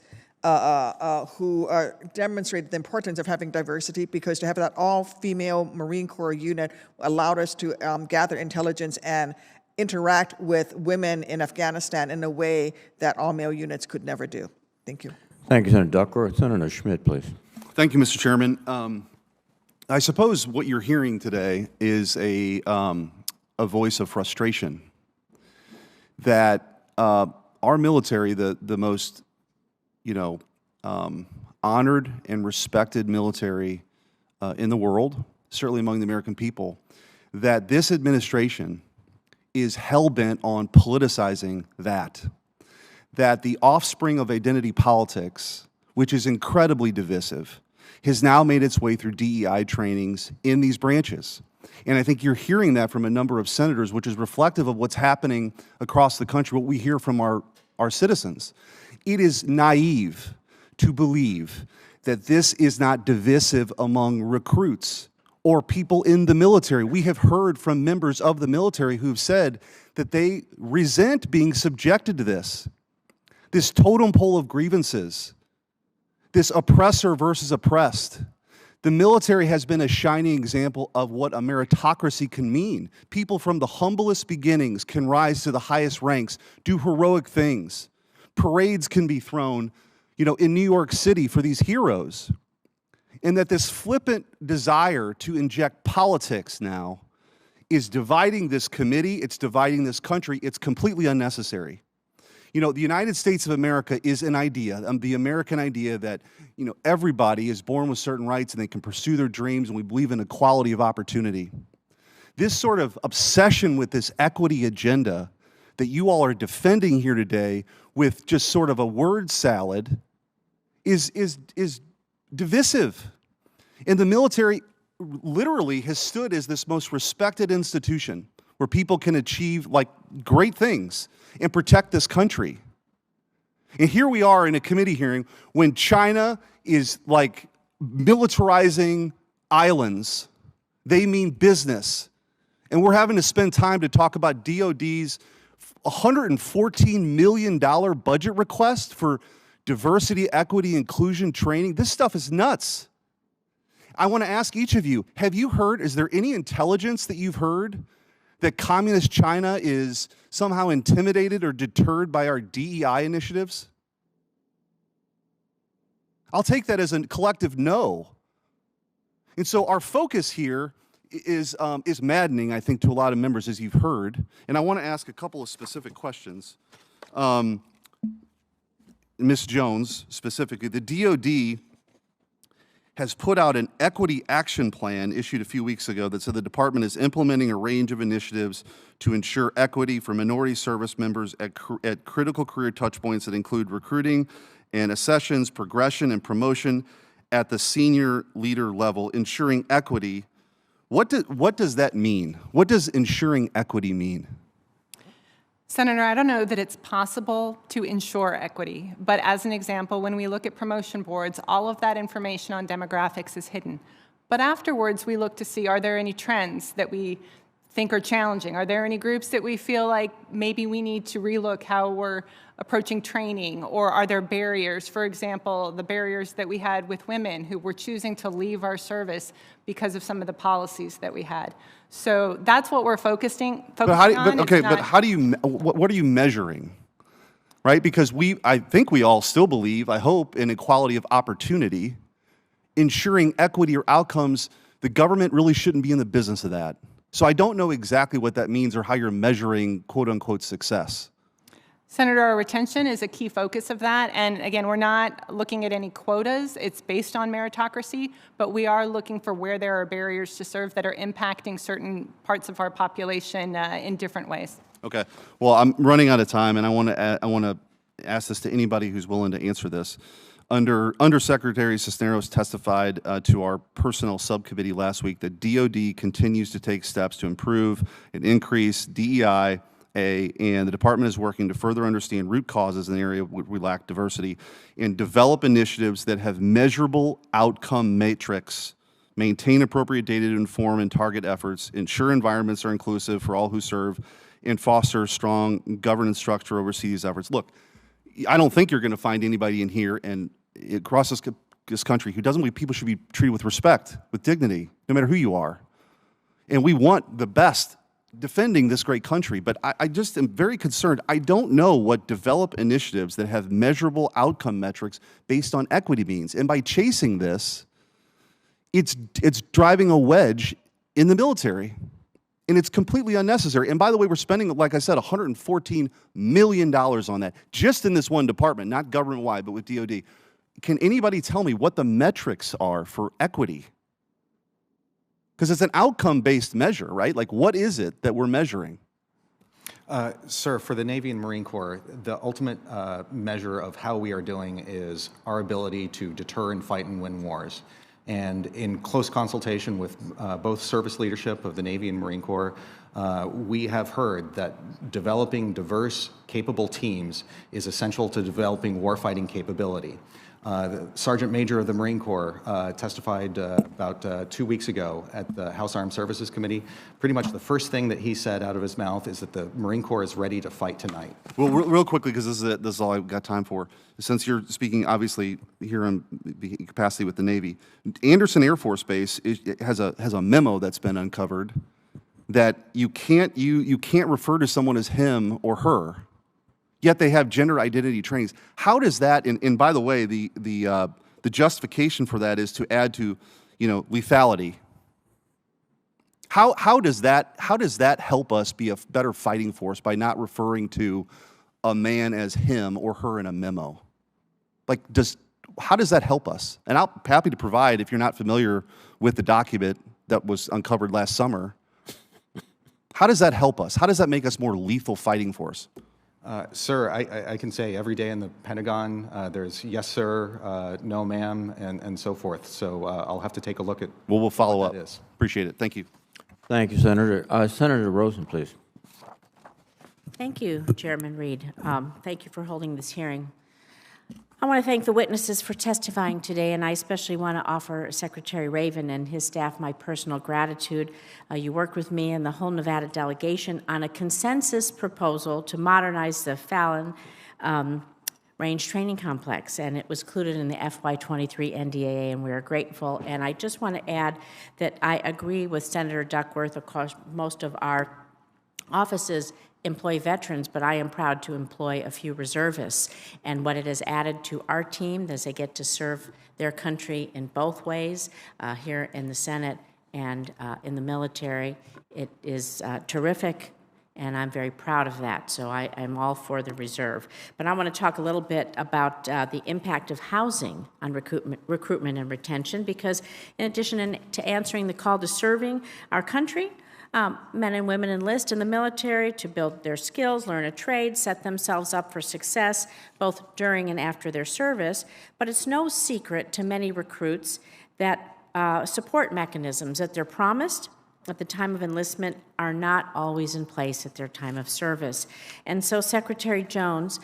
S: who demonstrated the importance of having diversity, because to have that all-female Marine Corps unit allowed us to gather intelligence and interact with women in Afghanistan in a way that all-male units could never do. Thank you.
A: Thank you, Senator Duckworth. Senator Schmidt, please.
R: Thank you, Mr. Chairman. I suppose what you're hearing today is a voice of frustration that our military, the most honored and respected military in the world, certainly among the American people, that this administration is hell-bent on politicizing that the offspring of identity politics, which is incredibly divisive, has now made its way through DEI trainings in these branches. And I think you're hearing that from a number of senators, which is reflective of what's happening across the country, what we hear from our citizens. It is naive to believe that this is not divisive among recruits or people in the military. We have heard from members of the military who've said that they resent being subjected to this totem pole of grievances, this oppressor versus oppressed,
T: The military has been a shining example of what a meritocracy can mean. People from the humblest beginnings can rise to the highest ranks, do heroic things. Parades can be thrown, in New York City for these heroes. And that this flippant desire to inject politics now is dividing this committee, it's dividing this country, it's completely unnecessary. The United States of America is an idea, the American idea that, everybody is born with certain rights and they can pursue their dreams, and we believe in equality of opportunity. This sort of obsession with this equity agenda that you all are defending here today with just sort of a word salad is divisive. And the military literally has stood as this most respected institution where people can achieve great things and protect this country. And here we are in a committee hearing when China is militarizing islands. They mean business. And we're having to spend time to talk about DOD's $114 million budget request for diversity, equity, inclusion training. This stuff is nuts. I want to ask each of you, is there any intelligence that you've heard that communist China is somehow intimidated or deterred by our DEI initiatives? I'll take that as a collective no. And so our focus here is maddening, I think, to a lot of members, as you've heard. And I want to ask a couple of specific questions. Ms. Jones, specifically, the DOD has put out an equity action plan issued a few weeks ago that said the department is implementing a range of initiatives to ensure equity for minority service members at critical career touchpoints that include recruiting and accessions, progression, and promotion at the senior leader level, ensuring equity. What does that mean? What does ensuring equity mean?
E: Senator, I don't know that it's possible to ensure equity, but as an example, when we look at promotion boards, all of that information on demographics is hidden. But afterwards, we look to see, are there any trends that we think are challenging? Are there any groups that we feel like maybe we need to relook how we're approaching training, or are there barriers? For example, the barriers that we had with women who were choosing to leave our service because of some of the policies that we had. So that's what we're focusing on.
T: But how do you, what are you measuring? Right? Because I think we all still believe, I hope, in equality of opportunity. Ensuring equity or outcomes, the government really shouldn't be in the business of that. So I don't know exactly what that means or how you're measuring quote-unquote success.
E: Senator, our retention is a key focus of that. And again, we're not looking at any quotas. It's based on meritocracy, but we are looking for where there are barriers to serve that are impacting certain parts of our population in different ways.
T: Okay. Well, I'm running out of time, and I want to ask this to anybody who's willing to answer this. Undersecretary Cisneros testified to our personnel subcommittee last week that DOD continues to take steps to improve and increase DEI, and the department is working to further understand root causes in the area where we lack diversity and develop initiatives that have measurable outcome matrix, maintain appropriate data to inform and target efforts, ensure environments are inclusive for all who serve, and foster strong governance structure oversee these efforts. Look, I don't think you're going to find anybody in here and across this country who doesn't believe people should be treated with respect, with dignity, no matter who you are. And we want the best defending this great country, but I just am very concerned. I don't know what develop initiatives that have measurable outcome metrics based on equity means. And by chasing this, it's driving a wedge in the military. And it's completely unnecessary. And by the way, we're spending, like I said, $114 million on that, just in this one department, not government-wide, but with DOD. Can anybody tell me what the metrics are for equity? Because it's an outcome-based measure, right? Like, what is it that we're measuring?
D: Sir, for the Navy and Marine Corps, the ultimate measure of how we are doing is our ability to deter and fight and win wars. And in close consultation with both service leadership of the Navy and Marine Corps, we have heard that developing diverse, capable teams is essential to developing warfighting capability. The Sergeant Major of the Marine Corps testified about 2 weeks ago at the House Armed Services Committee. Pretty much the first thing that he said out of his mouth is that the Marine Corps is ready to fight tonight.
T: Well, real quickly, because this is all I've got time for. Since you're speaking, obviously, here in capacity with the Navy, Anderson Air Force Base has a memo that's been uncovered that you can't refer to someone as him or her, yet they have gender identity trainings. How does that? And by the way, the justification for that is to add to, lethality. How does that help us be a better fighting force by not referring to a man as him or her in a memo? How does that help us? And I'm happy to provide, if you're not familiar with the document that was uncovered last summer. How does that help us? How does that make us more lethal fighting force?
D: Sir, I can say every day in the Pentagon, there's yes, sir, no, ma'am, and so forth. So I'll have to take a look at
T: we'll follow up.
D: That is.
T: Appreciate it. Thank you.
A: Thank you, Senator. Senator Rosen, please.
U: Thank you, Chairman Reed. Thank you for holding this hearing. I want to thank the witnesses for testifying today, and I especially want to offer Secretary Raven and his staff my personal gratitude. You worked with me and the whole Nevada delegation on a consensus proposal to modernize the Fallon Range Training Complex, and it was included in the FY23 NDAA, and we are grateful. And I just want to add that I agree with Senator Duckworth. Of course, most of our offices employ veterans, but I am proud to employ a few reservists. And what it has added to our team is they get to serve their country in both ways, here in the Senate and in the military. It is terrific, and I'm very proud of that. So I'm all for the reserve. But I want to talk a little bit about the impact of housing on recruitment and retention, because in addition to answering the call to serving our country, men and women enlist in the military to build their skills, learn a trade, set themselves up for success, both during and after their service. But it's no secret to many recruits that support mechanisms that they're promised at the time of enlistment are not always in place at their time of service. And so Secretary Jones,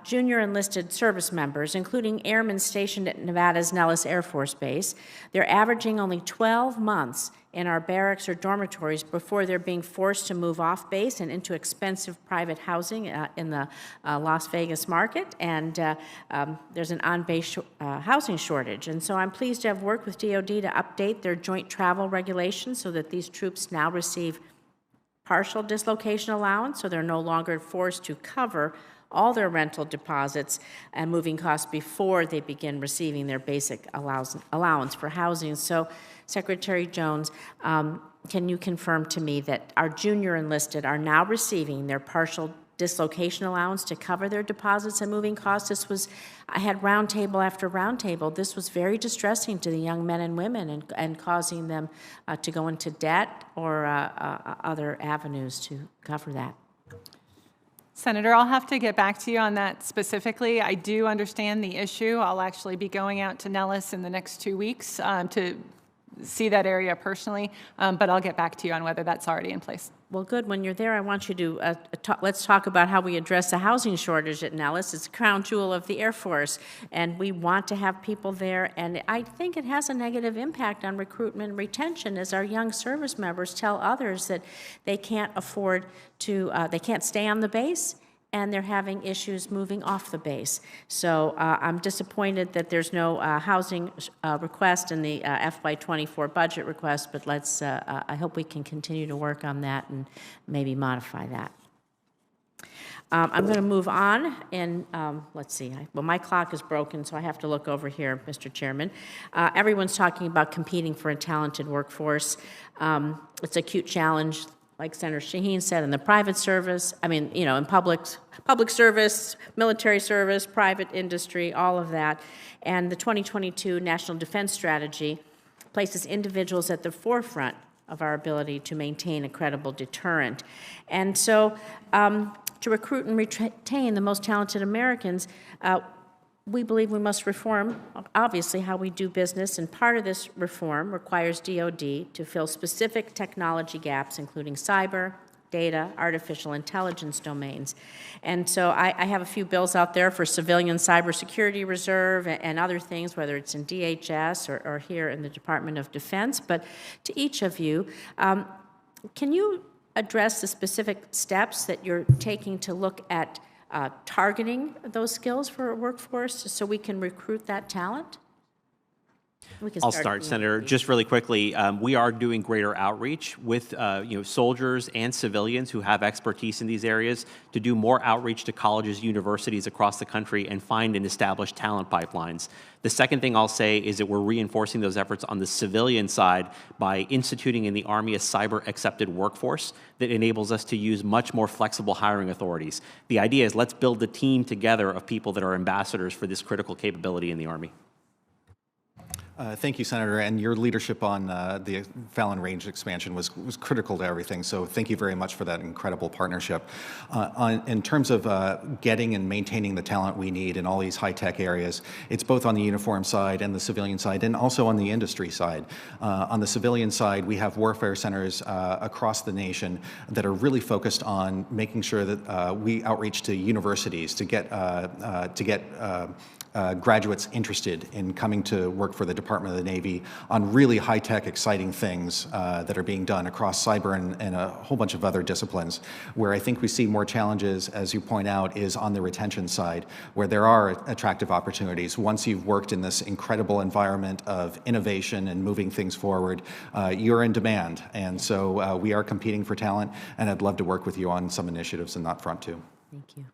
U: junior enlisted service members, including airmen stationed at Nevada's Nellis Air Force Base, they're averaging only 12 months in our barracks or dormitories before they're being forced to move off base and into expensive private housing in the Las Vegas market, and there's an on-base housing shortage. And so I'm pleased to have worked with DoD to update their joint travel regulations so that these troops now receive partial dislocation allowance, so they're no longer forced to cover all their rental deposits and moving costs before they begin receiving their basic allowance for housing. So, Secretary Jones, can you confirm to me that our junior enlisted are now receiving their partial dislocation allowance to cover their deposits and moving costs? I had roundtable after roundtable. This was very distressing to the young men and women and causing them to go into debt or other avenues to cover that.
E: Senator, I'll have to get back to you on that specifically. I do understand the issue. I'll actually be going out to Nellis in the next 2 weeks to see that area personally, but I'll get back to you on whether that's already in place.
U: Well, good. When you're there, I want you to let's talk about how we address the housing shortage at Nellis. It's a crown jewel of the Air Force, and we want to have people there. And I think it has a negative impact on recruitment and retention as our young service members tell others that they can't afford to, they can't stay on the base, and they're having issues moving off the base. So I'm disappointed that there's no housing request in the FY24 budget request, but I hope we can continue to work on that and maybe modify that. I'm going to move on, and let's see. Well, my clock is broken, so I have to look over here, Mr. Chairman. Everyone's talking about competing for a talented workforce. It's a acute challenge, like Senator Shaheen said, in the private service, in public service, military service, private industry, all of that. And the 2022 National Defense Strategy places individuals at the forefront of our ability to maintain a credible deterrent. And so to recruit and retain the most talented Americans, we believe we must reform, obviously, how we do business, and part of this reform requires DoD to fill specific technology gaps, including cyber, data, artificial intelligence domains. And so I have a few bills out there for Civilian Cybersecurity Reserve and other things, whether it's in DHS or here in the Department of Defense. But to each of you, can you address the specific steps that you're taking to look at targeting those skills for a workforce so we can recruit that talent?
C: I'll start, Senator. Just really quickly, we are doing greater outreach with soldiers and civilians who have expertise in these areas to do more outreach to colleges, universities across the country and find and establish talent pipelines. The second thing I'll say is that we're reinforcing those efforts on the civilian side by instituting in the Army a cyber-accepted workforce that enables us to use much more flexible hiring authorities. The idea is let's build the team together of people that are ambassadors for this critical capability in the Army.
D: Thank you, Senator, and your leadership on the Fallon Range expansion was critical to everything, so thank you very much for that incredible partnership. In terms of getting and maintaining the talent we need in all these high-tech areas, it's both on the uniform side and the civilian side, and also on the industry side. On the civilian side, we have warfare centers across the nation that are really focused on making sure that we outreach to universities to get graduates interested in coming to work for the Department of the Navy on really high-tech, exciting things that are being done across cyber and a whole bunch of other disciplines. Where I think we see more challenges, as you point out, is on the retention side, where there are attractive opportunities. Once you've worked in this incredible environment of innovation and moving things forward, you're in demand. And so we are competing for talent, and I'd love to work with you on some initiatives in that front, too.
U: Thank you.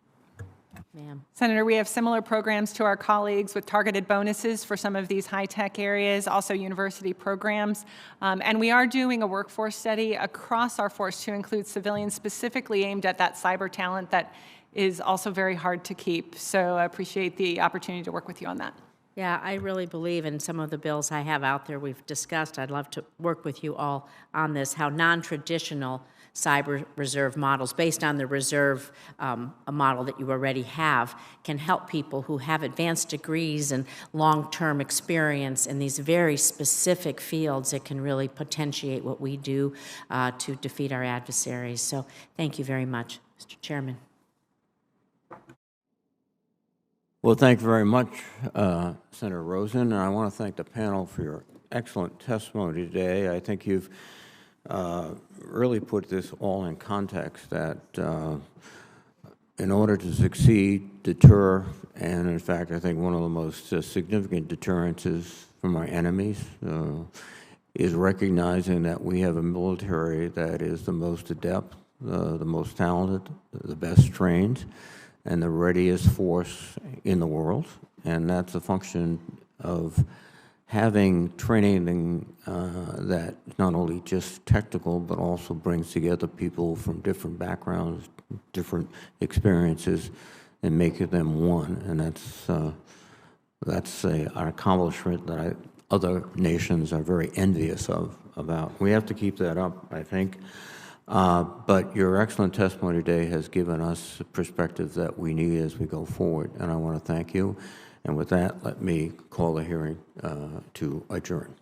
U: Ma'am.
E: Senator, we have similar programs to our colleagues with targeted bonuses for some of these high-tech areas, also university programs. And we are doing a workforce study across our force to include civilians specifically aimed at that cyber talent that is also very hard to keep. So I appreciate the opportunity to work with you on that.
U: Yeah, I really believe in some of the bills I have out there we've discussed. I'd love to work with you all on this, how non-traditional cyber reserve models based on the reserve a model that you already have can help people who have advanced degrees and long-term experience in these very specific fields that can really potentiate what we do to defeat our adversaries. So thank you very much, Mr. Chairman.
A: Well, thank you very much, Senator Rosen, and I want to thank the panel for your excellent testimony today. I think you've really put this all in context that in order to succeed, deter, and in fact, I think one of the most significant deterrences from our enemies is recognizing that we have a military that is the most adept, the most talented, the best trained, and the readiest force in the world. And that's a function of having training that not only just technical, but also brings together people from different backgrounds, different experiences, and making them one. And that's an accomplishment that other nations are very envious about. We have to keep that up, I think. But your excellent testimony today has given us a perspective that we need as we go forward, and I want to thank you. And with that, let me call the hearing to adjourn.